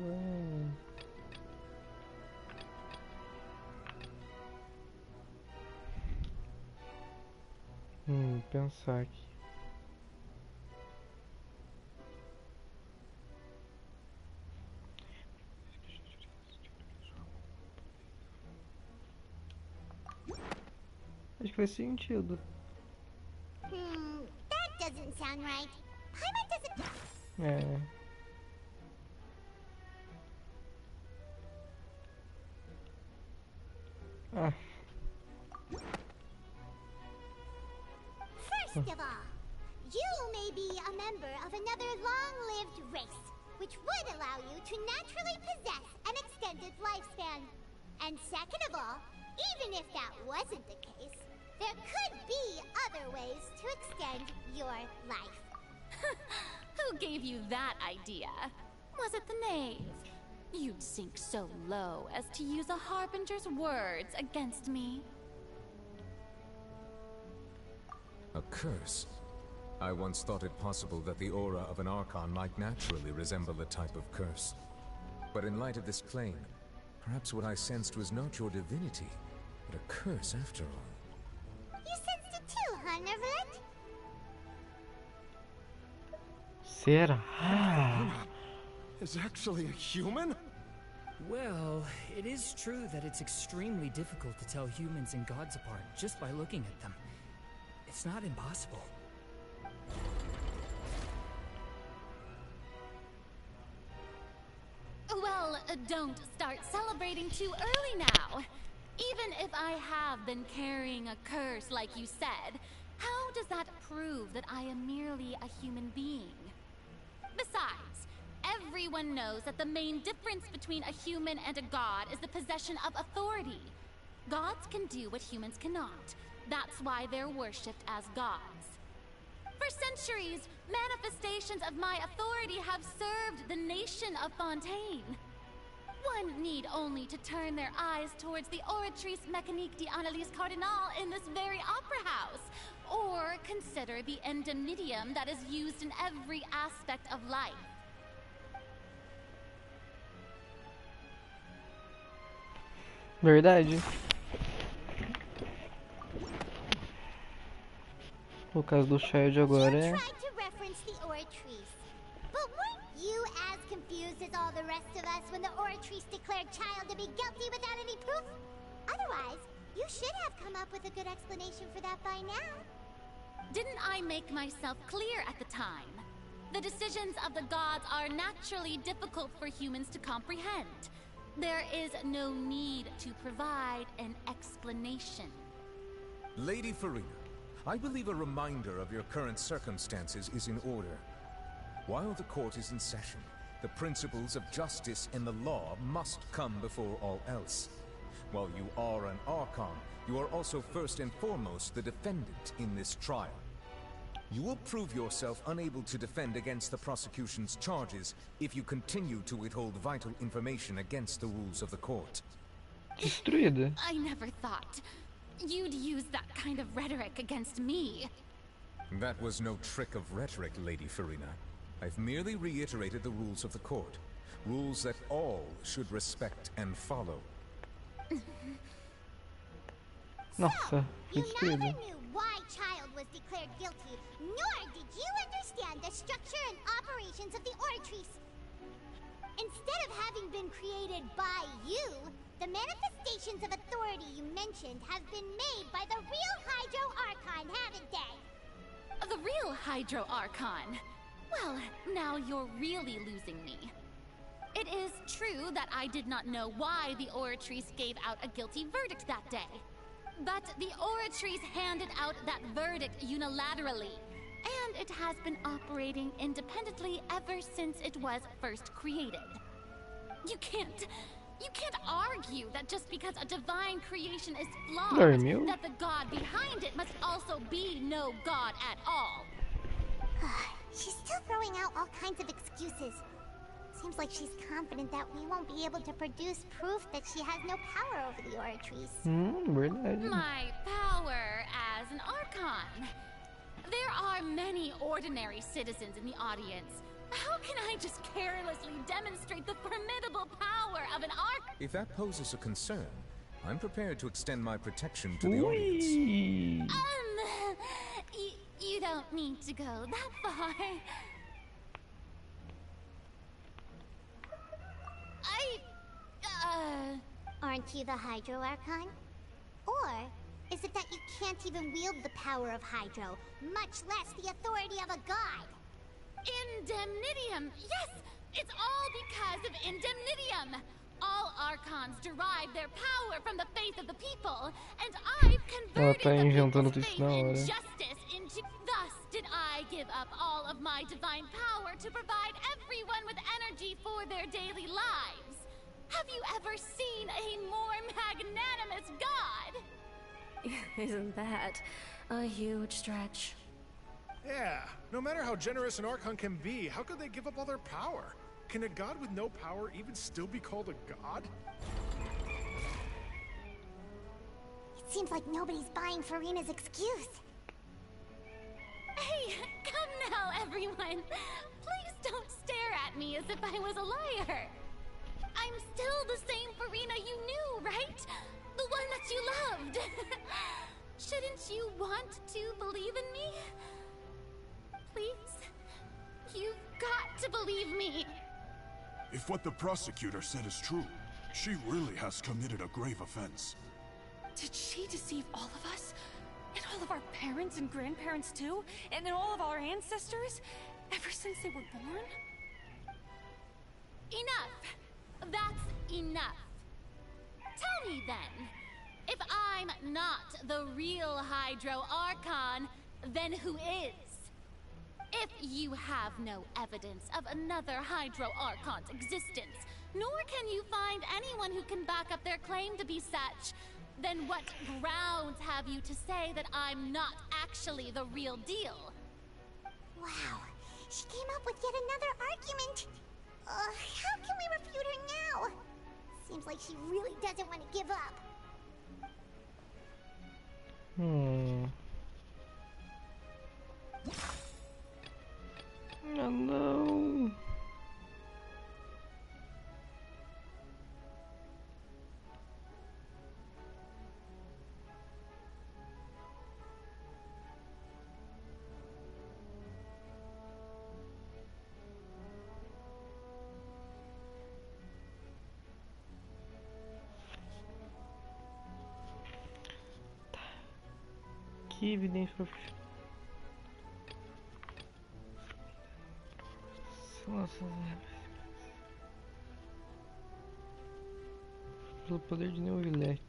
Pensar aqui. faz sentido. That doesn't sound right. Paimon doesn't... É. Ah. First of all, you may be a member of another long-lived race, which would allow you to naturally possess an extended lifespan. And second of all, even if that wasn't the case, there could be other ways to extend your life. Who gave you that idea? Was it the knave? You'd sink so low as to use a harbinger's words against me. A curse? I once thought it possible that the aura of an Archon might naturally resemble a type of curse. But in light of this claim, perhaps what I sensed was not your divinity, but a curse after all. You sensed it too, huh, Neverlet? Será? Is actually a human? Well, it is true that it's extremely difficult to tell humans and gods apart just by looking at them. It's not impossible. Well, don't start celebrating too early now. Even if I have been carrying a curse like you said, how does that prove that I am merely a human being? Besides, everyone knows that the main difference between a human and a god is the possession of authority. Gods can do what humans cannot. That's why they're worshipped as gods. For centuries, manifestations of my authority have served the nation of Fontaine. One need only to turn their eyes towards the Oratrice Mécanique d'Analyse Cardinal in this very opera house, or consider the endemitium that is used in every aspect of life. Verdade. O caso do Child agora é... But weren't you as confused as all the rest of us when the Oratrice declared Child to be guilty without any proof? Otherwise, you should have come up with a good explanation for that by now. Didn't I make myself clear at the time? The decisions of the gods are naturally difficult for humans to comprehend. There is no need to provide an explanation. Lady Farina, I believe a reminder of your current circumstances is in order. While the court is in session, the principles of justice and the law must come before all else. While you are an Archon, you are also first and foremost the defendant in this trial. You will prove yourself unable to defend against the prosecution's charges if you continue to withhold vital information against the rules of the court. Destruída. I never thought you'd use that kind of rhetoric against me. That was no trick of rhetoric, Lady Farina. I've merely reiterated the rules of the court. Rules that all should respect and follow. Nossa, You que never destruída. knew why Child was declared guilty, nor did you understand the structure and operations of the Oratrice. Instead of having been created by you, the manifestations of authority you mentioned have been made by the real Hydro Archon, haven't they? The real Hydro Archon? Well, now you're really losing me. It is true that I did not know why the Oratrice gave out a guilty verdict that day. But the Oratrice handed out that verdict unilaterally, and it has been operating independently ever since it was first created. You can't argue that just because a divine creation is flawed, that the god behind it must also be no god at all. She's still throwing out all kinds of excuses. Seems like she's confident that we won't be able to produce proof that she has no power over the Oratrice. Verdade. My power as an Archon. There are many ordinary citizens in the audience. How can I just carelessly demonstrate the formidable power of an Archon? If that poses a concern, I'm prepared to extend my protection to the audience. You don't need to go that far. Aren't you the Hydro Archon? Or is it that you can't even wield the power of Hydro, much less the authority of a god? Indemnitium! Yes! It's all because of Indemnitium! All Archons derive their power from the faith of the people, and I've converted the people's faith in justice into... Thus did I give up all of my divine power to provide everyone with energy for their daily lives. Have you ever seen a more magnanimous god? Isn't that a huge stretch? Yeah, no matter how generous an Archon can be, how could they give up all their power? Can a god with no power even still be called a god? It seems like nobody's buying Furina's excuse. Hey, come now, everyone. Please don't stare at me as if I was a liar. I'm still the same Furina you knew, right? The one that you loved. Shouldn't you want to believe in me? Please? You've got to believe me. If what the prosecutor said is true, she really has committed a grave offense. Did she deceive all of us? And all of our parents and grandparents too? And all of our ancestors? Ever since they were born? Enough! That's enough. Tell me then, if I'm not the real Hydro Archon, then who is? If you have no evidence of another Hydro Archon's existence, nor can you find anyone who can back up their claim to be such, then what grounds have you to say that I'm not actually the real deal? Wow, she came up with yet another argument. How can we refute her now? Seems like she really doesn't want to give up. Oh no. Que evidência pra fechar. Pelo poder de Neuvillette.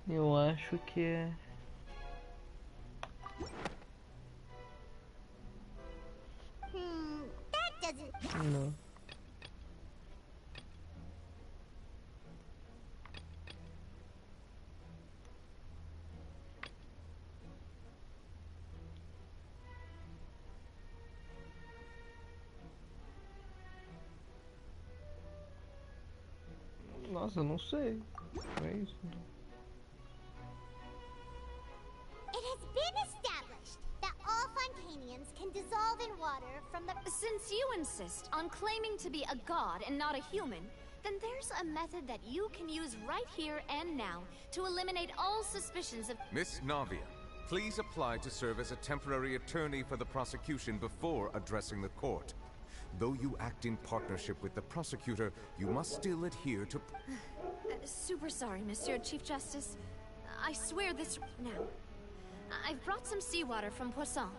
Eu acho que é. That doesn't... Não. Nossa, eu não sei. É isso. It has been established that all Fontanians can dissolve in water from the... Since you insist on claiming to be a god and not a human, then there's a method that you can use right here and now to eliminate all suspicions of... Miss Navia, please apply to serve as a temporary attorney for the prosecution before addressing the court. Though you act in partnership with the prosecutor, you must still adhere to... Super sorry, Monsieur Chief Justice. I swear this now. I've brought some seawater from Poisson.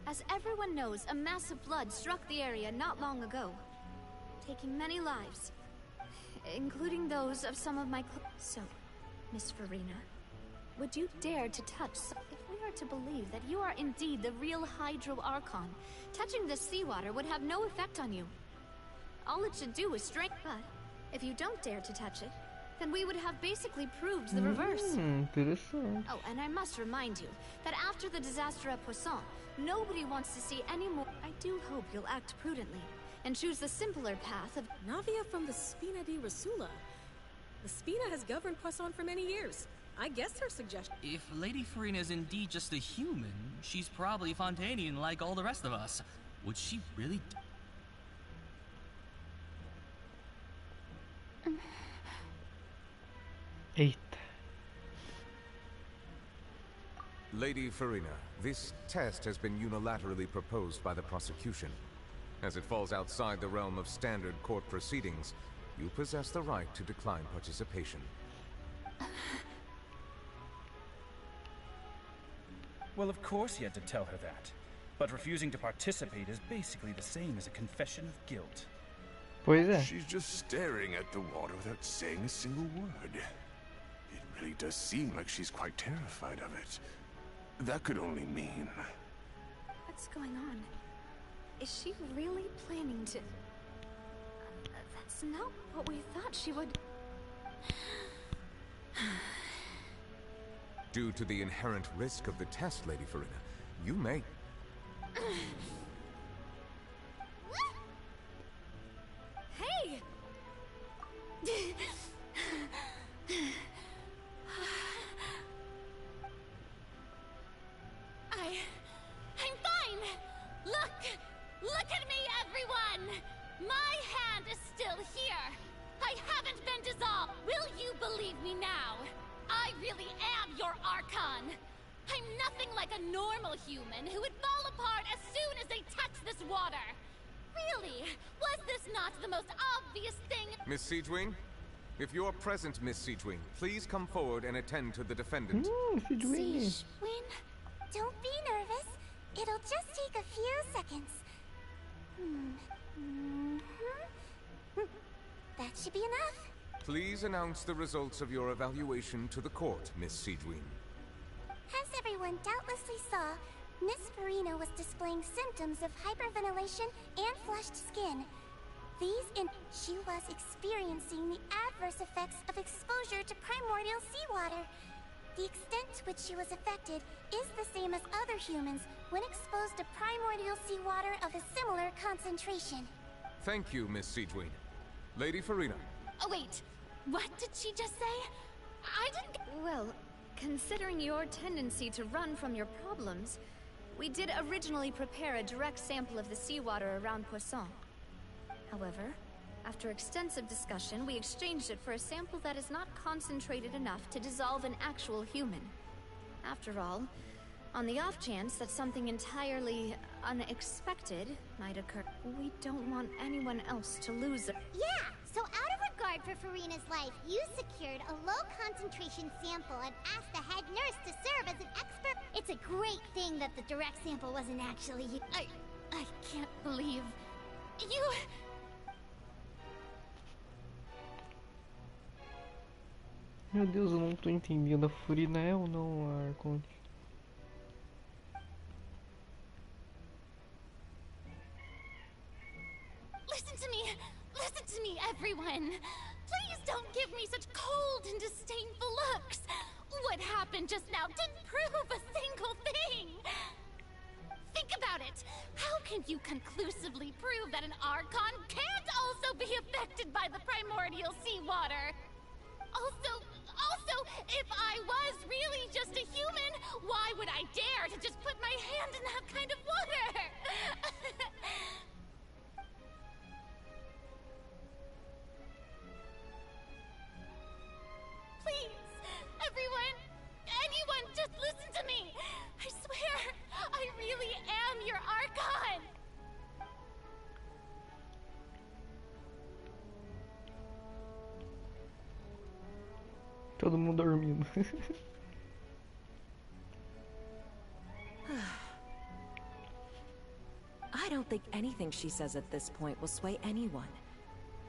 As everyone knows, a massive flood struck the area not long ago, taking many lives, including those of some of my So, Miss Furina, would you dare to touch... If we are to believe that you are indeed the real Hydro Archon, touching this seawater would have no effect on you. All it should do is strengthen. But if you don't dare to touch it, then we would have basically proved the reverse. Interessante. Oh, and I must remind you that after the disaster at Poisson, nobody wants to see any more. I do hope you'll act prudently and choose the simpler path of... Navia from the Spina di Rasula. The Spina has governed Poisson for many years. I guess her suggestion... If Lady Furina is indeed just a human, she's probably Fontanian like all the rest of us. Would she really... Eita. Lady Farina, this test has been unilaterally proposed by the prosecution. As it falls outside the realm of standard court proceedings, you possess the right to decline participation. Well, of course he had to tell her that. But refusing to participate is basically the same as a confession of guilt. Pois é. She's just staring at the water without saying a single word. It really does seem like she's quite terrified of it. That could only mean... What's going on? Is she really planning to... That's not what we thought she would... Due to the inherent risk of the test, Lady Farina, you may... Hey! I'm fine! Look at me, everyone! My hand is still here! I haven't been dissolved! Will you believe me now? I really am your Archon! I'm nothing like a normal human who would fall apart as soon as they touch this water! Really? Was this not the most obvious thing? Miss Siegewing? If you're present, Miss Siegewing, please come forward and attend to the defendant. Siegewing, don't be nervous. It'll just take a few seconds. That should be enough. Please announce the results of your evaluation to the court, Miss Siegewing. As everyone doubtlessly saw, Miss Farina was displaying symptoms of hyperventilation and flushed skin. She was experiencing the adverse effects of exposure to primordial seawater. The extent to which she was affected is the same as other humans when exposed to primordial seawater of a similar concentration. Thank you, Miss Siegewing. Lady Farina. Oh wait, what did she just say? I didn't... Well, considering your tendency to run from your problems, we did originally prepare a direct sample of the seawater around Poisson. However, after extensive discussion, we exchanged it for a sample that is not concentrated enough to dissolve an actual human. After all, on the off chance that something entirely unexpected might occur, we don't want anyone else to lose it. Yeah, so out of regard for Farina's life, you secured a low-concentration sample and asked the head nurse to serve as an expert. It's a great thing that the direct sample wasn't actually you. I can't believe... You... Meu Deus, eu não tô entendendo. A Furina é ou não a Arconte? Listen to me, everyone. Please don't give me such cold and disdainful looks. What happened just now didn't prove a single thing. Think about it. How can you conclusively prove that an Archon can't also be affected by the primordial seawater? Also, if I was really just a human, why would I dare to just put my hand in that kind of water? Please, everyone, anyone, just listen to me. I swear, I really am your Archon. Todo mundo dormindo. I don't think anything she says at this point will sway anyone.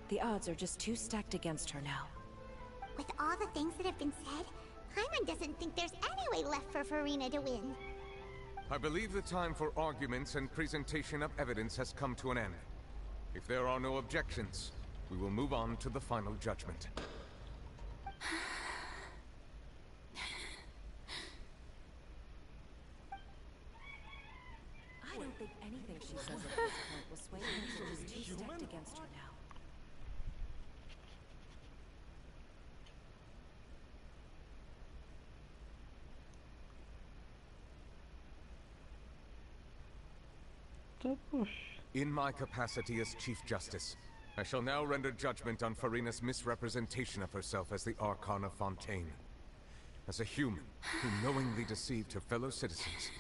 The odds are just too stacked against her now. With all the things that have been said, Paimon doesn't think there's any way left for Farina to win. I believe the time for arguments and presentation of evidence has come to an end. If there are no objections, we will move on to the final judgment. I don't think anything she says at this point will sway anyone. She's too stacked against her now. In my capacity as Chief Justice, I shall now render judgment on Farina's misrepresentation of herself as the Archon of Fontaine. as a human who knowingly deceived her fellow citizens,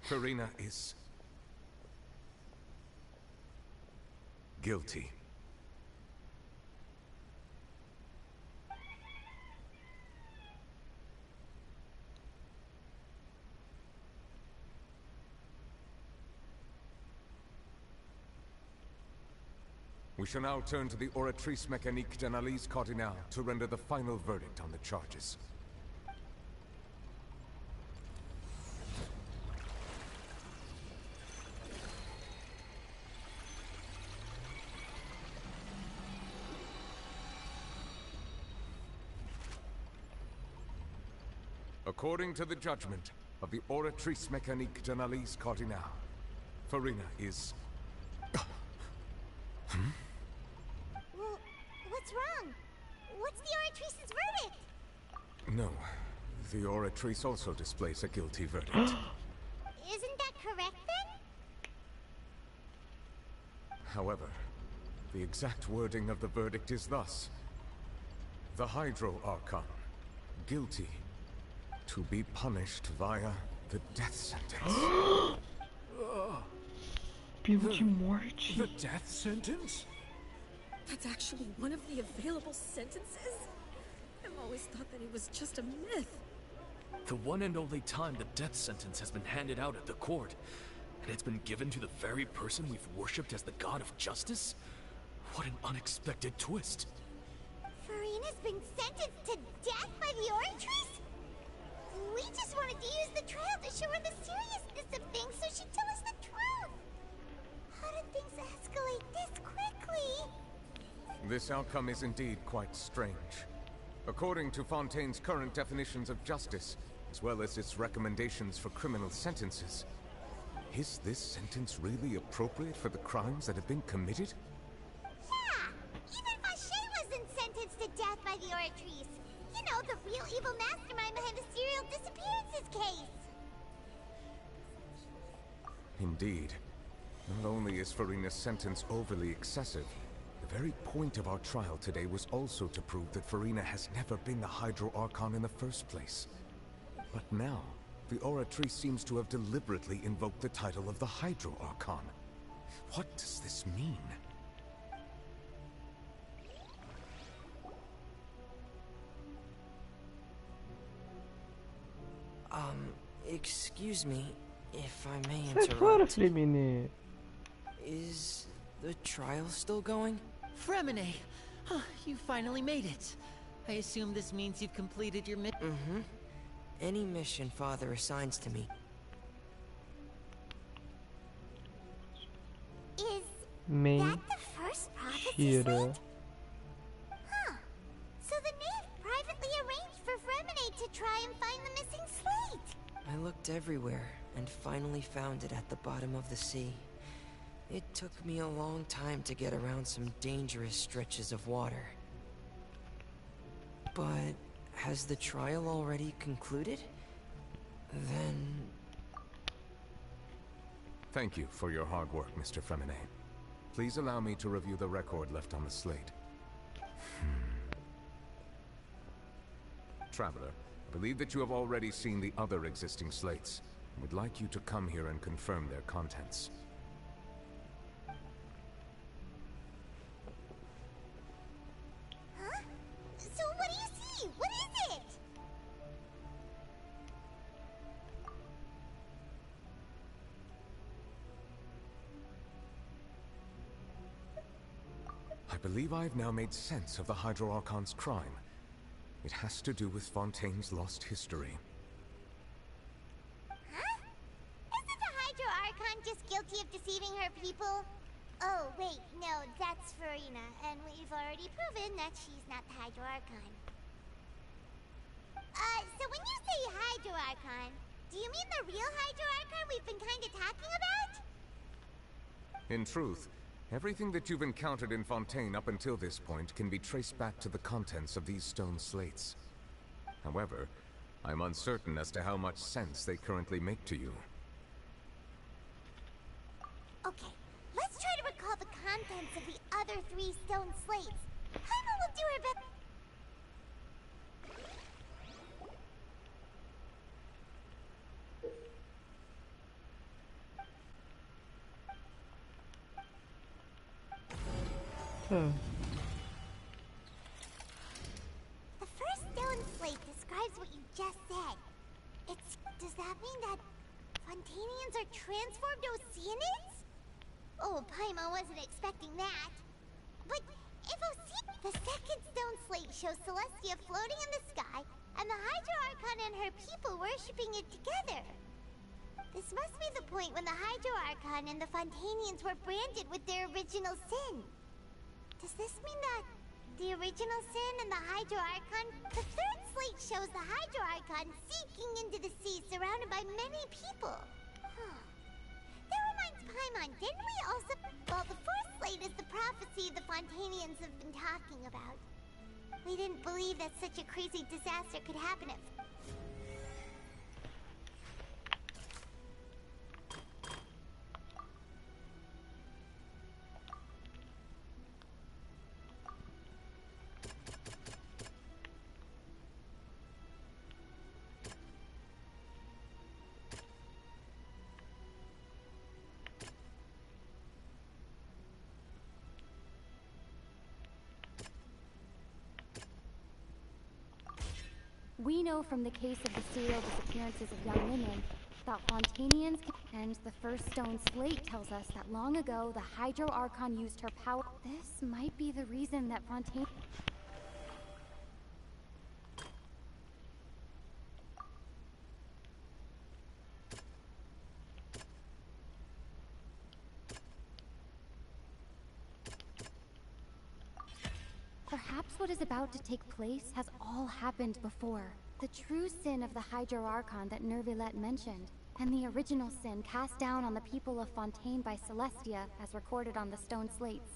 Farina is guilty. We shall now turn to the Oratrice Mécanique d'Analyse Cardinale to render the final verdict on the charges. According to the judgment of the Oratrice Mécanique d'Analyse Cardinale, Farina is... Well, what's wrong? What's the Oratrice's verdict? No. The Oratrice also displays a guilty verdict. Isn't that correct, then? However, the exact wording of the verdict is thus. The Hydro Archon, guilty, to be punished via the death sentence. Pena de morte. The death sentence? That's actually one of the available sentences? I've always thought that it was just a myth. The one and only time the death sentence has been handed out at the court, and it's been given to the very person we've worshipped as the god of justice? What an unexpected twist. Farina's been sentenced to death by the Oratrice? We just wanted to use the trial to show her the seriousness of things so she'd tell us the truth. How did things escalate this quickly? This outcome is indeed quite strange. According to Fontaine's current definitions of justice, as well as its recommendations for criminal sentences, is this sentence really appropriate for the crimes that have been committed? Yeah! Even Vacher wasn't sentenced to death by the Oratrice. You know, the real evil mastermind behind the serial disappearances case. Indeed. Not only is Farina's sentence overly excessive, the very point of our trial today was also to prove that Farina has never been the Hydro Archon in the first place. But now, the Oratrice seems to have deliberately invoked the title of the Hydro Archon. What does this mean? Excuse me, if I may Sai fora, interrupt. Fremine. Is the trial still going? Fremine! You finally made it. I assume this means you've completed your mission. Mm-hmm. Any mission Father assigns to me. Is Main that the first prophecy slate? Shira. Huh. So the knave privately arranged for Fremine to try and find the missing slate. I looked everywhere and finally found it at the bottom of the sea. It took me a long time to get around some dangerous stretches of water. But has the trial already concluded? Then... Thank you for your hard work, Mr. Fremine. Please allow me to review the record left on the slate. Traveler, I believe that you have already seen the other existing slates. I would like you to come here and confirm their contents. Huh? So what do you see? What is it? I believe I have now made sense of the Hydro Archon's crime. It has to do with Fontaine's lost history. Huh? Isn't the Hydro Archon just guilty of deceiving her people? Oh, wait, no, that's Farina, and we've already proven that she's not the Hydro Archon. So when you say Hydro Archon, do you mean the real Hydro Archon we've been kinda talking about? In truth, everything that you've encountered in Fontaine up until this point can be traced back to the contents of these stone slates. However, I'm uncertain as to how much sense they currently make to you. Okay, let's try to recall the contents of the other 3 stone slates. Paimon will do her best. Tá. The first stone slate describes what you just said. Does that mean that Fontanians are transformed Oceanids? Oh, Paimon wasn't expecting that. But if the second stone slate shows Celestia floating in the sky, and the Hydro Archon and her people worshipping it together. This must be the point when the Hydro Archon and the Fontanians were branded with their original sin. Does this mean that the original sin and the Hydro Archon? The third slate shows the Hydro Archon sinking into the sea surrounded by many people. That reminds Paimon, didn't we also... Well, the fourth slate is the prophecy the Fontanians have been talking about. We didn't believe that such a crazy disaster could happen at... We know from the case of the serial disappearances of young women that Fontanians and the first stone slate tells us that long ago the Hydro Archon used her power. This might be the reason that Fontanians... Perhaps what is about to take place has all happened before. The true sin of the Hydro Archon that Nervilette mentioned, and the original sin cast down on the people of Fontaine by Celestia, as recorded on the stone slates.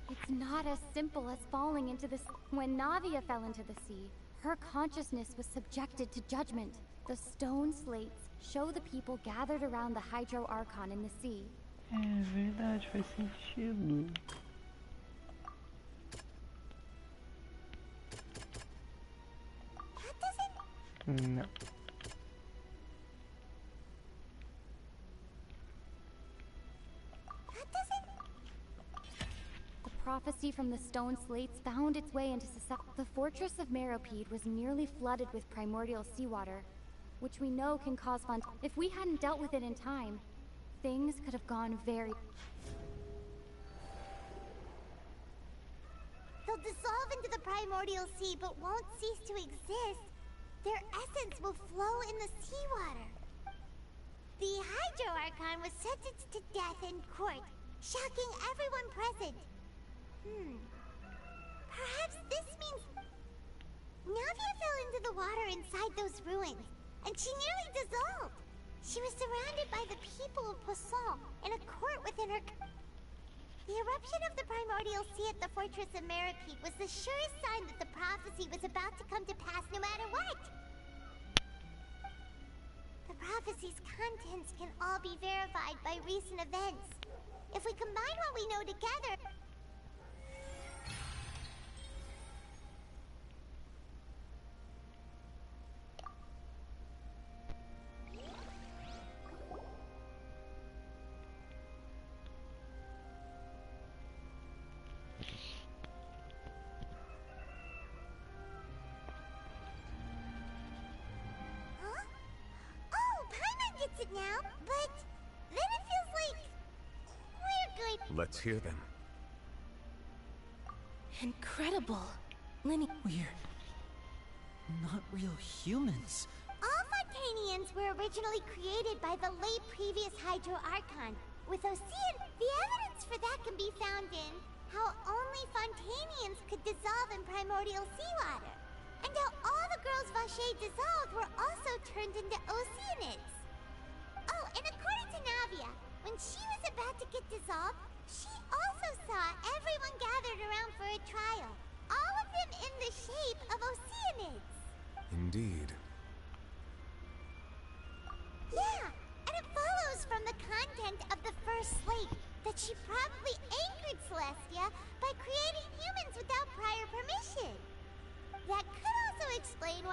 It's not as simple as falling into the sea. When Navia fell into the sea, her consciousness was subjected to judgment. The stone slates show the people gathered around the Hydro Archon in the sea. É verdade, faz sentido. Não. Prophecy from the stone slates found its way into society. The fortress of Meropide was nearly flooded with primordial seawater, which we know can cause If we hadn't dealt with it in time, things could have gone very... They'll dissolve into the primordial sea but won't cease to exist. Their essence will flow in the seawater. The Hydro Archon was sentenced to death in court, shocking everyone present. Perhaps this means... Navia fell into the water inside those ruins, and she nearly dissolved. She was surrounded by the people of Poisson in a court within her... The eruption of the primordial sea at the fortress of Meropide was the surest sign that the prophecy was about to come to pass no matter what. The prophecy's contents can all be verified by recent events. If we combine what we know together... it now, but then it feels like we're good. Let's hear them. Incredible. Lenny, we're not real humans. All Fontanians were originally created by the late previous Hydro Archon. With Ocean, the evidence for that can be found in how only Fontanians could dissolve in primordial seawater, and how all the girls Vacher dissolved were also turned into Oceanids. Oh, and according to Navia, when she was about to get dissolved, she also saw everyone gathered around for a trial. All of them in the shape of Oceanids. Indeed. Yeah, and it follows from the content of the first slate that she probably angered Celestia by creating humans without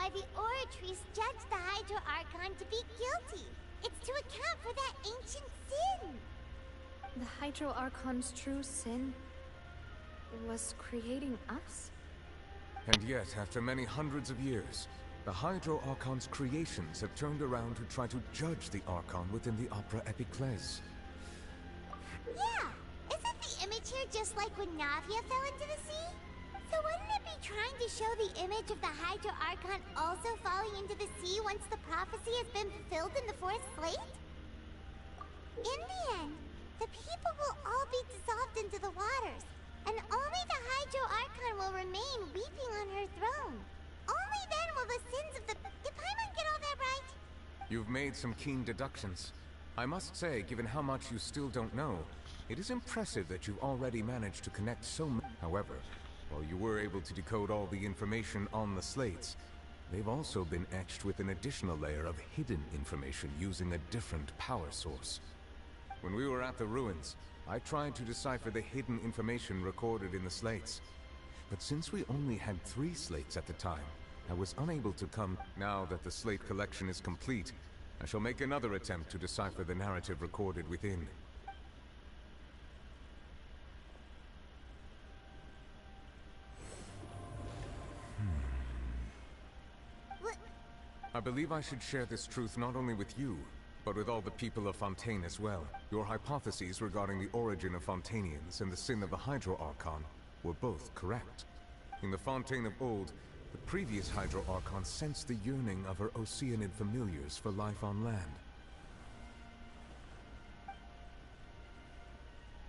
why the Oratrice judged the Hydro Archon to be guilty. It's to account for that ancient sin. The Hydro Archon's true sin was creating us? And yet, after many hundreds of years, the Hydro Archon's creations have turned around to try to judge the Archon within the Opera Epiclese. Yeah! Isn't the image here just like when Navia fell into the sea? So wouldn't it be trying to show the image of the Hydro Archon also falling into the sea once the prophecy has been fulfilled in the fourth slate? In the end, the people will all be dissolved into the waters, and only the Hydro Archon will remain weeping on her throne. Only then will the sins of the... Did Paimon get all that right? You've made some keen deductions. I must say, given how much you still don't know, it is impressive that you've already managed to connect so much. However, while you were able to decode all the information on the slates, they've also been etched with an additional layer of hidden information using a different power source. When we were at the ruins, I tried to decipher the hidden information recorded in the slates. But since we only had 3 slates at the time, I was unable to come. Now that the slate collection is complete, I shall make another attempt to decipher the narrative recorded within. I believe I should share this truth not only with you, but with all the people of Fontaine as well. Your hypotheses regarding the origin of Fontainians and the sin of the Hydro Archon were both correct. In the Fontaine of old, the previous Hydro Archon sensed the yearning of her Oceanid familiars for life on land.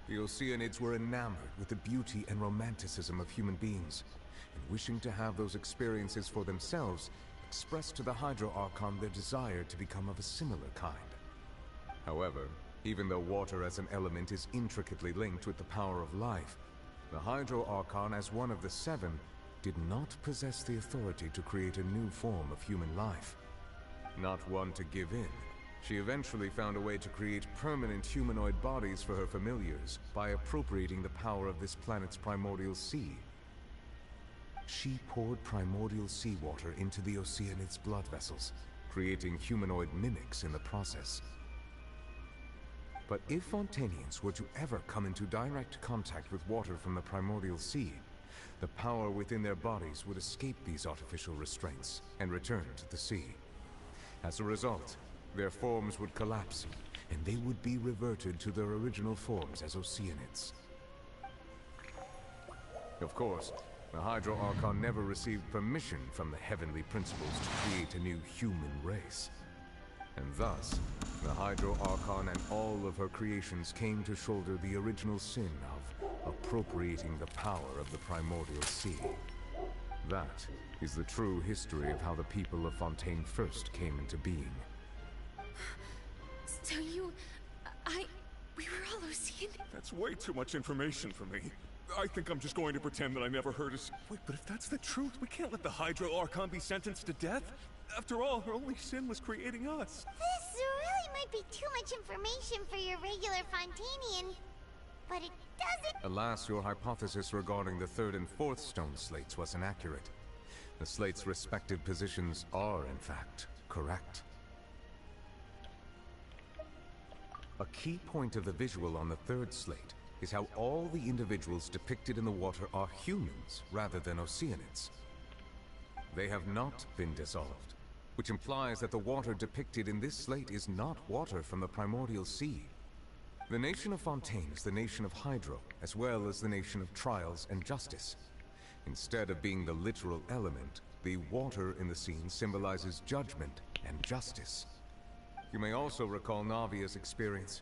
The Oceanids were enamored with the beauty and romanticism of human beings, and wishing to have those experiences for themselves, expressed to the Hydro Archon their desire to become of a similar kind. However, even though water as an element is intricately linked with the power of life, the Hydro Archon, as one of the 7, did not possess the authority to create a new form of human life. Not one to give in, she eventually found a way to create permanent humanoid bodies for her familiars by appropriating the power of this planet's primordial sea. She poured primordial seawater into the Oceanid's blood vessels, creating humanoid mimics in the process. But if Fontainians were to ever come into direct contact with water from the primordial sea, the power within their bodies would escape these artificial restraints and return to the sea. As a result, their forms would collapse, and they would be reverted to their original forms as Oceanids. Of course, the Hydro Archon never received permission from the heavenly principles to create a new human race. And thus, the Hydro Archon and all of her creations came to shoulder the original sin of appropriating the power of the primordial sea. That is the true history of how the people of Fontaine first came into being. So we were all Oceanids? That's way too much information for me. I think I'm just going to pretend that I never heard us. Wait, but if that's the truth, we can't let the Hydro Archon be sentenced to death. After all, her only sin was creating us. This really might be too much information for your regular Fontainian, but it doesn't... Alas, your hypothesis regarding the 3rd and 4th stone slates was inaccurate. The slates' respective positions are, in fact, correct. A key point of the visual on the 3rd slate is how all the individuals depicted in the water are humans rather than Oceanids. They have not been dissolved, which implies that the water depicted in this slate is not water from the primordial sea. The nation of Fontaine is the nation of Hydro, as well as the nation of trials and justice. Instead of being the literal element, the water in the scene symbolizes judgment and justice. You may also recall Navia's experience.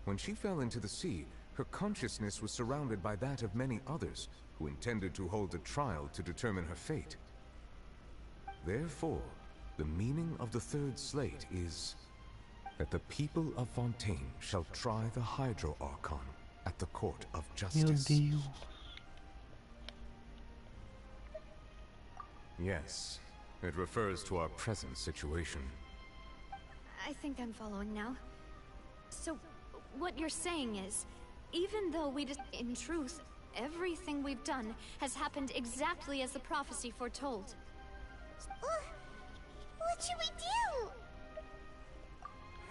When she fell into the sea, her consciousness was surrounded by that of many others who intended to hold a trial to determine her fate. Therefore, the meaning of the 3rd slate is that the people of Fontaine shall try the Hydro Archon at the court of justice. Yes, it refers to our present situation. I think I'm following now. So, what you're saying is, even though in truth, everything we've done has happened exactly as the prophecy foretold. What should we do?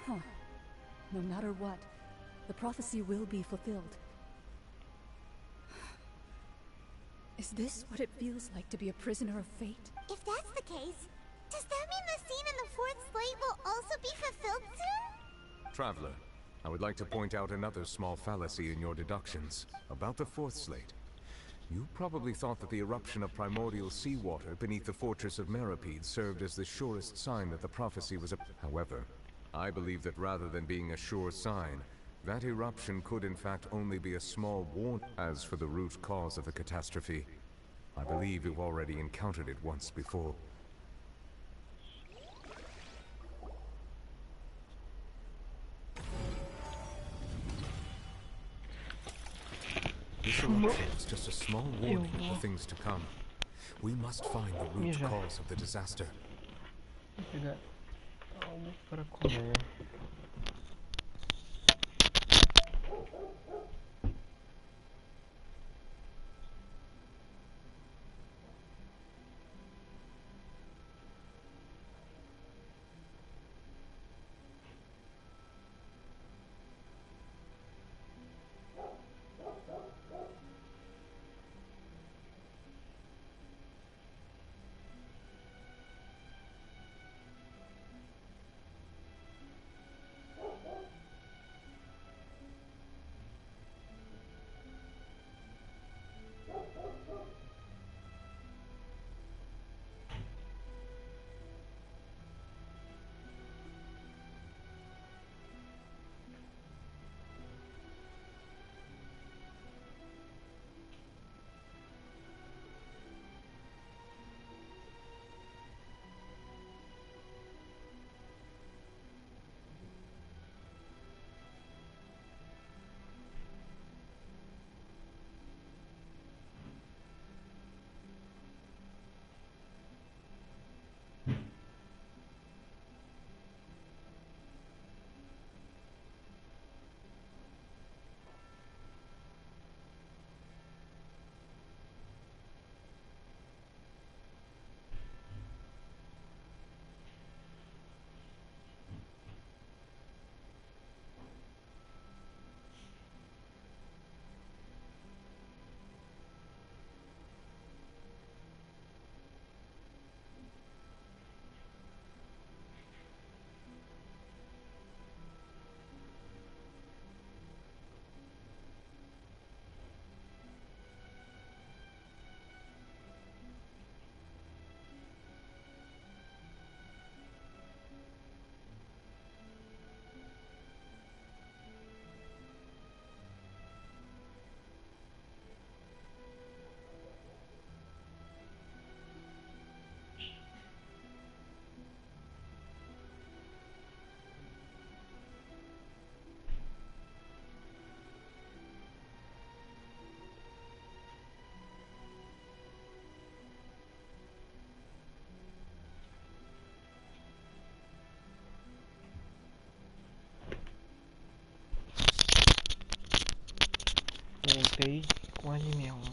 Huh. No matter what, the prophecy will be fulfilled. Is this what it feels like to be a prisoner of fate? If that's the case, does that mean the scene in the fourth slate will also be fulfilled soon? Traveler, I would like to point out another small fallacy in your deductions about the fourth slate. You probably thought that the eruption of primordial seawater beneath the fortress of Meripede served as the surest sign that the prophecy was a... However, I believe that rather than being a sure sign, that eruption could in fact only be a small warning. As for the root cause of the catastrophe, I believe you've already encountered it once before. This eruption is just a small warning for things to come. We must find the root cause of the disaster. Vou pegar algo para comer. Voltei com alimento.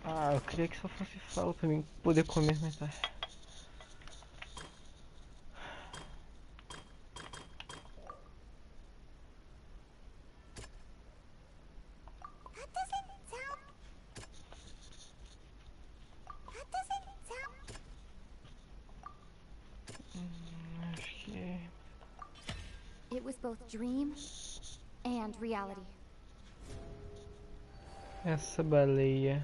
Ah, eu queria que só fosse sal pra mim poder comer, mas tá. Acho que... It was both dream and reality. Essa baleia.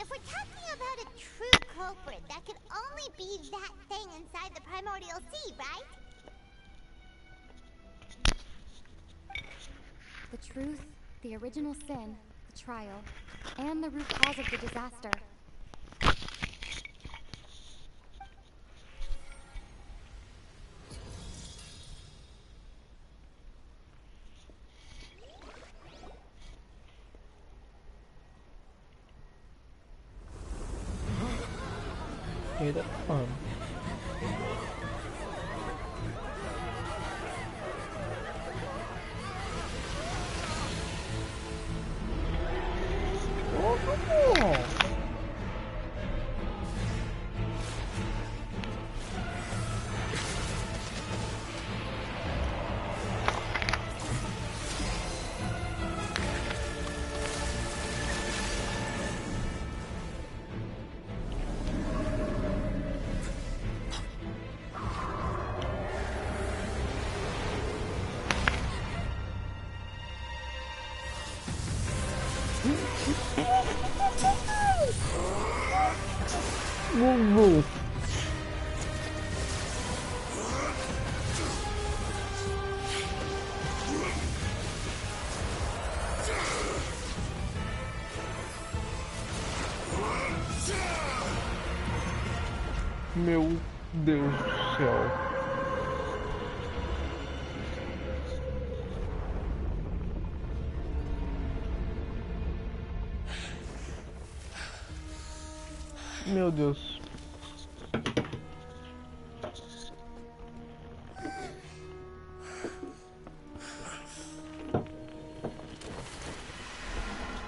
If we're talking about a true culprit, that could only be that thing inside the primordial sea, right? The truth, the original sin, the trial, and the root cause of the disaster. Eita, mano. Vou. Meu Deus do céu. Meu Deus.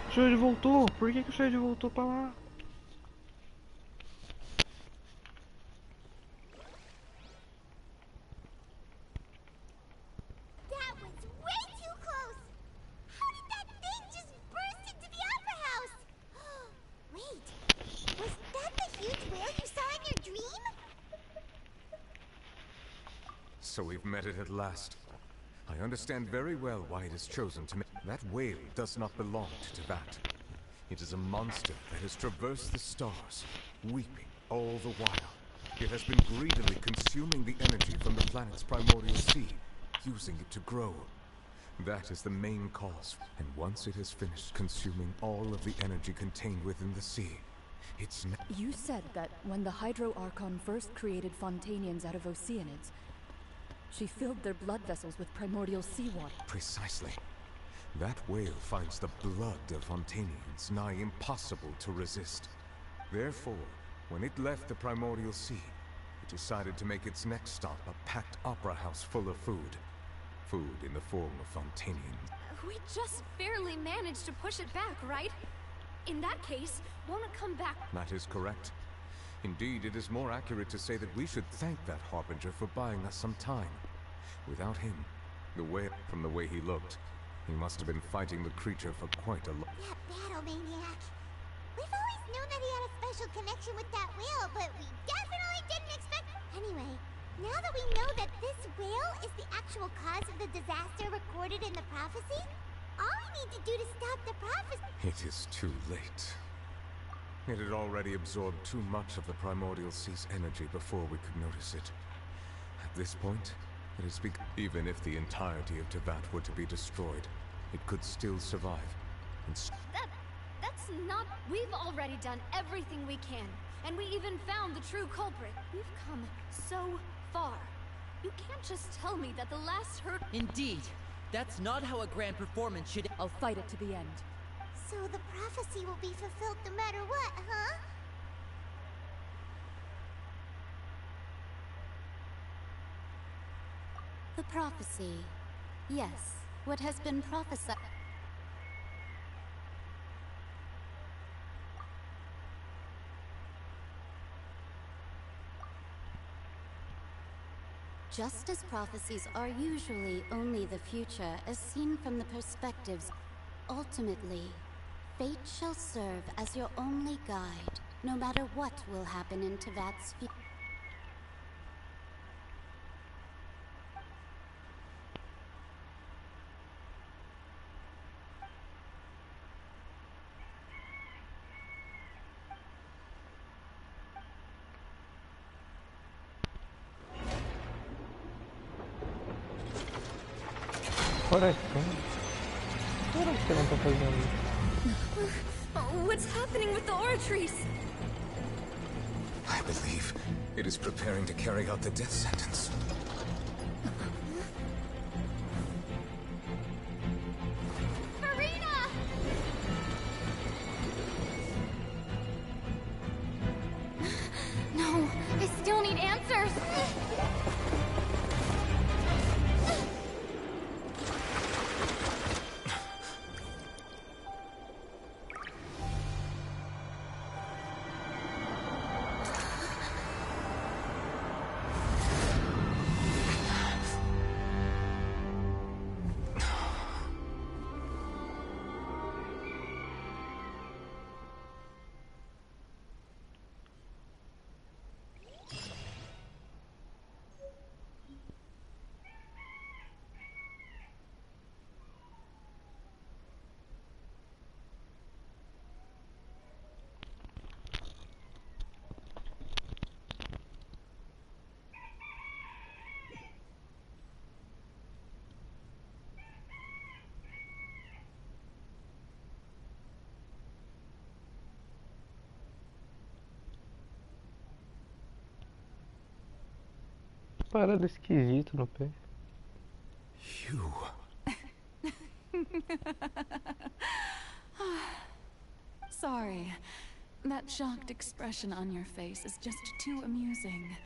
O Shade voltou. Por que o Shade voltou pra lá? That was way too close! How did that thing just burst into the opera house? Wait, was that the huge whale you saw in your dream? So we've met it at last. I understand very well why it is chosen to make... That whale does not belong to Tevat. It is a monster that has traversed the stars, weeping all the while. It has been greedily consuming the energy from the planet's primordial sea, using it to grow. That is the main cause, and once it has finished consuming all of the energy contained within the sea, it's... You said that when the Hydro Archon first created Fontanians out of Oceanids, she filled their blood vessels with primordial seawater. Precisely. That whale finds the blood of Fontanians nigh impossible to resist. Therefore, when it left the primordial sea, it decided to make its next stop a packed opera house full of food. Food in the form of Fontanians. We just barely managed to push it back, right? In that case, won't it come back? That is correct. Indeed, it is more accurate to say that we should thank that Harbinger for buying us some time. Without him, from the way he looked, he must have been fighting the creature for quite a long... That battle maniac. We've always known that he had a special connection with that whale, but we definitely didn't expect... Anyway, now that we know that this whale is the actual cause of the disaster recorded in the prophecy, all we need to do to stop the prophecy... It is too late. It had already absorbed too much of the primordial sea's energy before we could notice it. At this point, it has begun. Even if the entirety of Tevat were to be destroyed, it could still survive. That's not... We've already done everything we can, and we even found the true culprit. We've come so far. You can't just tell me that the last hurt... Indeed. That's not how a grand performance should... I'll fight it to the end. So the prophecy will be fulfilled no matter what, huh? The prophecy. Yes, what has been prophesied. Just as prophecies are usually only the future as seen from the perspectives, ultimately, fate shall serve as your only guide, no matter what will happen in Tevat's future. What que ela tá fazendo? What's happening with the oratories? I believe it is preparing to carry out the death sentence. Marina! No, I still need answers. parada esquisita no pé. You. Sorry. That shocked expression on your face is just too amusing.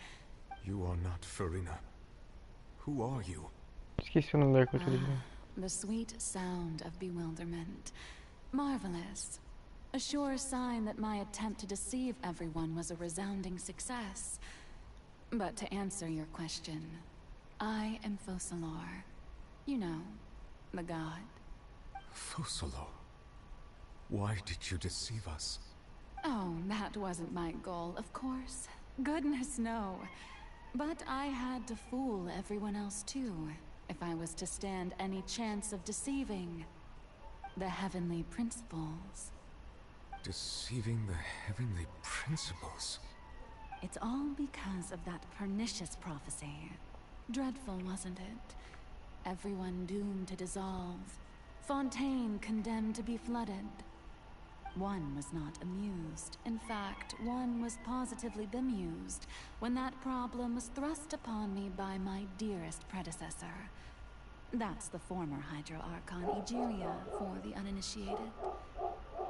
You are not Farina. Who are you? Esqueci o nome da Arconte original. The sweet sound of bewilderment. Marvelous. A sure sign that my attempt to deceive everyone was a resounding success. But to answer your question, I am Focalor. You know, the god. Focalor? Why did you deceive us? Oh, that wasn't my goal, of course. Goodness, no. But I had to fool everyone else too, if I was to stand any chance of deceiving the heavenly principles. Deceiving the heavenly principles? It's all because of that pernicious prophecy. Dreadful, wasn't it? Everyone doomed to dissolve. Fontaine condemned to be flooded. One was not amused. In fact, one was positively bemused when that problem was thrust upon me by my dearest predecessor. That's the former Hydro Archon Egeria, for the uninitiated.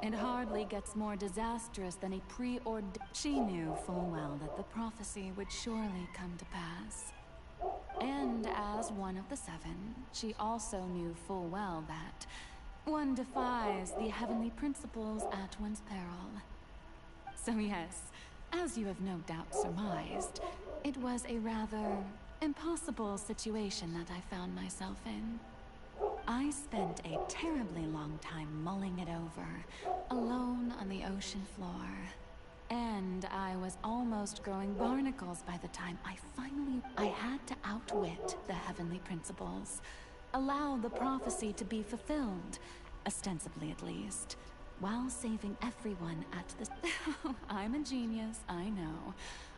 It hardly gets more disastrous than a preordained. She knew full well that the prophecy would surely come to pass. And as one of the seven, she also knew full well that one defies the heavenly principles at one's peril. So yes, as you have no doubt surmised, it was a rather impossible situation that I found myself in. I spent a terribly long time mulling it over, alone on the ocean floor. And I was almost growing barnacles by the time I had to outwit the heavenly principles, allow the prophecy to be fulfilled, ostensibly at least, while saving everyone at the... I'm a genius, I know.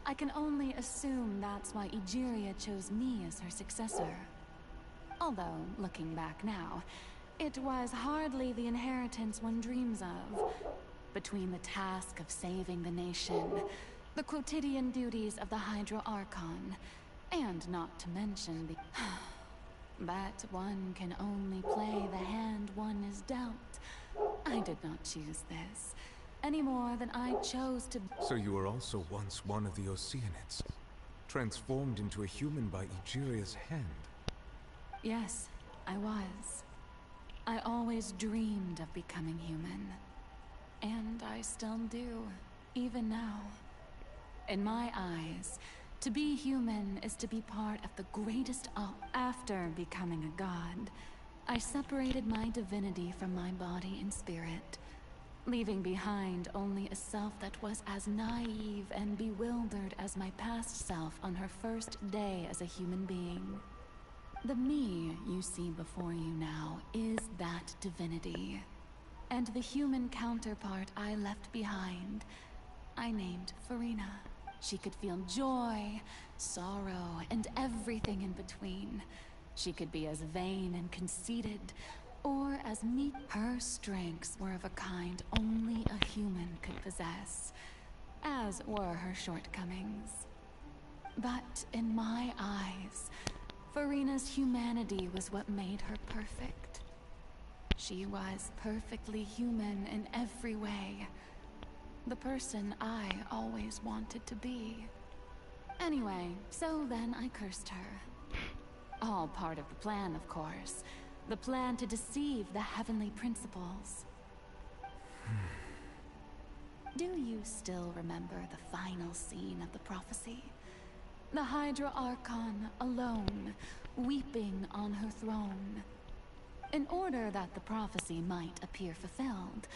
I can only assume that's why Egeria chose me as her successor. Although, looking back now, it was hardly the inheritance one dreams of. Between the task of saving the nation, the quotidian duties of the Hydro Archon, and not to mention the... But one can only play the hand one is dealt. I did not choose this, any more than I chose to... So you were also once one of the Oceanids, transformed into a human by Egeria's hand. Yes, I was. I always dreamed of becoming human. And I still do, even now. In my eyes, to be human is to be part of the greatest of... After becoming a god, I separated my divinity from my body and spirit, leaving behind only a self that was as naive and bewildered as my past self on her first day as a human being. The me you see before you now is that divinity. And the human counterpart I left behind, I named Farina. She could feel joy, sorrow, and everything in between. She could be as vain and conceited, or as meek. Her strengths were of a kind only a human could possess, as were her shortcomings. But in my eyes, Farina's humanity was what made her perfect. She was perfectly human in every way. The person I always wanted to be. Anyway, so then I cursed her. All part of the plan, of course. The plan to deceive the heavenly principles. Do you still remember the final scene of the prophecy? The Hydra Archon alone, weeping on her throne. In order that the prophecy might appear fulfilled,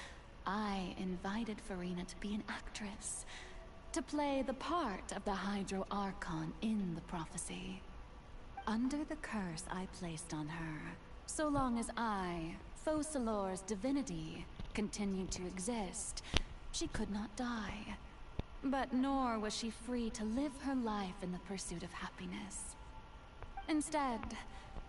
I invited Farina to be an actress, to play the part of the Hydro Archon in the prophecy. Under the curse I placed on her, so long as I, Focalor's divinity, continued to exist, she could not die. But nor was she free to live her life in the pursuit of happiness. Instead,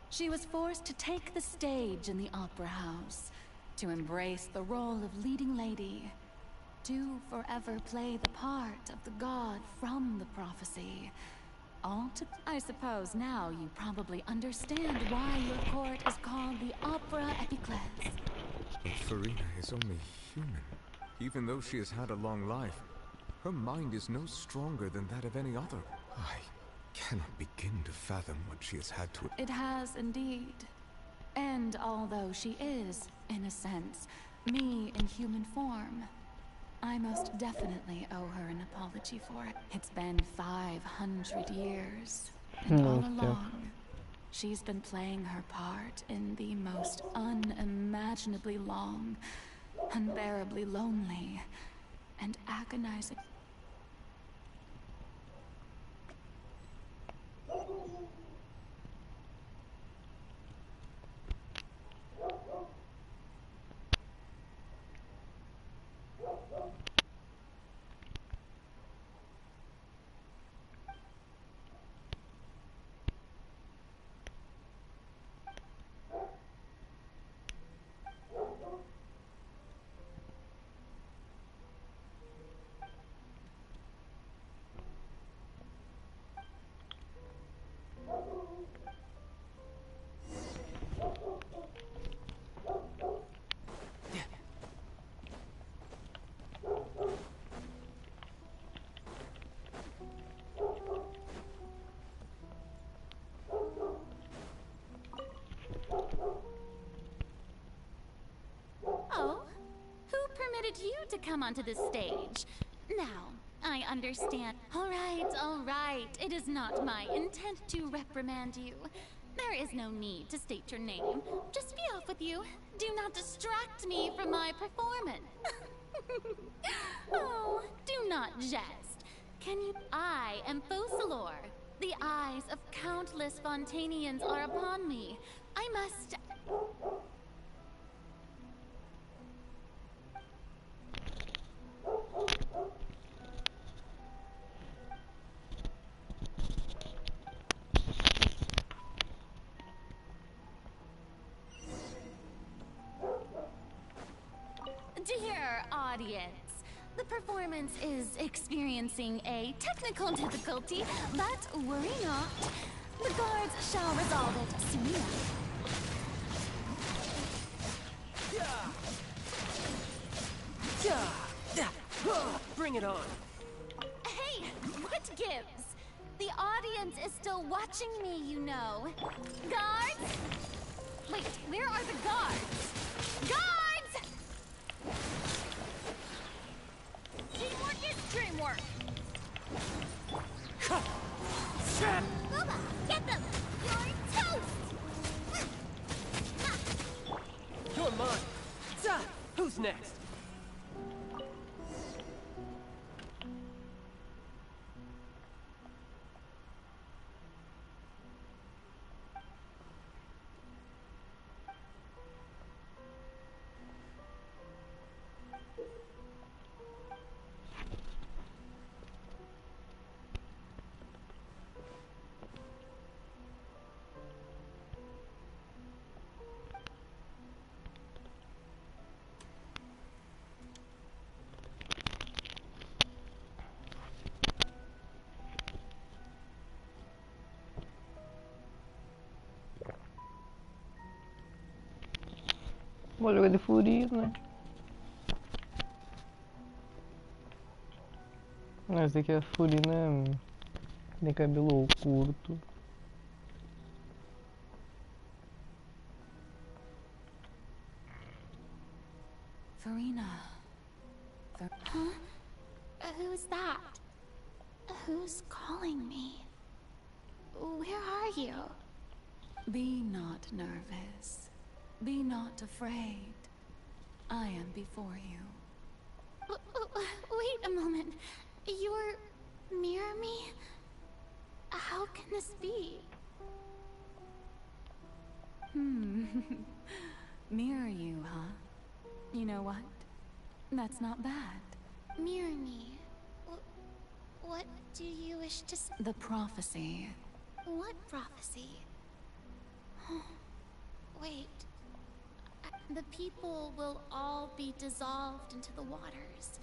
she was forced to take the stage in the opera house, to embrace the role of leading lady, to forever play the part of the god from the prophecy, I suppose now you probably understand why your court is called the Opera Epiclese. But Farina is only human. Even though she has had a long life, her mind is no stronger than that of any other. I cannot begin to fathom what she has had to... It has indeed. And although she is, in a sense, me in human form, I most definitely owe her an apology for it. It's been 500 years, and all along, she's been playing her part in the most unimaginably long, unbearably lonely, and agonizing... Oh, who permitted you to come onto this stage? Now, I understand. All right. It is not my intent to reprimand you. There is no need to state your name. Just be off with you. Do not distract me from my performance. Oh, do not jest. I am Focalor. The eyes of countless Fontanians are upon me. I must... Dear audience, the performance is experiencing a technical difficulty, but worry not. The guards shall resolve it soon enough. Bring it on. Hey, what gives? The audience is still watching me, you know. Guards? Wait, where are the guards? Guards! Teamwork is dreamwork. Booba, get them! You're toast! You're mine. Who's next? Vou jogar de Furina. Esse daqui é Furina. Tem cabelo curto. Farina. Huh? Who's that? Who's calling me? Where are you? Be not nervous. Be not afraid. I am before you. Wait a moment. You're near me? How can this be? Mirror you, huh? You know what? That's not bad. Mirror me? What do you wish to say? The prophecy. What prophecy? Wait. The people will all be dissolved into the waters,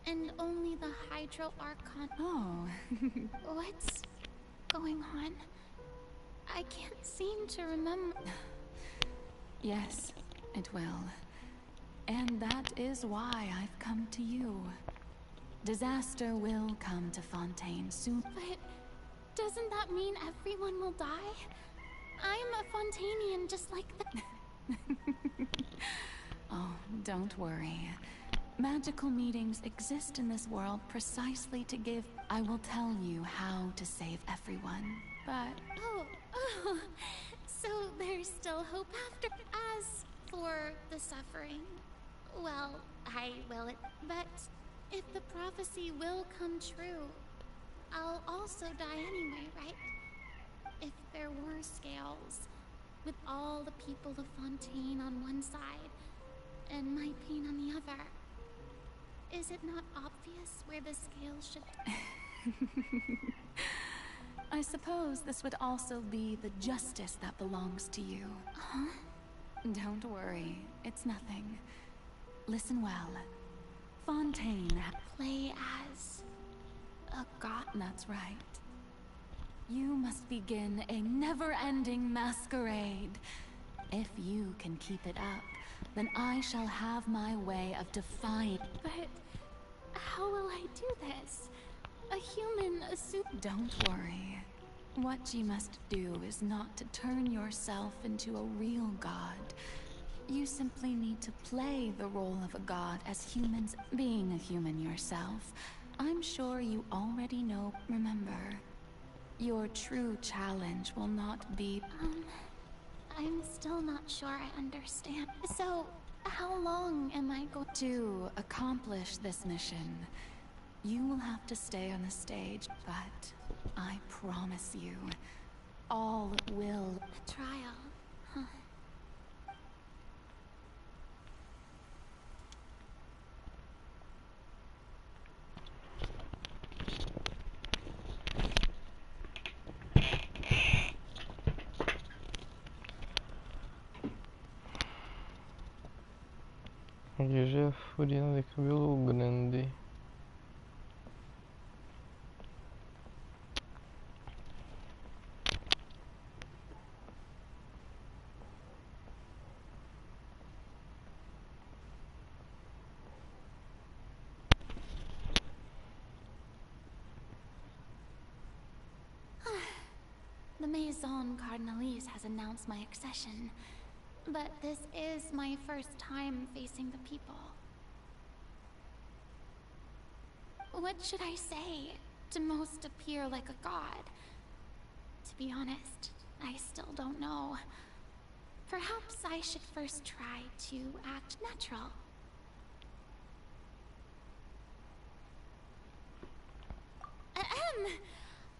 and only the Hydro Arconte... Oh. What's going on? I can't seem to remember. Yes, it will. And that is why I've come to you. Disaster will come to Fontaine soon. But doesn't that mean everyone will die? I'm a Fontainian just like the... Oh, don't worry. Magical meetings exist in this world precisely to give... I will tell you how to save everyone, but... Oh, so there's still hope after... As for the suffering, well, I will it. But if the prophecy will come true, I'll also die anyway, right? If there were scales, with all the people of Fontaine on one side, and my pain on the other, is it not obvious where the scales should... I suppose this would also be the justice that belongs to you. Huh? Don't worry, it's nothing. Listen well. Fontaine... Play as... a god? That's right. You must begin a never-ending masquerade. If you can keep it up, then I shall have my way of defying... But how will I do this? A human, a soup... Don't worry. What you must do is not to turn yourself into a real god. You simply need to play the role of a god as humans, being a human yourself. I'm sure you already know. Remember, your true challenge will not be... I'm still not sure I understand. So, how long am I going to accomplish this mission? You will have to stay on the stage, but I promise you, all will... A trial, huh? Veja a Furina de cabelo grande. The Maison Cardinalise has announced my accession, but this is my first time facing the people. What should I say to most appear like a god? To be honest, I still don't know. Perhaps I should first try to act natural.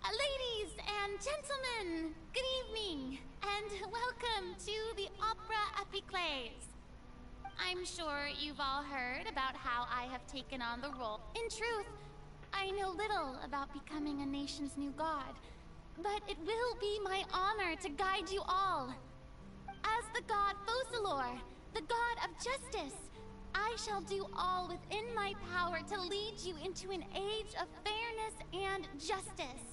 Ladies and gentlemen, good evening, and welcome to the Opera Epiclese. I'm sure you've all heard about how I have taken on the role. In truth, I know little about becoming a nation's new god, but it will be my honor to guide you all. As the god Focalor, the god of justice, I shall do all within my power to lead you into an age of fairness and justice.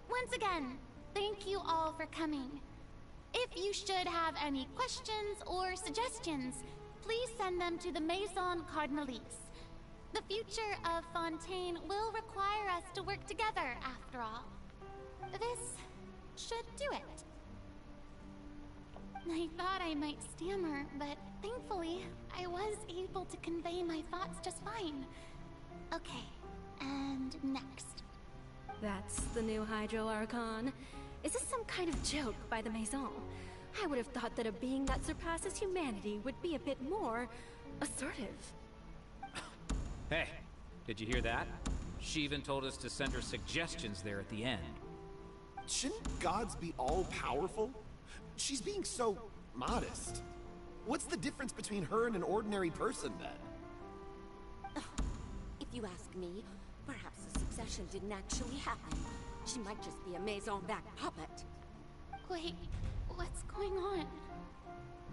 Once again, thank you all for coming. If you should have any questions or suggestions, please send them to the Maison Cardinalise. The future of Fontaine will require us to work together, after all. This should do it. I thought I might stammer, but thankfully, I was able to convey my thoughts just fine. Okay, and next. That's the new Hydro Archon. Is this some kind of joke by the Maison? I would have thought that a being that surpasses humanity would be a bit more assertive. Hey, did you hear that? She even told us to send her suggestions there at the end. Shouldn't gods be all-powerful? She's being so modest. What's the difference between her and an ordinary person, then? If you ask me, perhaps the succession didn't actually happen. She might just be a Maison-backed puppet. Wait, what's going on?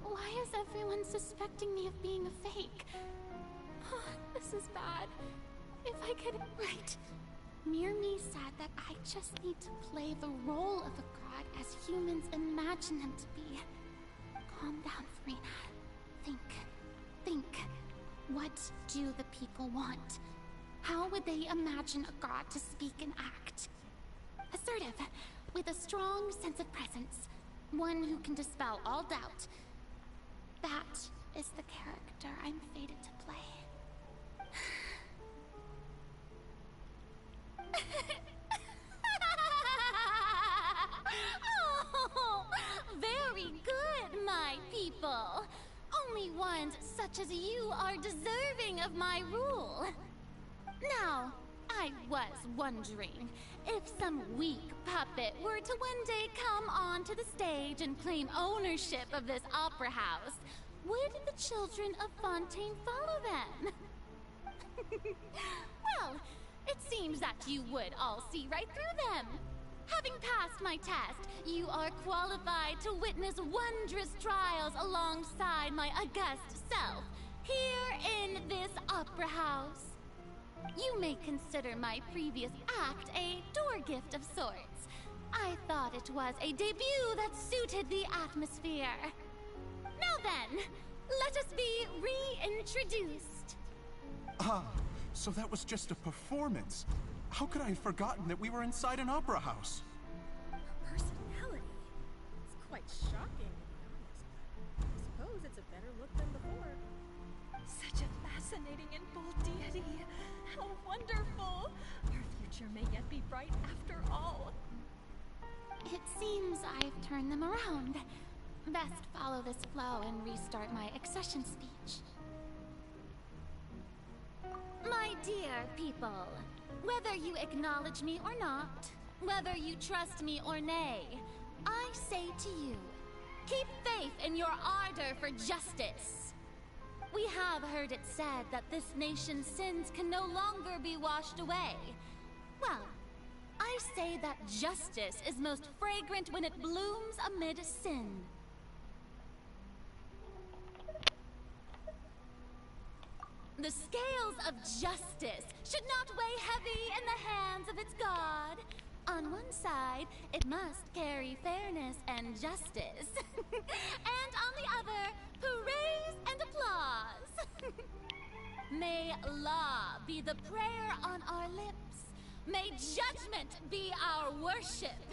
Why is everyone suspecting me of being a fake? This is bad. If I could... Right. Myrmi said that I just need to play the role of a god as humans imagine him to be. Calm down, Farina. Think. What do the people want? How would they imagine a god to speak and act? Assertive, with a strong sense of presence. One who can dispel all doubt. That is the character I'm fated to play. Oh, very good, my people. Only ones such as you are deserving of my rule. Now, I was wondering if some weak puppet were to one day come onto the stage and claim ownership of this opera house, would the children of Fontaine follow them? Well, it seems that you would all see right through them. Having passed my test, you are qualified to witness wondrous trials alongside my august self, here in this opera house. You may consider my previous act a door gift of sorts. I thought it was a debut that suited the atmosphere. Now then, let us be reintroduced. Ah, so that was just a performance. How could I have forgotten that we were inside an opera house? Her personality. It's quite shocking, to be honest. I suppose it's a better look than before. Such a fascinating and bold deity. How wonderful! Our future may yet be bright after all. It seems I've turned them around. Best follow this flow and restart my accession speech. My dear people, whether you acknowledge me or not, whether you trust me or nay, I say to you, keep faith in your ardor for justice. We have heard it said that this nation's sins can no longer be washed away. Well, I say that justice is most fragrant when it blooms amid sin. The scales of justice should not weigh heavy in the hands of its god. On one side, it must carry fairness and justice. And on the other, praise and applause. May law be the prayer on our lips. May judgment be our worship.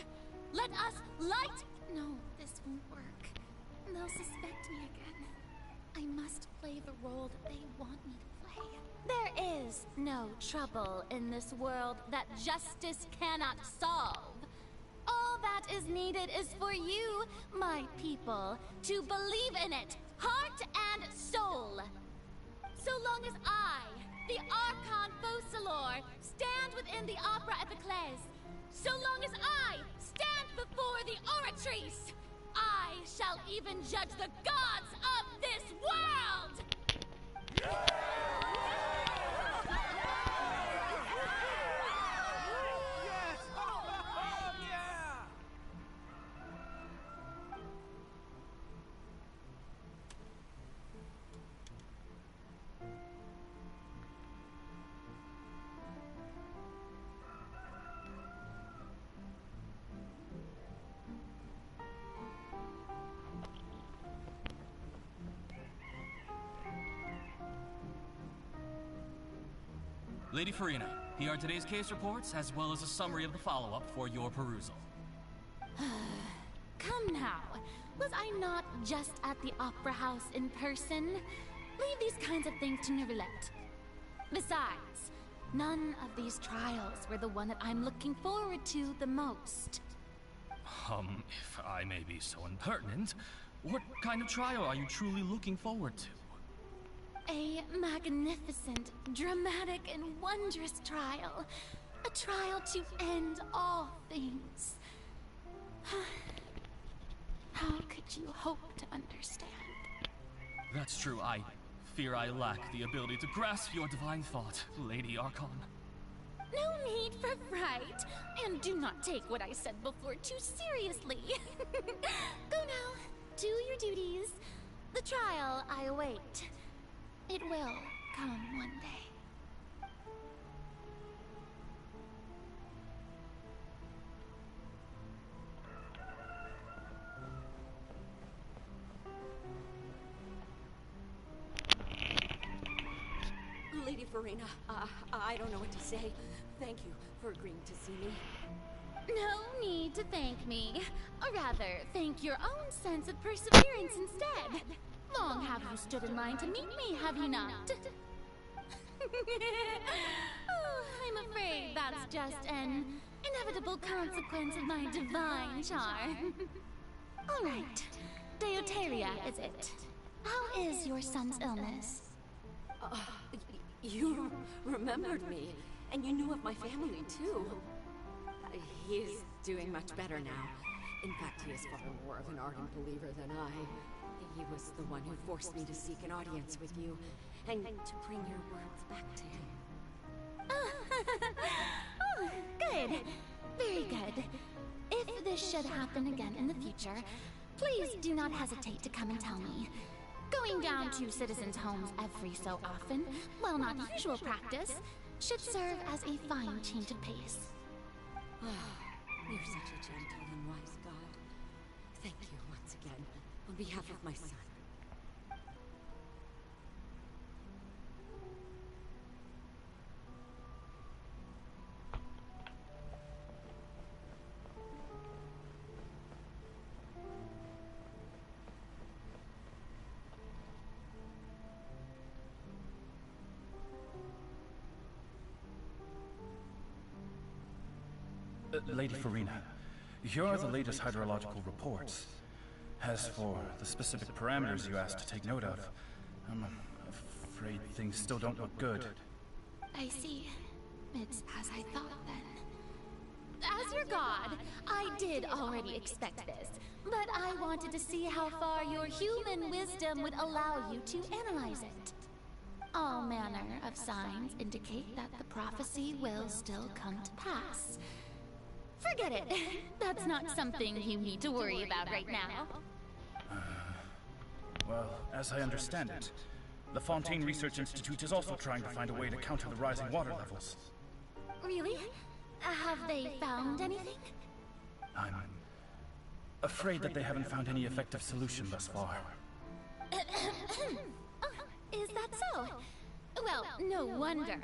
Let us light... No, this won't work. They'll suspect me again. I must play the role that they want me to play. There is no trouble in this world that justice cannot solve. All that is needed is for you, my people, to believe in it, heart and soul. So long as I, the Archon Focalor, stand within the Opera Epiclese, so long as I stand before the Oratrice, I shall even judge the gods of this world! Lady Farina, here are today's case reports, as well as a summary of the follow-up for your perusal. Come now. Was I not just at the Opera House in person? Leave these kinds of things to Neuvillette. Besides, none of these trials were the one that I'm looking forward to the most. If I may be so impertinent, what kind of trial are you truly looking forward to? A magnificent, dramatic, and wondrous trial. A trial to end all things. How could you hope to understand? That's true. I fear I lack the ability to grasp your divine thought, Lady Archon. No need for fright, and do not take what I said before too seriously. Go now, do your duties. The trial I await. It will come one day. Lady Farina, I don't know what to say. Thank you for agreeing to see me. No need to thank me. Or rather, thank your own sense of perseverance instead. Long have you stood in line to meet me, have you not? Oh, I'm afraid that's just an inevitable consequence of my divine charm. All right, Deoteria, is it? How is your son's illness? You remembered me, and you knew of my family too. He is doing much better now. In fact, he is far more of an ardent believer than I. He was the one who forced me to seek an audience with you, and to bring your words back to him. Oh, good. Very good. If this should happen again in the future, please do not hesitate to come and tell me. Going down to citizens' homes every so often, while not usual practice, should serve as a fine change of pace. You're such a gentle and wise god. Thank you once again, on behalf of my son. Lady Farina, here are the latest hydrological reports. As for the specific parameters you asked to take note of, I'm afraid things still don't look good. I see. It's as I thought then. As your god, I did already expect this, but I wanted to see how far your human wisdom would allow you to analyze it. All manner of signs indicate that the prophecy will still come to pass. Forget it. That's not something you need to worry about right now. Well, as I understand it, the Fontaine Research Institute is also trying to find a way to counter the rising water levels. Really? Have they found anything? I'm afraid that they haven't found any effective solution thus far. Is that so? Well, no wonder.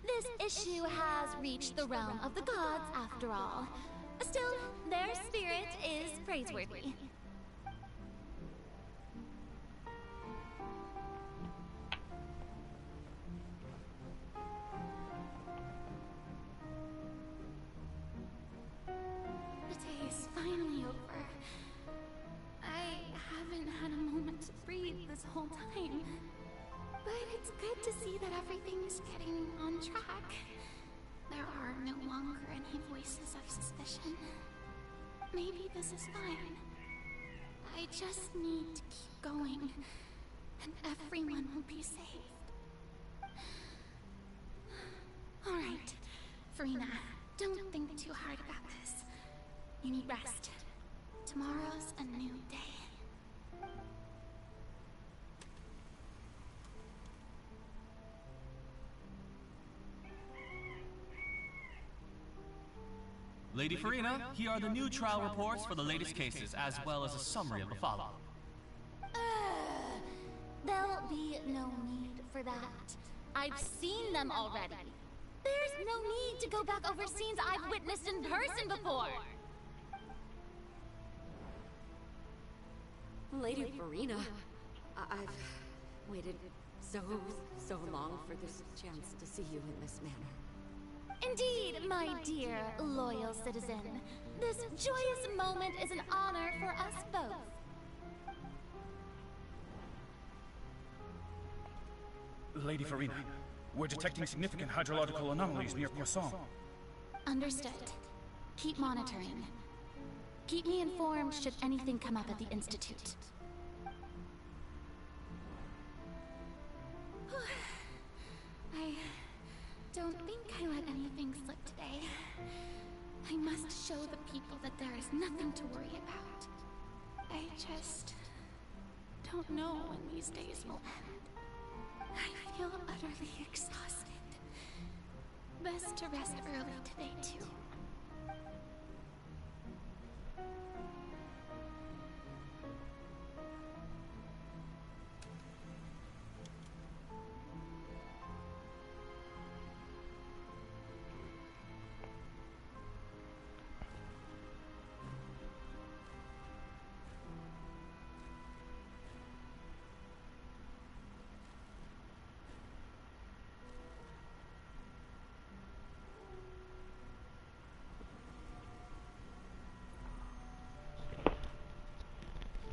This issue has reached the realm of the gods, after all. Still, their spirit is praiseworthy. The day is finally over. I haven't had a moment to breathe this whole time. But it's good to see that everything's getting on track. There are no longer any voices of suspicion. Maybe this is fine. I just need to keep going, and everyone will be saved. Alright, Farina, don't think too hard about this. You need rest. Tomorrow's a new day. Lady Farina, here are the new trial reports for the latest cases, as well as a summary of the follow-up. There'll be no need for that. I've seen them already. There's no need to go back over scenes I've witnessed in person before. Lady Farina, I've waited so long for this chance to see you in this manner. Indeed, my dear, loyal citizen. This joyous moment is an honor for us both. Lady Farina, we're detecting significant hydrological anomalies near Poisson. Understood. Keep monitoring. Keep me informed should anything come up at the Institute. I don't think I let anything slip today. I must show the people that there is nothing to worry about. I just don't know when these days will end. I feel utterly exhausted. Best to rest early today, too.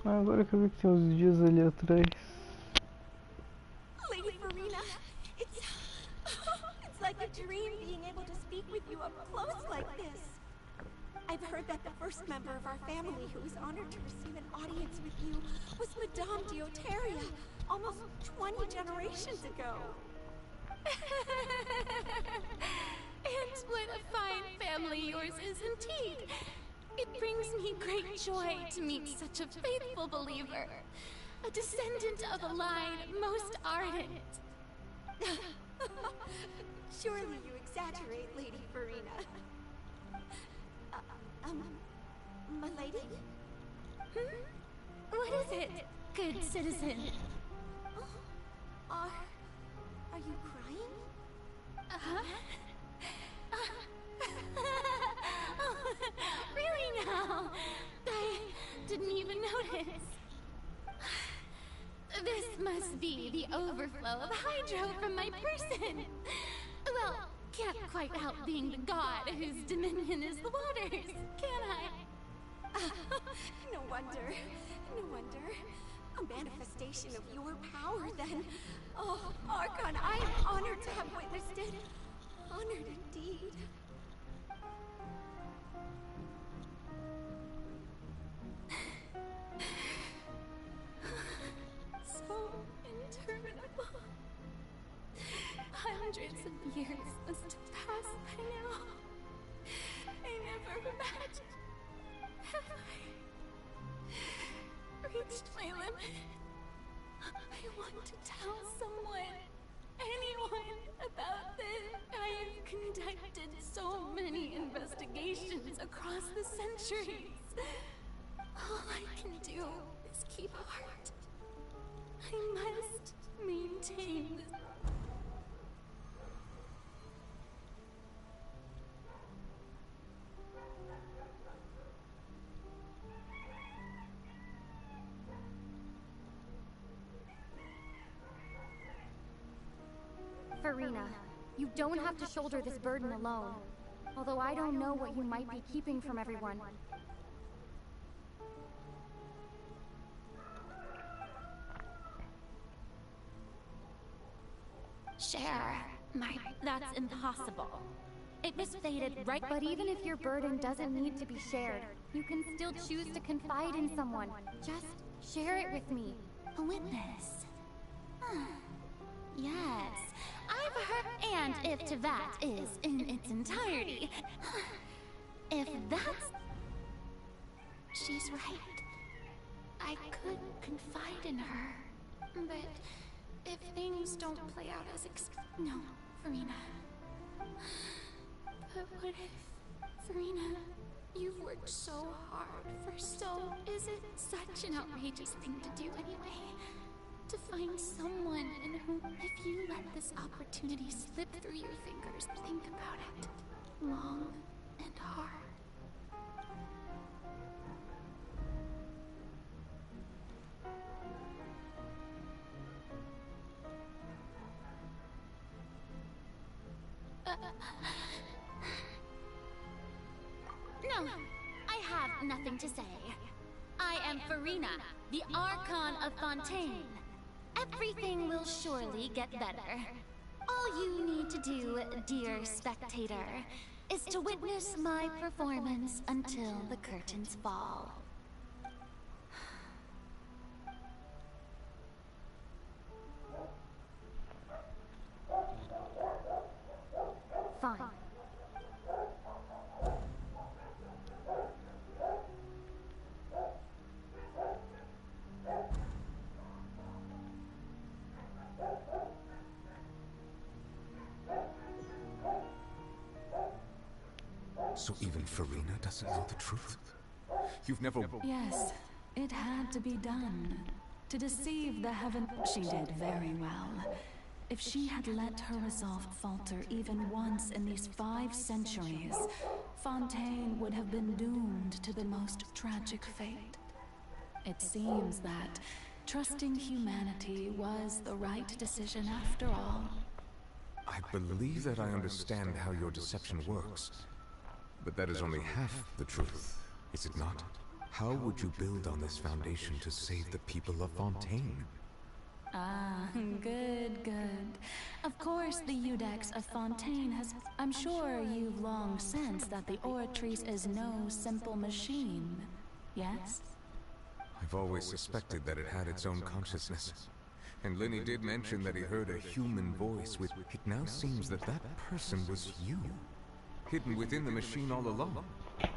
Agora que eu vi que tem uns dias ali atrás. Lady Farina, it's like a dream being able to speak with you up close like this. I've heard that the first member of our family who was honored to receive an audience with you was Madame Dioteria, almost 20 generations ago. And what a fine family yours is indeed. It brings me great joy to meet such a faithful believer, a descendant of a line most ardent. Surely you exaggerate, Lady Farina. My lady? What is it, good citizen? Are you crying? Really now? I didn't even notice. This must be the overflow of hydro from my person. Well, can't quite help being the god whose dominion is the waters, can I? No wonder. No wonder. A manifestation of your power, then. Oh, Archon, I am honored to have witnessed it. Honored indeed. So interminable. Hundreds of years must have passed by now. I never imagined. Have I reached my limit? I want to tell someone, anyone, about this. I have conducted so many investigations across the centuries. All I can do is keep heart. I must maintain this. Farina, you don't have to shoulder this burden alone. Although I don't know what you might be keeping from everyone. Share. That's impossible. It was fated right. But even if your burden doesn't need to be shared, you can still choose to confide in someone. Just share it with me. A witness. Yes, I've heard. And if Tevat is in its entirety, if that's. She's right. I could confide in her. But if things don't play out as no, Farina. But what if, Farina, you've worked so hard for so. Is it such an outrageous thing to do anyway? To find someone in whom, if you let this opportunity slip through your fingers, think about it long and hard. No, I have nothing to say. I am Farina, the Archon of Fontaine. Everything will surely get better. All you need to do, dear spectator, is to witness my performance until the curtains fall. Fine. So even Farina doesn't know the truth? You've never... Yes, it had to be done. To deceive the heaven... She did very well. If she had let her resolve falter even once in these 5 centuries, Fontaine would have been doomed to the most tragic fate. It seems that trusting humanity was the right decision after all. I believe that I understand how your deception works. But that is only half the truth, is it not? How would you build on this foundation to save the people of Fontaine? Ah, good, good. Of course, the Iudex of Fontaine has... I'm sure you've long sensed that the Oratrice is no simple machine, yes? I've always suspected that it had its own consciousness. And Lenny did mention that he heard a human voice with... It now seems that that person was you. Hidden within the machine all along. Am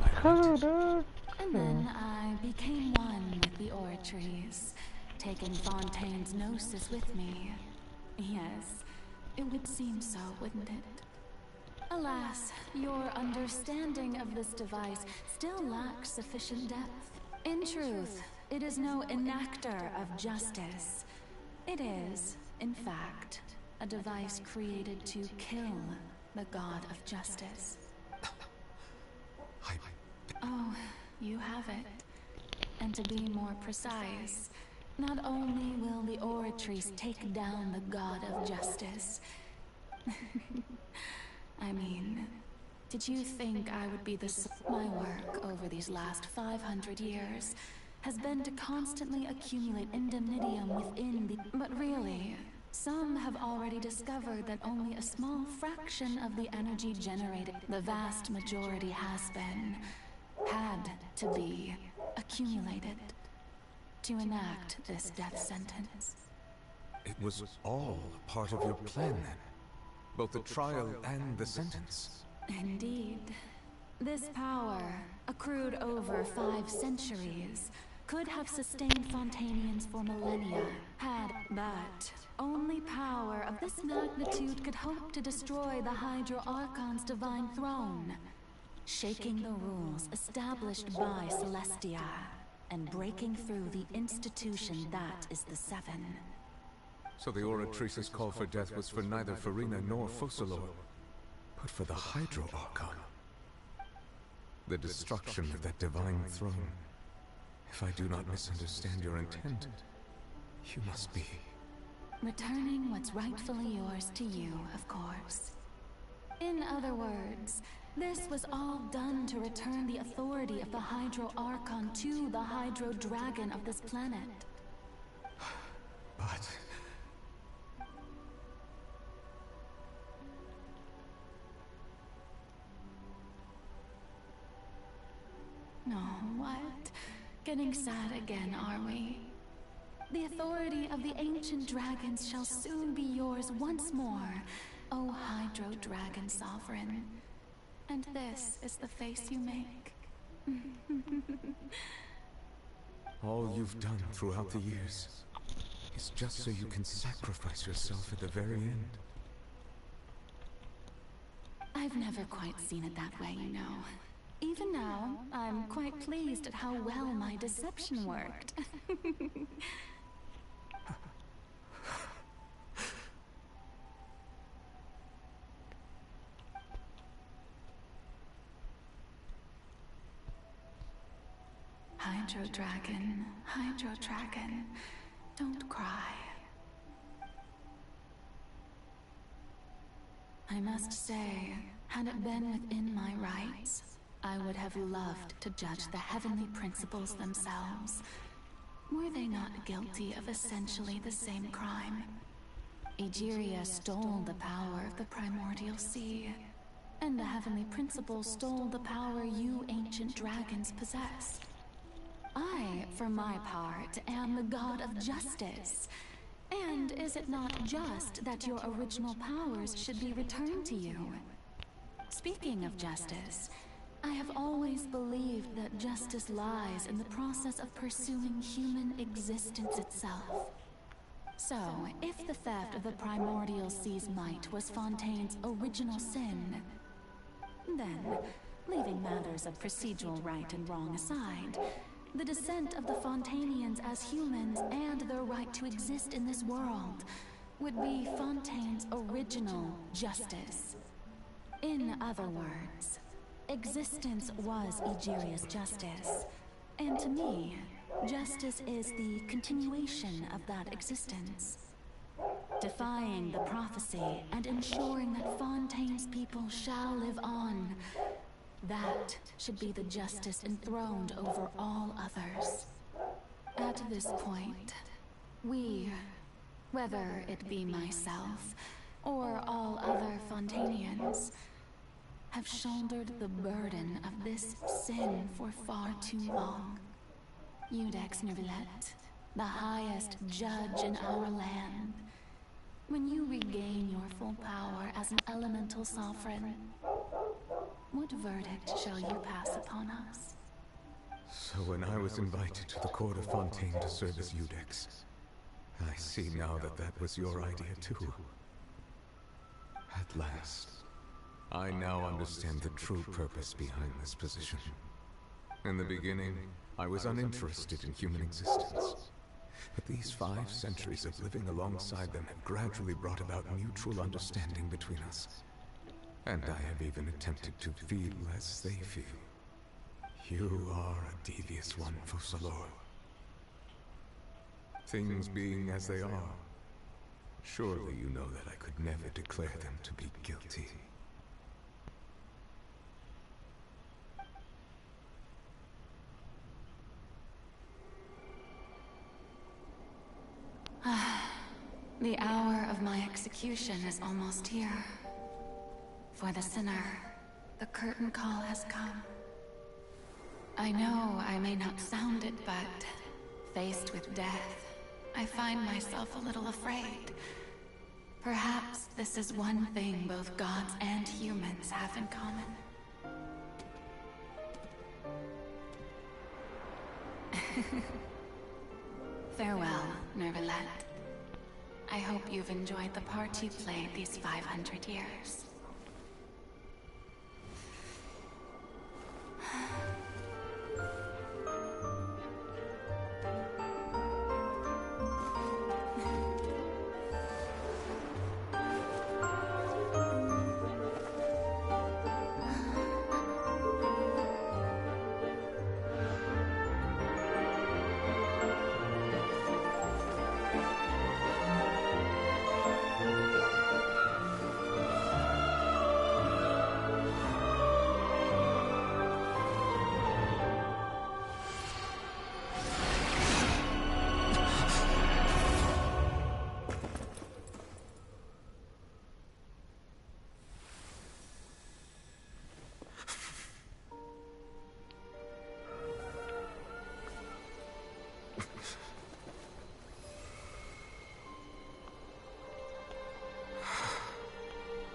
I right? And then I became one with the Oratrice, taking Fontaine's gnosis with me. Yes, it would seem so, wouldn't it? Alas, your understanding of this device still lacks sufficient depth. In truth, it is no enactor of justice. It is, in fact, a device created to kill the god of justice. Oh, you have it. And to be more precise, not only will the Oratrice take down the god of justice... I mean, did you think I would be the... My work over these last 500 years has been to constantly accumulate indemnitium within the... But really, some have already discovered that only a small fraction of the energy generated, the vast majority has been, had to be, accumulated to enact this death sentence. It was all part of your plan then? Both the trial and the sentence? Indeed. This power, accrued over 5 centuries, could have sustained Fontainians for millennia, but only power of this magnitude could hope to destroy the Hydro Archon's divine throne, shaking the rules established by Celestia, and breaking through the institution that is the Seven. So the Oratrice's call for death was for neither Farina nor Focalor, but for the Hydro Archon. The destruction of that divine throne. If I do not misunderstand your intent, you must be... Returning what's rightfully yours to you, of course. In other words, this was all done to return the authority of the Hydro Archon to the Hydro Dragon of this planet. But... No, what? Getting sad again, are we? The authority of the ancient dragons shall soon be yours once more, O Hydro Dragon Sovereign. And this is the face you make. All you've done throughout the years is just so you can sacrifice yourself at the very end. I've never quite seen it that way, you know. Even now, I'm quite pleased at how well my deception worked. Hydro Dragon, don't cry. I must say, had it been within my rights, I would have loved to judge the heavenly principles themselves. Were they not guilty of essentially the same crime? Egeria stole the power of the primordial sea, and the heavenly principles stole the power you ancient dragons possess. I, for my part, am the god of justice. And is it not just that your original powers should be returned to you? Speaking of justice, I have always believed that justice lies in the process of pursuing human existence itself. So, if the theft of the primordial sea's might was Fontaine's original sin, then, leaving matters of procedural right and wrong aside, the descent of the Fontainians as humans and their right to exist in this world would be Fontaine's original justice. In other words, existence was Egeria's justice, and to me, justice is the continuation of that existence. Defying the prophecy and ensuring that Fontaine's people shall live on That should be the justice enthroned over all others. At this point, we, whether it be myself or all other Fontanians, have shouldered the burden of this sin for far too long. Iudex Nervillet, the highest judge in our land, when you regain your full power as an elemental sovereign, what verdict shall you pass upon us? So when I was invited to the court of Fontaine to serve as Iudex, I see now that that was your idea too. At last, I now understand the true purpose behind this position. In the beginning, I was uninterested in human existence. But these 5 centuries of living alongside them have gradually brought about mutual understanding between us. And I have even attempted to feel as they feel. You are a devious one, Focalors. Things being as they are, surely you know that I could never declare them to be guilty. The hour of my execution is almost here. For the sinner, the curtain call has come. I know I may not sound it, but faced with death, I find myself a little afraid. Perhaps this is one thing both gods and humans have in common. Farewell, Nervillet. I hope you've enjoyed the part you played these 500 years.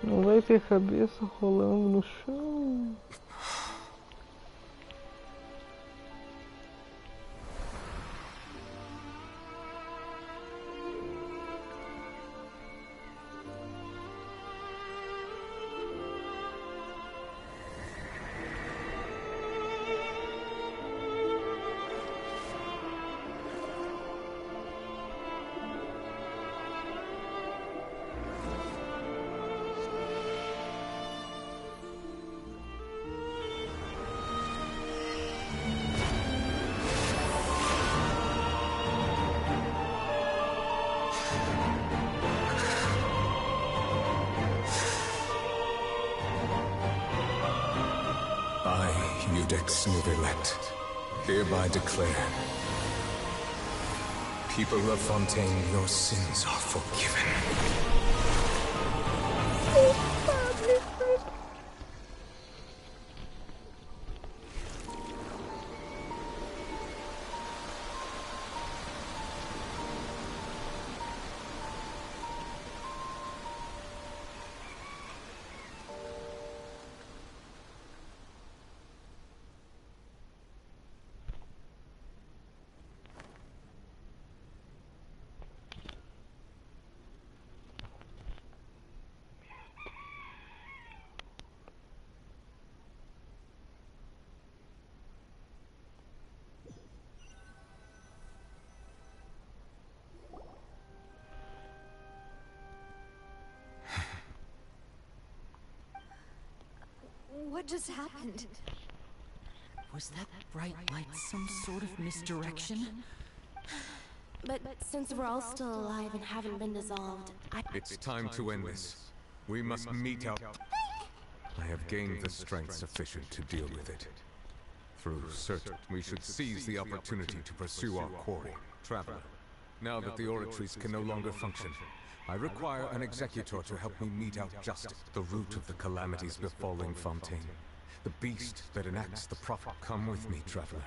Não vai ter cabeça rolando no chão. Iudex Nervillet, hereby declare, people of Fontaine, your sins are forgiven. What just happened? Was that bright light some sort of misdirection? But since we're all still alive and haven't been dissolved, It's time to end this. We must meet out. I have gained the strength sufficient to deal with it. Through certain, we should seize the opportunity to pursue our quarry. Traveler, now that the oratories can no longer function, I require an executor to help me mete out justice. The root of the calamities befalling Fontaine. The beast that enacts the prophet. Come with me, traveler.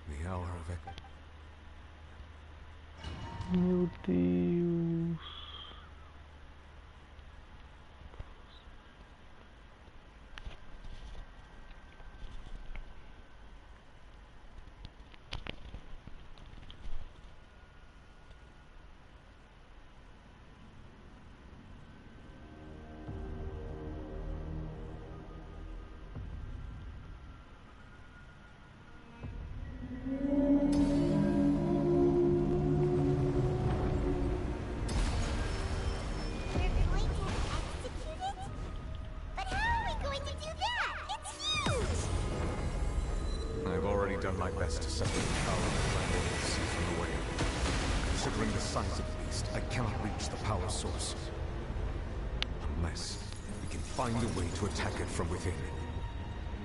The hour of it. Meu Deus. Done my best to separate the power of the Landlord sea from the way. Considering the size of the beast, I cannot reach the power source. Unless we can find a way to attack it from within.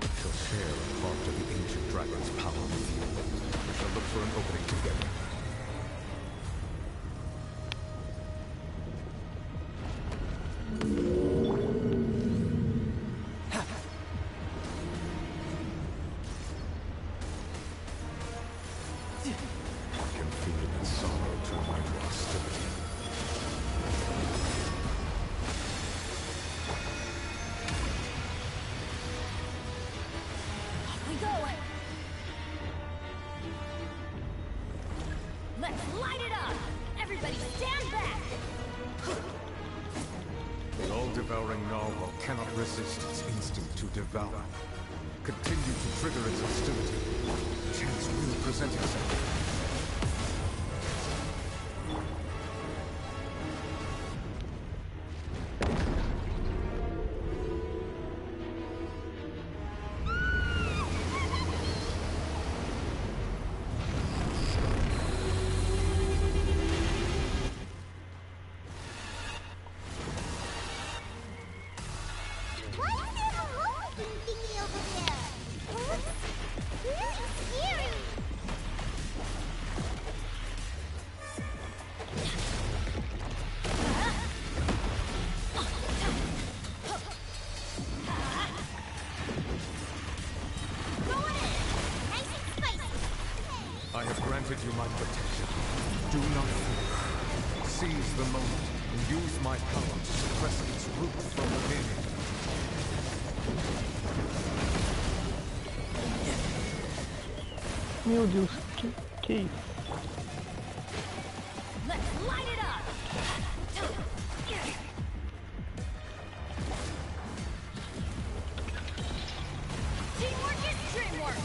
We shall share a part of the ancient dragon's power with you. We shall look for an opening together. Let's light it up! Everybody stand back! The all-devouring narwhal cannot resist its instinct to devour. Continue to trigger its hostility. Chance will present itself. I have granted you my protection. Do not fear. Seize the moment and use my power to suppress its root from within. Meu Deus, que isso? Let's light it up! Teamwork is dreamwork!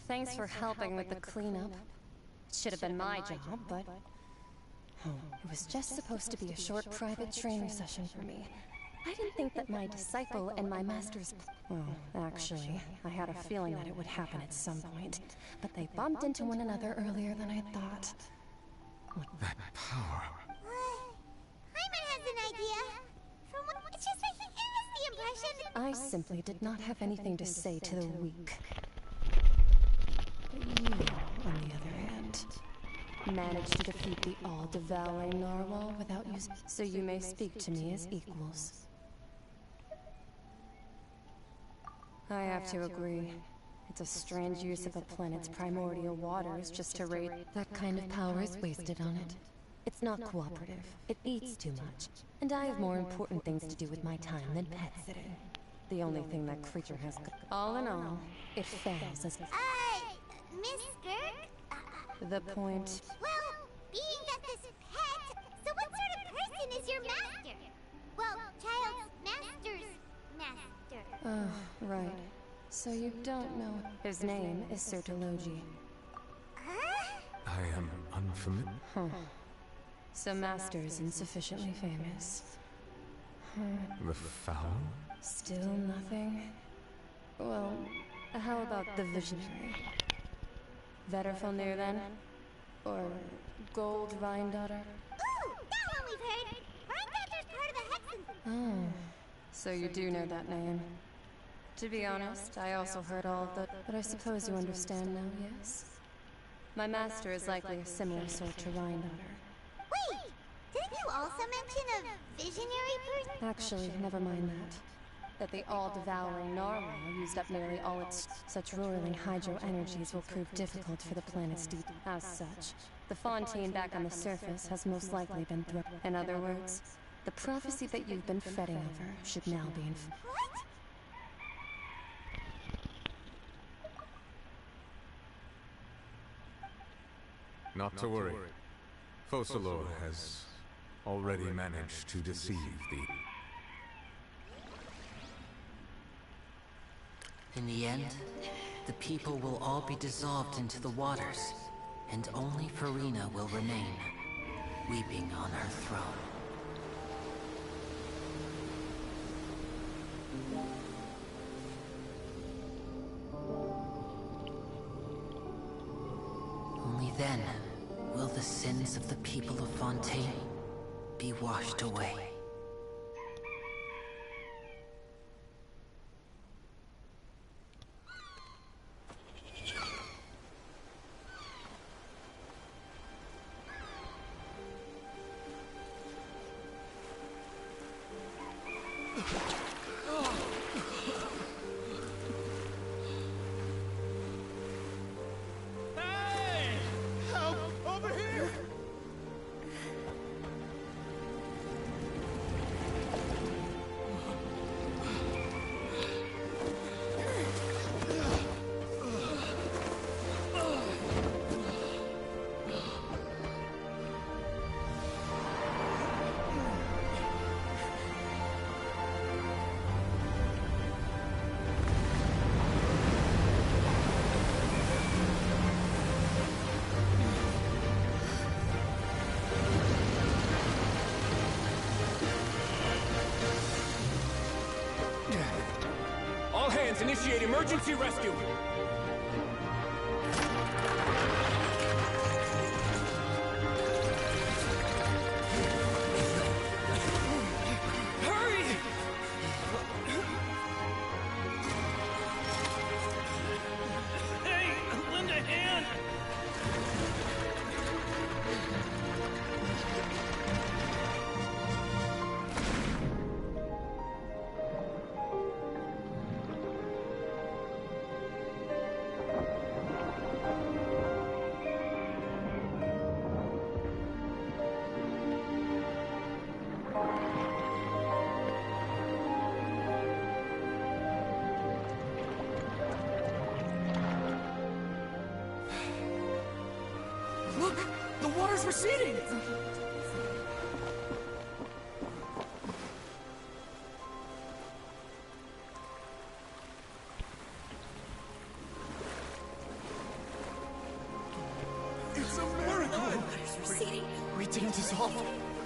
Thanks for helping with the cleanup. It should have been my job, but... Oh, it was just supposed to be a short private training session for me. I didn't think that my disciple and my master's... Well, actually, I had a feeling that it would happen at some point. But they bumped into one another earlier than I thought. That power... Hyman has an idea. From what it's just like he has the impression... I simply did not have anything to say to the weak. You, on the other hand, managed to defeat the all-devouring narwhal without using... So you may speak to me as equals. I have to agree. It's a strange use of a planet's primordial waters just to raid. That kind of power is wasted on it. It's not cooperative. It eats too much. And I have more important things to do with my time than pet sitting. The only thing that creature has... All in all, it fails as... Miss Skirk? The point... Well, being that this pet, so what sort of person is your master? Well, child's master's master. Oh, right. So you don't know... His name is Sertologi. I am unfamiliar. Huh. So master is insufficiently famous. The foul? Still nothing? Well, how about the visionary? Vetterfulnir then? Or Gold Rhine-daughter? Ooh, that one we've heard! Rhine-daughter's part of the Hexen... Oh, so you do know that name. To be honest, I also heard all of that, but I suppose you understand now, yes? My master is likely a similar sort to Rhine-daughter. Wait! Didn't you also mention a visionary person? Actually, never mind that. That the all-devouring narwhal used up nearly all its... Such roiling hydro energies will prove difficult for the planet's deep. As such, the Fontaine back on the surface has most likely been thrown. In other words, the prophecy that you've been fretting over should now be in... What? Not to worry. Focalor has already managed to deceive the... In the end, the people will all be dissolved into the waters, and only Furina will remain, weeping on her throne. Only then will the sins of the people of Fontaine be washed away. All hands, initiate emergency rescue! Hurry! Hey, lend a hand! Look! The water's receding! It's a miracle! We didn't dissolve.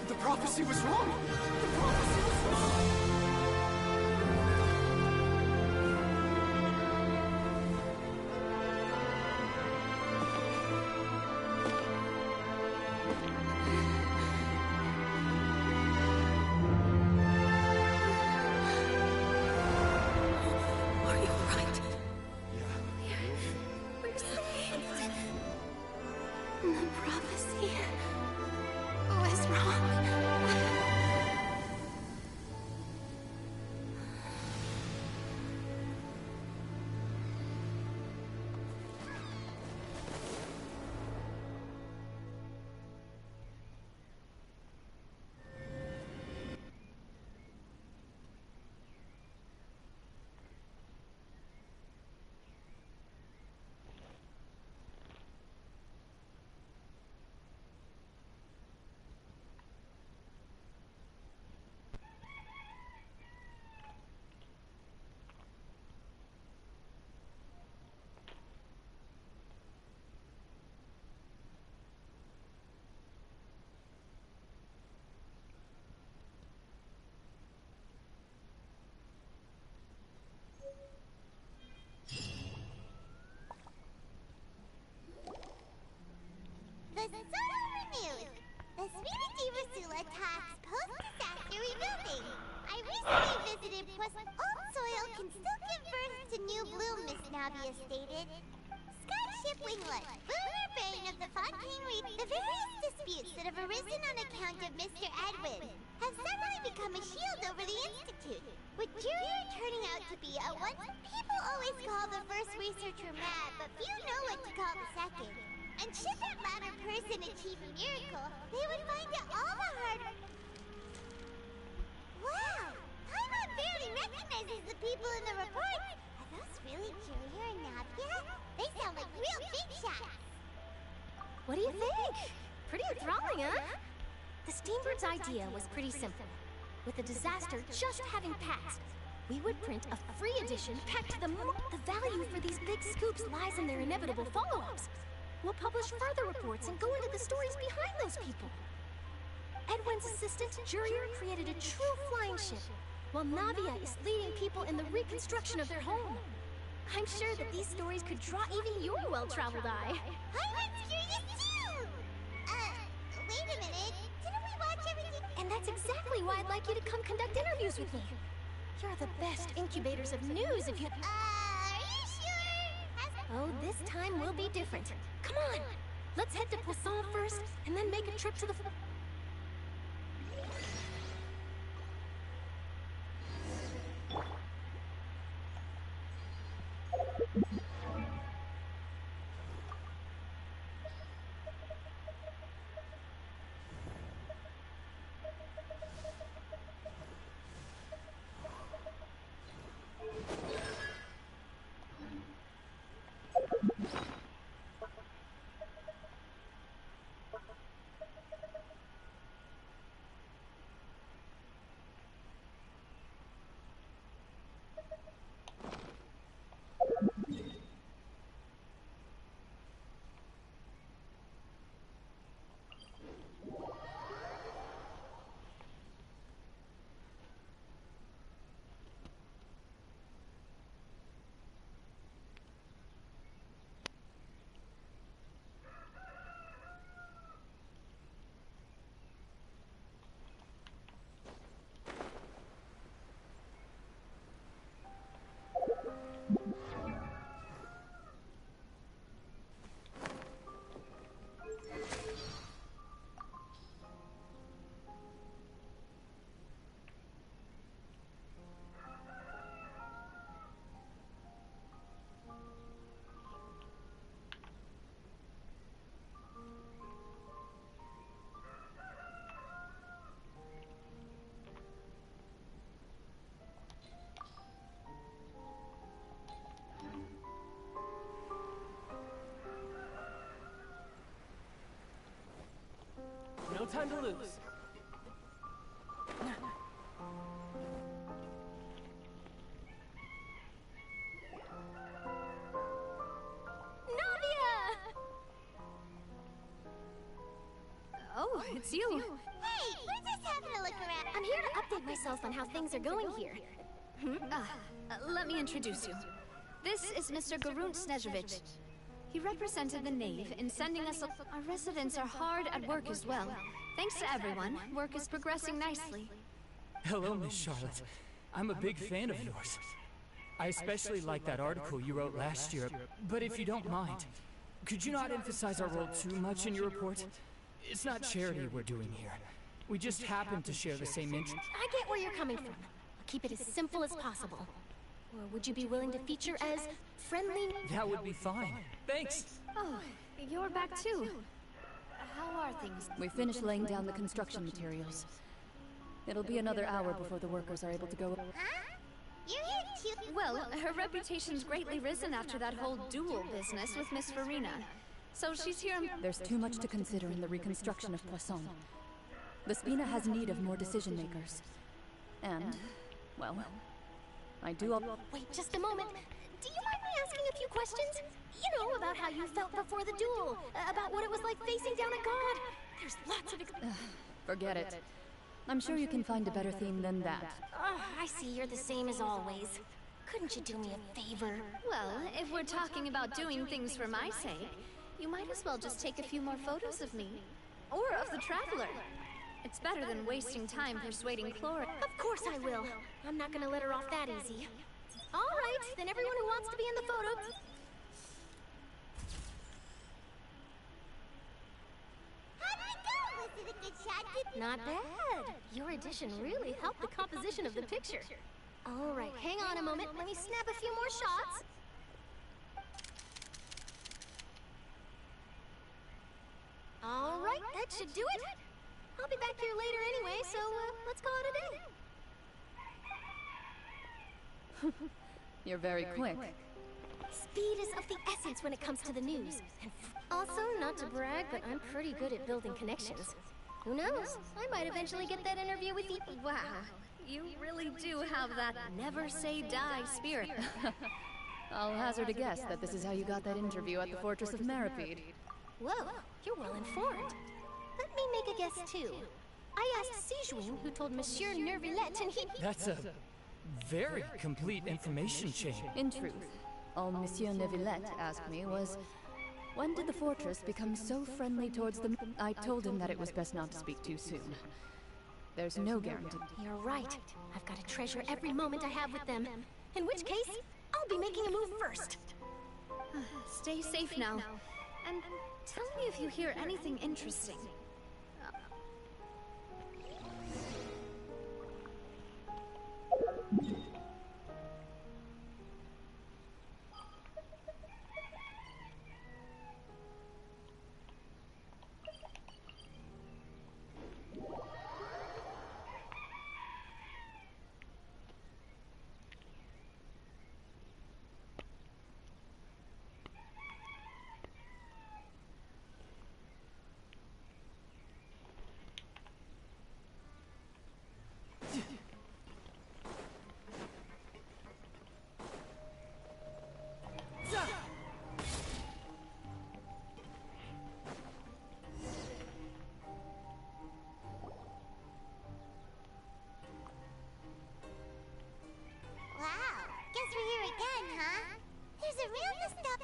The prophecy was wrong. The prophecy was wrong. The prophecy was wrong. soil renewed. The spirit of Rasula talks post-disaster rebuilding. I recently visited old soil can still give birth to new bloom, Miss Navia stated. Skyship Winglet, lunar brain of the Fontaine Reef, the various disputes that have arisen on account of Mr. Edwin have suddenly become a shield over the Institute, with Junior turning out to be a one people always call the first researcher mad, but few know what to call the second. And should that latter person achieve a miracle, they would find it all the harder. Wow! Paimon barely recognizes the people in the report. Are those really Junior and Navia? They sound like real big shots. What do you think? Pretty enthralling, huh? The Steambird's idea was pretty simple. With the disaster just having passed, we would print a free edition packed to the moon. The value for these big scoops lies in their inevitable follow-ups. We'll publish further reports and go into the stories behind those people. Edwin's assistant, Jurier, created a true flying ship, while Navia is leading people in the reconstruction of their home. I'm sure that these stories could draw even your well-traveled eye. Pirate's curious too! Wait a minute. Didn't we watch everything? And that's exactly why I'd like you to come conduct interviews with me. You're the best incubators of news if you... Are you sure? Oh, this time will be different. Come on! Let's head to Poisson first, and then make a trip to the... No time to lose. Oh, it's you. Hey, we're just having a look around. I'm here to update myself on how things are going here. Let me introduce you. This is Mr. Garunt Snezhevich. He represented the Nave in sending us Our residents are hard at work as well. Thanks to everyone, work is progressing nicely. Hello, Miss Charlotte. I'm a big fan of yours. I especially like that article you wrote last year, but if you don't mind, could you not emphasize our role too much in your report? It's not charity we're doing here. We just happen to share the same interest. I get where you're coming from. I'll keep it as simple as possible. Or would you be willing to feature as friendly? That would be fine. Thanks. Oh, you're back too. How are things? We finished laying down the construction materials. It'll be another hour before the workers are able to go. Huh? You're here too. Well, her reputation's greatly risen after that whole duel business with Miss Farina. So she's here. There's too much to consider in the reconstruction of Poisson. The Spina has need of more decision makers. And, well, I do all— Wait just a moment. Do you mind me asking a few questions? You know, about how you felt before the duel. About what it was like facing down a god. There's lots of... Forget it. I'm sure you can find a better theme than that. I see you're the same as always. Couldn't you do me a favor? Well, if we're talking about doing things for my sake, You might as well just take a few more photos of me. Or of the Traveler. It's better than wasting time persuading Flora. Of course I will. I'm not gonna let her off that easy. All right, then everyone who wants to be in the photo... How did it go? Was it a good shot? Not bad. Your addition really helped the composition of the picture. All right, hang on a moment. Let me snap a few more shots. All right, that should do it. I'll be back here later anyway, so let's call it a day. You're very quick. Speed is of the essence when it comes to the news. And also, not to brag, but I'm pretty good at building connections. Who knows? I might eventually get that interview with you. Wow, you really do have that never say die spirit. I'll hazard a guess that this is how you got that interview at the Fortress of Meripede. Whoa, you're well informed. Let me make a guess too. I asked Sijuin, who told Monsieur Nervillette, and he... That's a very complete information chain. In truth, all Monsieur Nervillette asked me was, when did the fortress become so friendly towards them? I told him that it was best not to speak too soon. There's no guarantee. You're right. I've got to treasure every moment I have with them. In which case, I'll be making a move first. Stay safe now. And tell me if you hear anything interesting.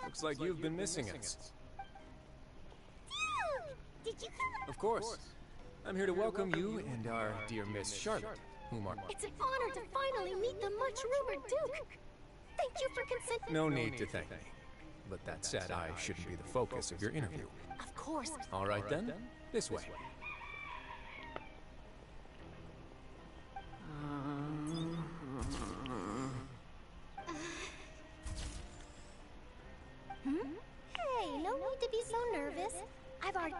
Looks like you've been missing us. Dude! Did you come? Of course. I'm here to welcome you and our dear Miss Charlotte, whom are... It's an honor to finally meet the much-rumored Duke. Thank you for consenting. No need to thank me. But that said, I shouldn't be the focus of your interview. Of course. All right then, this way. Hey, no need to be so nervous. I've already,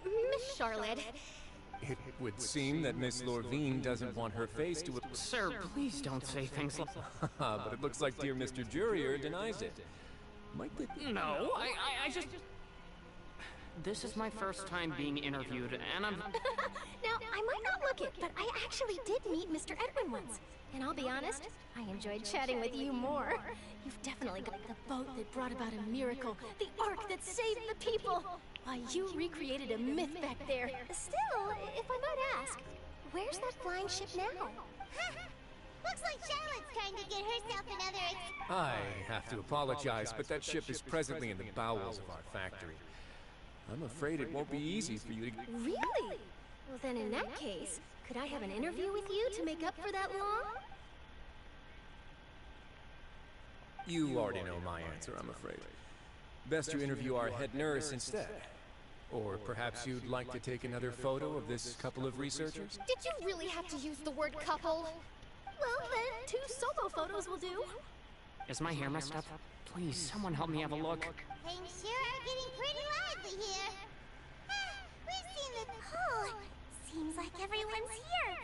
Miss Charlotte. It would seem that Miss Lorvine doesn't want her face to... Sir, please don't say things like... But it looks like dear Mr. Jurier denies it. Might the... No, I just... This is my first time being interviewed, and I'm... Now, I might not look it, but I actually did meet Mr. Edwin once. And I'll be honest, I enjoyed chatting with you more. You've definitely got the boat that brought about a miracle, the ark that saved the people. Why, you recreated a myth back there. Still, if I might ask, where's that flying ship now? Looks like Charlotte's trying to get herself another... I have to apologize, but that ship is presently in the bowels of our factory. I'm afraid it won't be easy for you to... Really? Well, then in that case, could I have an interview with you to make up for that long? You already know my answer, I'm afraid. Best you interview our head nurse instead. Or perhaps you'd like to take another photo of this couple of researchers? Did you really have to use the word couple? Well, then, 2 solo photos will do. Is my hair messed up? Please, someone help me have a look. Things sure are getting pretty lively here. We've seen the... Oh, seems like everyone's here.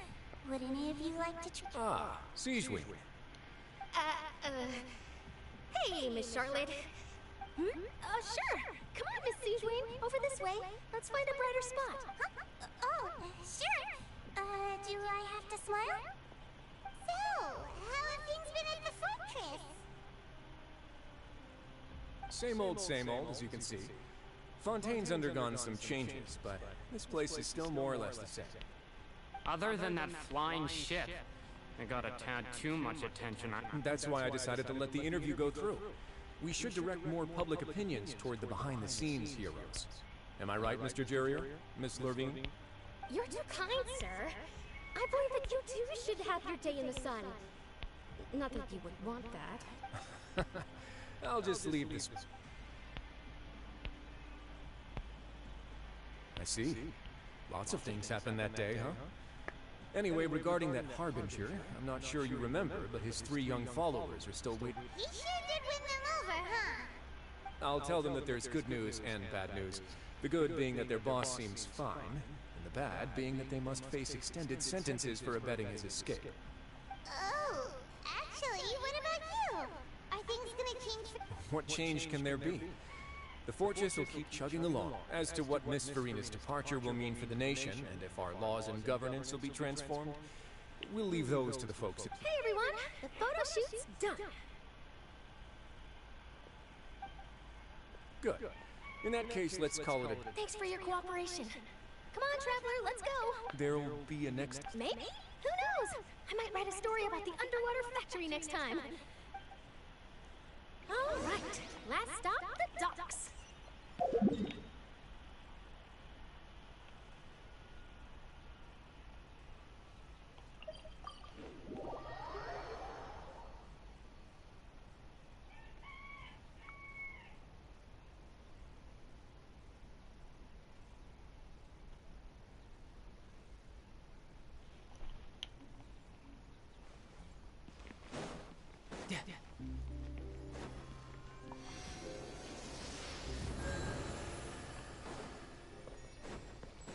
Would any of you like to try... Ah, Sijuin. Hey, Miss Charlotte. Sure. Come on, Miss Sijuin. Over this way. Let's find a brighter spot. Huh? Oh, sure. Do I have to smile? So, how have things been at the fortress? Same old, as you can see. Fontaine's undergone some changes, but this place is still more or less the same. Other than that flying ship, it got a tad too much attention. That's why I decided to let the interview go through. We should direct more public opinions toward the behind-the-scenes heroes. Am I right, Mr. Jerrier? Miss Lurvine? You're too kind, sir. I believe that you too should have your day in the sun. Not that you would want that. I'll just leave this. I see. Lots of things happened that day, huh? Anyway, regarding that Harbinger, I'm not sure you remember, but his 3 young followers are still waiting. He sure did win them over, huh? I'll tell them that there's good news and bad news. The good being that their boss seems fine, and the bad being that they must face extended sentences for abetting his escape. Oh, actually, what about you? Are things gonna change for— What change can there be? The fortress will keep chugging along. As to what Miss Farina's departure will mean for the nation, and if our laws and governance will be transformed, we'll leave those to the folks at— Hey everyone, the photo shoot's done. Good. In that case, let's call it a— Thanks for your cooperation. Come on, Traveler, let's go. There'll be a next— Maybe? Who knows? I might write a story about the underwater factory next time. All right, last stop, the docks.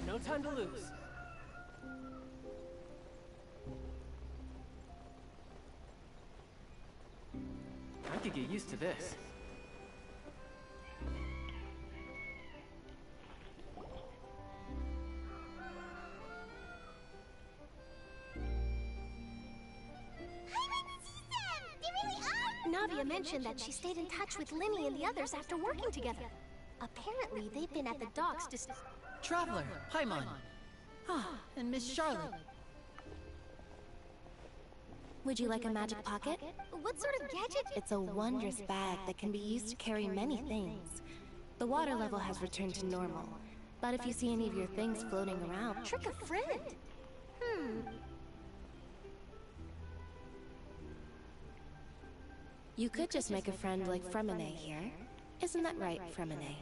No time to lose. I could get used to this. Navia mentioned that she stayed in touch with Linny and the others after working together. Apparently, they've been at the docks to... Traveler, Paimon. Ah, and Miss Charlotte. Would you like a magic pocket? What sort of gadget? It's a wondrous bag that can be used to carry many things. The water level has returned to normal, but if you see any of your things floating around... Trick a friend? You could just make a friend like Fremine here. Isn't that right, Fremine?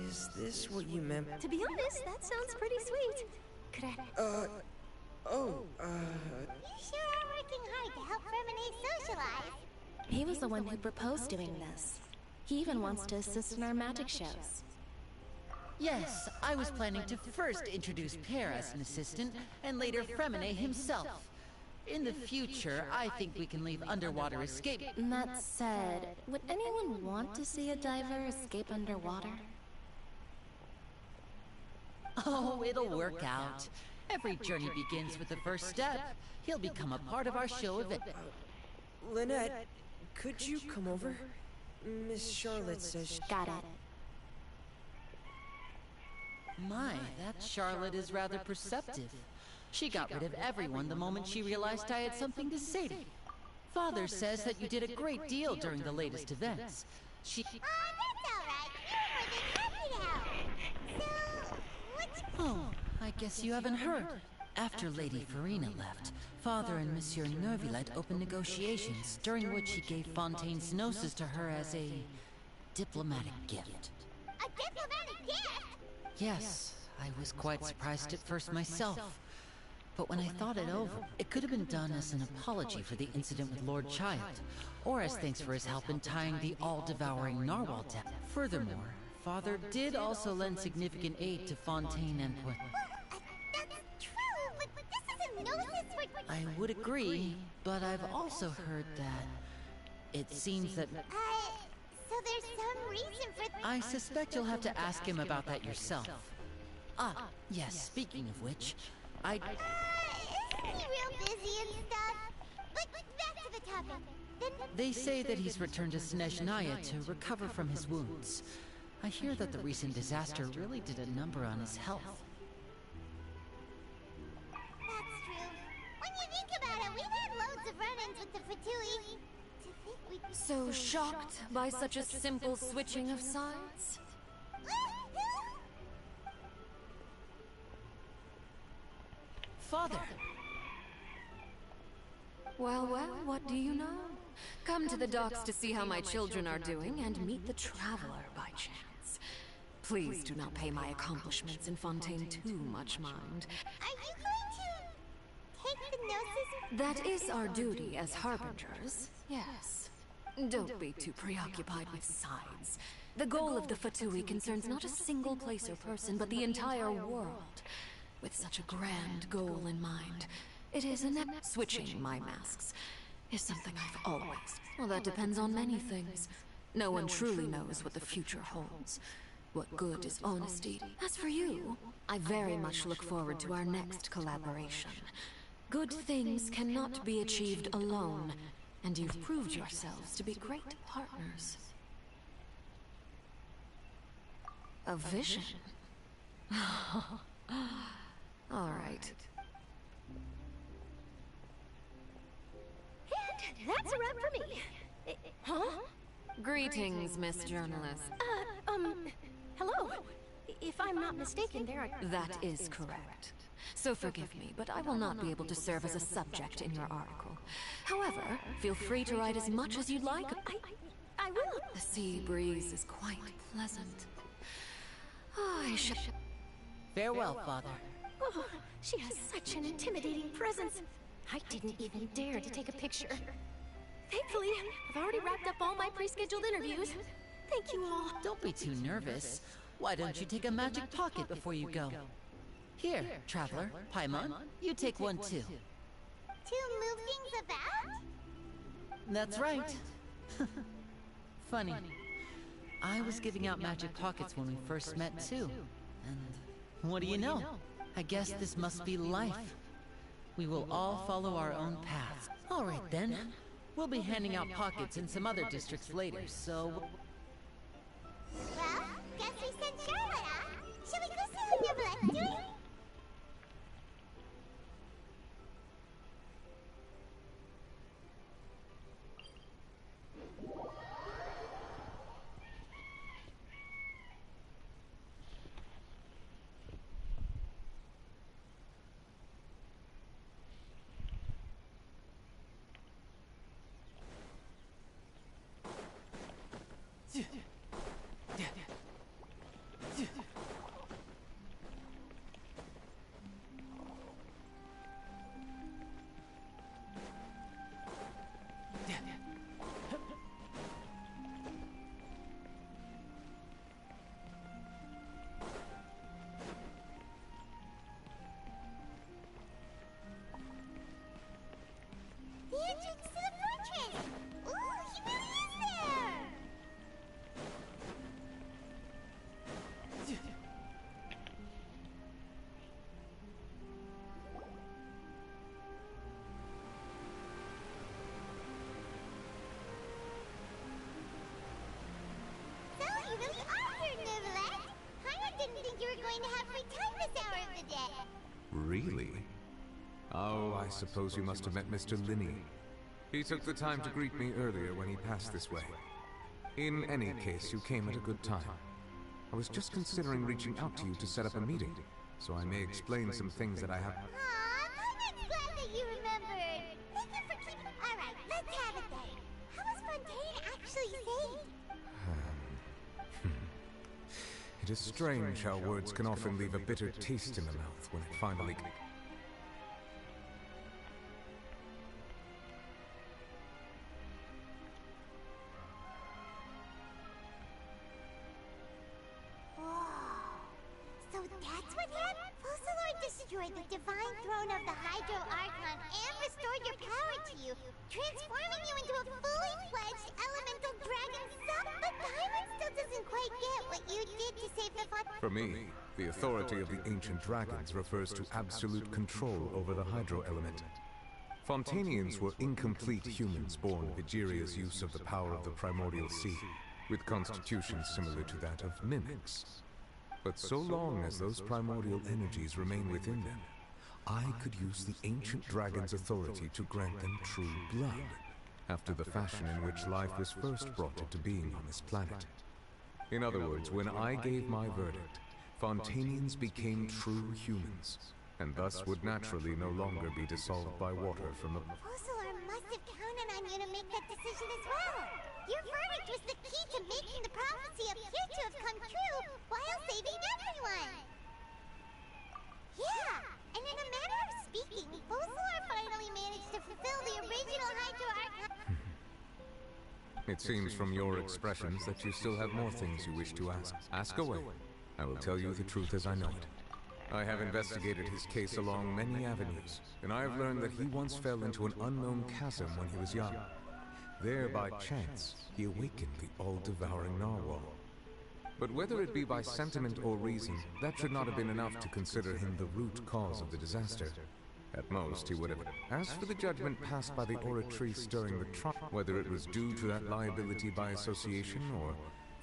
Is this what you meant? To be honest, that sounds pretty sweet. Could I... You sure are working hard to help Fremine socialize. He was the one who proposed doing this. He even wants to assist in our magic shows. Yes, I was planning to first introduce Per as an assistant, and later Fremine himself. In the future, I think we can leave underwater escape. That said, would anyone want to see a diver escape underwater? Oh, it'll work out. Every journey begins with the first step. He'll become a part of our show event. Lynette, could you come over? Miss Charlotte says... Got it. My, that Charlotte is rather perceptive. She got rid of everyone the moment she realized I had something to say to me. Father says that you did a great deal during the latest events. She... that's all right. We're more than happy to help. So, what's... Oh, I guess you haven't heard. After Lady Farina left, Father and Monsieur Neuvillette opened negotiations, during which he gave Fontaine's gnosis to her as a diplomatic gift. A diplomatic gift? Yes, I was quite surprised at first myself. But when I thought it over, it could have been done as an apology for the incident with Lord Child, or as thanks for his help in tying the all-devouring narwhal down. Furthermore, Father did also lend significant aid to Fontaine and That's true, but this is a gnosis for... I would agree, but I've also heard that it seems that... so there's some reason for... I suspect you'll have to ask him about that yourself. Ah, yes, speaking of which, isn't he real busy and stuff? But back to the topic. They say that he's returned to Snezhnaya to recover from his wounds. I hear that the recent disaster really did a number on his health. That's true. When you think about it, we've had loads of run friends with the Fatui. To think we'd be So shocked by such a simple switching of sides? Father! Well, what do you know? Come to the docks to see how my children are doing and meet the Traveler by chance. Please do not pay my accomplishments in Fontaine too much mind. Are you going to take the Gnosis? That is our duty as Harbingers, yes. Don't be too preoccupied with sides. The goal of the Fatui concerns not a single place or person, but the entire world. With such a grand goal in mind, it is switching my masks is something I've always... Well, that depends on many things. No one truly knows what the future holds. What good is honesty? As for you, I very much look forward to our next collaboration. Good things cannot be achieved alone, and you've proved yourselves to be great partners. A vision? All right. And that's a wrap for me. Huh? Greetings, Miss Journalist. Hello. If I'm not mistaken, there are... That is correct. So forgive me, but I will not be able to serve as a subject in your article. However, feel free to write as much as you'd like. I will. The sea breeze is quite pleasant. Oh, I shall... Farewell, Father. Oh, she has such an intimidating presence. I didn't even dare to take a picture. Thankfully, I've already wrapped up all my pre-scheduled interviews. Thank you all. Don't be too nervous. Why don't you take a magic pocket before you go? Here, Traveler, Paimon, you take one too. To move things about? That's right. Funny. I was giving out magic pockets when we first met too. And what do you know? I guess this must be life. We will all follow our own paths. All right then. We'll be handing out pockets in some other districts later, so... Well, guess we sent Charlotte off. Shall we go see what Neverlett's doing? The entrance to the fortress! Ooh, he really is there! So, you really are here, Neverlet! I didn't think you were going to have free time this hour of the day. Really? Oh, I suppose you must have met Mr. Linney. He took the time to greet me earlier when he passed this way. In any case, you came at a good time. I was just considering reaching out to you to set up a meeting, so I may explain some things that I have... Aw, I'm glad that you remembered. Thank you for keeping... Alright, let's have it then. How was Fontaine actually saved? It is strange how words can often leave a bitter taste in the mouth when it finally... So that's what happened? Fossilor destroyed the divine throne of the Hydro Archon and restored your power to you, transforming you into a fully fledged elemental dragon son. But Paimon still doesn't quite get what you did to save the For me, the authority of the ancient dragons refers to absolute control over the hydro element. Fontainians were incomplete humans born of Egeria's use of the power of the primordial sea, with constitutions similar to that of mimics. But so long as those primordial energies remain within them, I could use the ancient dragon's authority to grant them true blood, after the fashion in which life was first brought into being on this planet. In other words, when I gave my verdict, Fontanians became true humans, and thus would naturally no longer be dissolved by water from the... Fossilor must have counted on you to make that decision as well. Your verdict was the key to making the prophecy appear to have come true while saving everyone. Yeah, and in a manner of speaking, Fossilor finally managed to fulfill the original Hydro Archon. It seems from your expressions that you still have more things you wish to ask. Ask away. I will tell you the truth as I know it. I have investigated his case along many avenues, and I have learned that he once fell into an unknown chasm when he was young. There, by chance, he awakened the all-devouring narwhal. But whether it be by sentiment or reason, that should not have been enough to consider him the root cause of the disaster. At most, he would have... As for the judgment passed by the oratory stirring the trial, whether it was due to that liability by association, or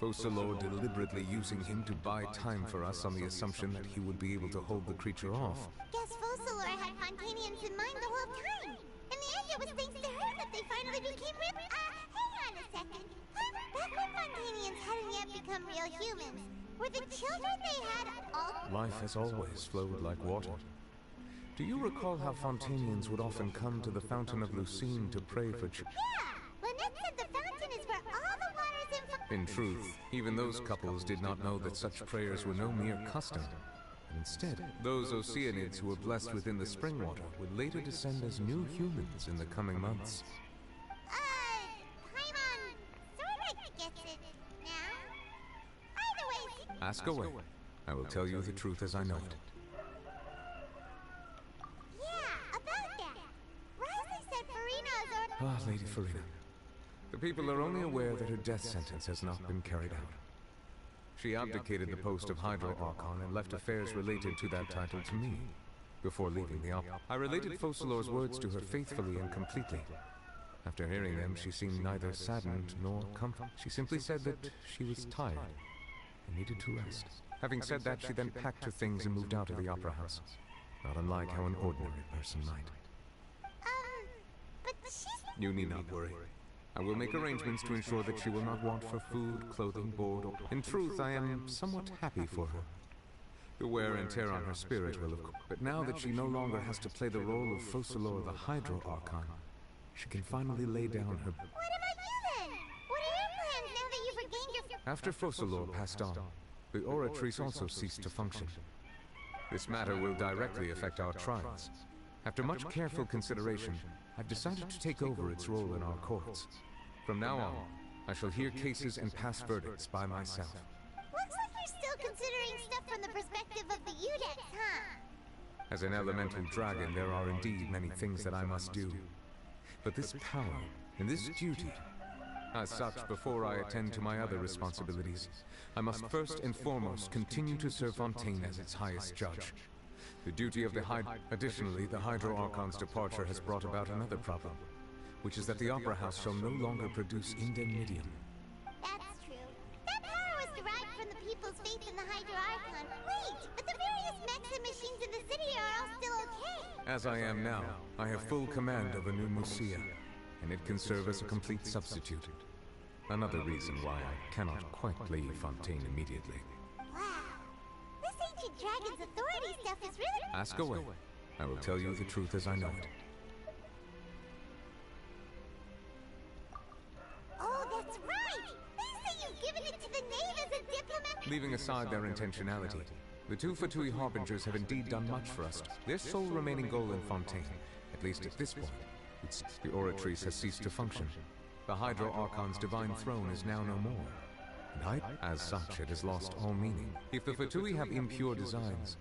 Focalors deliberately using him to buy time for us on the assumption that he would be able to hold the creature off. Guess Focalors had Fontanians in mind the whole time. In the end, it was thanks to her that they finally became real... hang on a second. Back when Fontanians hadn't yet become real humans, were the children they had all... Life has always flowed like water. Do you recall how Fontanians would often come to the Fountain of Lucine to pray for Yeah! Lynette said the fountain is where all the waters In truth, even those couples did not know that such prayers were no mere custom. Instead, those Oceanids who were blessed within the spring water would later descend as new humans in the coming months. Paimon sorta gets it now. Either way... Ask away. I will tell you the truth as I know it. Yeah, about that. Rosie said Farina's order... Ah, Lady Farina. The people are only aware that her death sentence has not been carried out. She abdicated the post of Hydro Archon and left affairs related to that title to me. Before leaving the op, I related Focalors' words to her faithfully and completely. After hearing them, she seemed neither saddened nor comforted. She simply said that she was tired and needed to rest. Having said that, she then packed her things and moved out of the opera house. Not unlike how an ordinary person might. But she's... You need not worry. I will make arrangements to ensure that she will not want for food, clothing, board, or... In truth, I am somewhat happy for her. The wear and tear on her spirit will have... But now that she no longer has to play the role of Focalors the Hydro Archon, she can finally lay down her... What about you then? What are your plans now that you've regained your... After Focalors passed on, the oratories also ceased to function. This matter will directly affect our trials. After much careful consideration, I've decided to take over its role in our courts. From now on, I shall hear cases and pass verdicts by myself. Looks like you're still considering stuff from the perspective of the Udex, huh? As an elemental dragon, there are indeed many things that I must do. But this power and this duty... As such, before I attend to my other responsibilities, I must first and foremost continue to serve Fontaine as its highest judge. The duty of the Additionally, the Hydro Archon's departure has brought about another problem, which is that the Opera House shall no longer produce indemnitium. That's true. That power was derived from the people's faith in the Hydro Archon. Wait, but the various mechs and machines in the city are all still okay. As I am now, I have full command of a new Musia, and it can serve as a complete substitute. Another reason why I cannot quite leave Fontaine immediately. This ancient dragon's authority stuff is really... Ask away. I will tell you the truth as I know it. Oh, that's right! They say you've given it to the knave as a diplomat... Leaving aside their intentionality, the two Fatui Harbingers have indeed done much for us. Their sole remaining goal in Fontaine, at least at this point, it's the oratories has ceased to function. The Hydro Archon's divine throne is now no more. And as such, it has lost all meaning. If the Fatui have impure designs,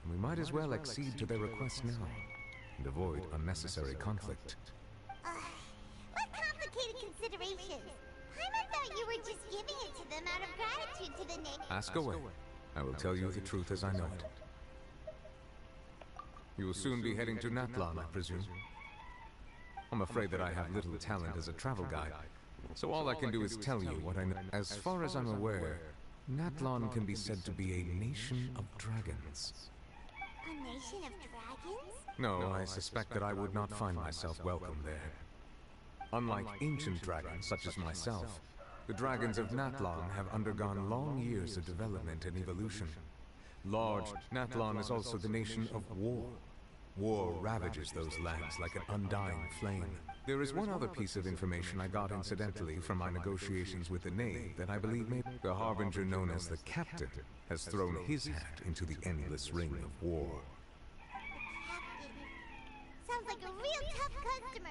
we might as well accede to their request now, and avoid unnecessary conflict. What complicated considerations? Paimon thought you were just giving it to them out of gratitude to the knave. Ask away. I will tell you the truth as I know it. You will soon be heading to Natlan, I presume. I'm afraid that I have little talent as a travel guide, so all I can do is tell you what I know. As far as I'm aware, Natlan can be said to be a nation of dragons. A nation of dragons? No, I suspect that I would not find myself welcome there. Unlike ancient dragons such as myself, the dragons of Natlan have undergone long years of development and evolution. Large, Natlan is also the nation of war. War ravages those lands like an undying flame. There is one other piece of information I got incidentally from my negotiations with the Knave that I believe the Harbinger known as the Captain has thrown his hat into the endless ring of war. Sounds like a real tough customer.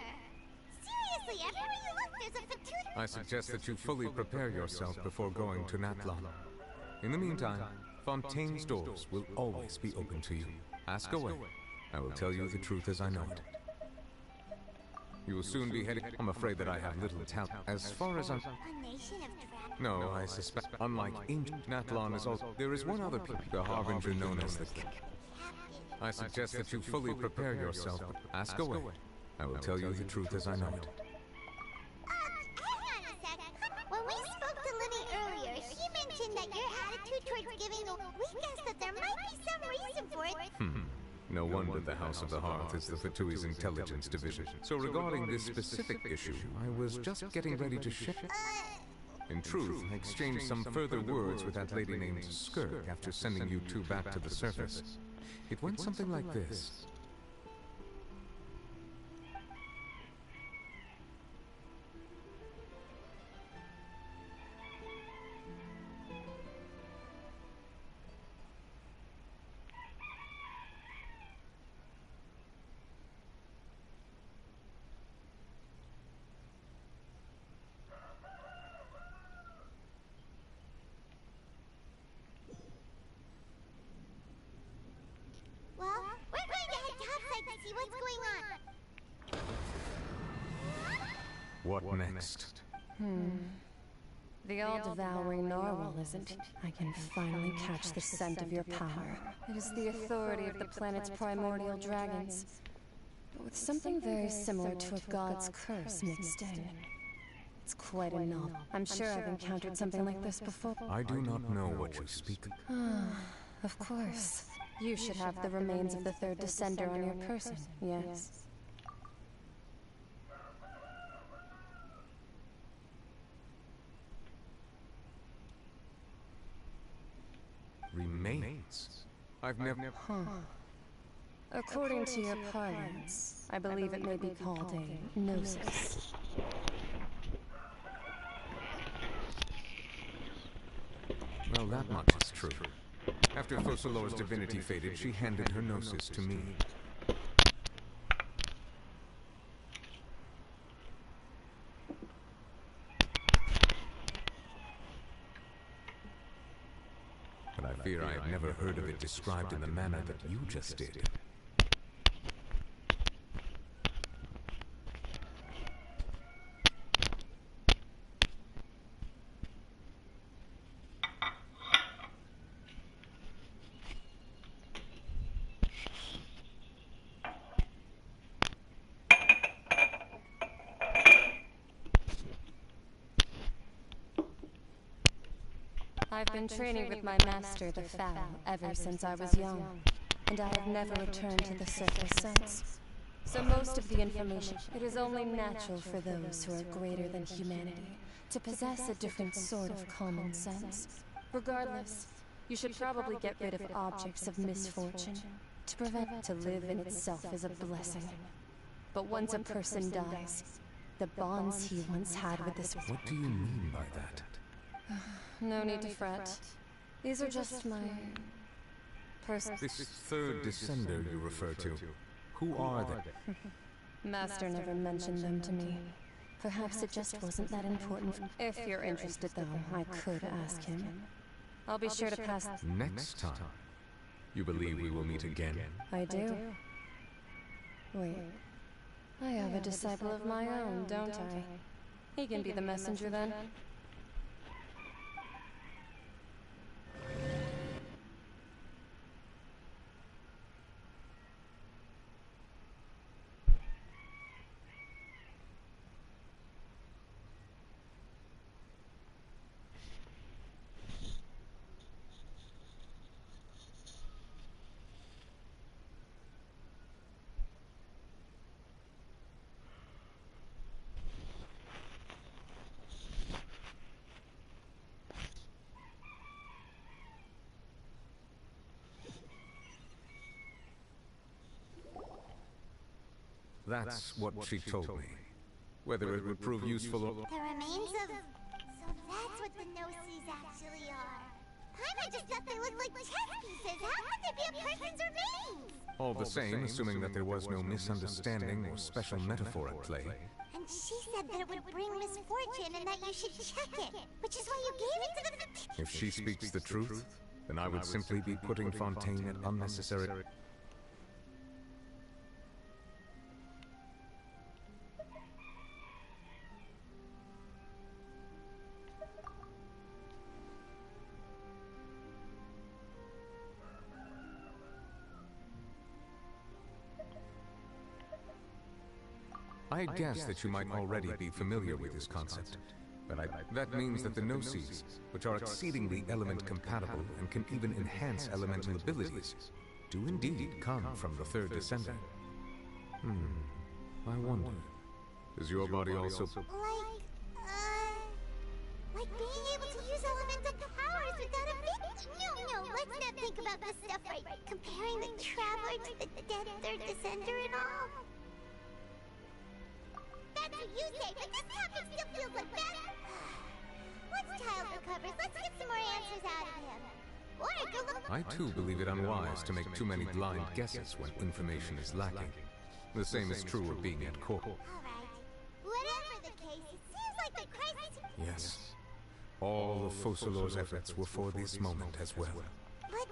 Seriously, everywhere you look, there's a Fatui. I suggest that you fully prepare yourself before going to Natlan. In the meantime, Fontaine's doors will always be open to you. Ask away. I will tell you the truth as I know it. You will soon be heading. I'm afraid that I have little talent. As far as I'm. A nation of dragons? No, I suspect. Unlike ancient Natlan is also. There is one other the Harbinger known as the Captain. I suggest that you fully prepare yourself. Ask away. I will tell you the truth as I know it. Hang on a sec. When we spoke to Linny earlier, she mentioned that your attitude towards giving a... We guessed that there might be some reason for it. No wonder the House of the Hearth is the Fatui's intelligence division. So regarding this specific issue, I was just getting ready to share. In truth, I exchanged some further words with that lady named Skirk after sending you two back to the surface. It went something like this. Well, we're going to head topside to see what's going on. What next? The all-devouring narwhal, isn't it? I can finally catch the scent of your power. It is the authority of the planet's primordial dragons, but with something very similar to a god's curse mixed in. It's quite a novel. I'm sure I've encountered something like this before. I do not know what you speak. Of course. You should have the remains of the third descender on your person, yes? Remains? I've never... According to your parlance, I believe it may be called a gnosis. Well, that much is true. After Focalor's divinity faded, she handed her gnosis to me. But I fear I have never heard of it described in the manner that you just did. I've been training with my master, the Fowl, ever since I was young, and I have never returned to the surface since. So most of the information, it is only natural for those who are greater than humanity to possess a different sort of common sense. Regardless, you should probably get rid of objects of misfortune to prevent to live in itself is a blessing. But once a person dies, the bonds he once had with this... What do you mean by that? No need to fret. These are just my... This third descender you refer to, who are they? Master never mentioned them to me. Perhaps it just wasn't that important. If you're interested, though, I could ask him. I'll be sure to pass... Next time? You believe we will meet again? I do. Wait. I have a disciple of my own, don't I? He can be the messenger, then. That's what she told me. Whether it would prove useful or... The remains of... So that's what the no-seas actually are. Paimon just thought they looked like chess pieces. How could they be a person's remains? All the same, assuming that there was no misunderstanding or special metaphor at play. And she said that it would bring misfortune and that you should check it, which is why you gave it to the... If she speaks the truth, then I would simply be putting Fontaine at unnecessary... I guess that you might already be familiar with this concept, but that means that the no-seas, which are exceedingly element-compatible and can even enhance elemental abilities, do indeed come from the third descendant. I wonder, is your body also... Like being able to use elemental powers without a bit... No, let's not think about this stuff right. Comparing the Traveler to the dead third descender and all. That's what you say, but this topic still feels like that. Once Child recovers, let's get some more answers out of him. Or go look... I too believe it unwise to make too many blind guesses when information is lacking. The same is true of being at court. Alright. Whatever the case, it seems like the crisis... Yes. All of Focalors' efforts were for this moment as well. But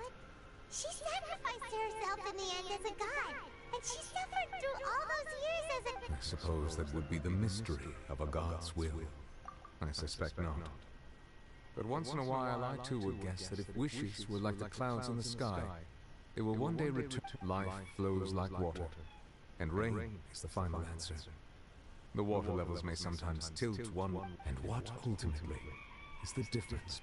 she sacrificed herself in the end as a god. And she suffered through all those years as a... I suppose that would be the mystery of a god's will. I suspect not. But once in a while, I too would guess that if wishes were like the clouds in the sky, they will one day return. Life flows like water, and rain is the final answer. The water levels may sometimes tilt one, and what ultimately is the difference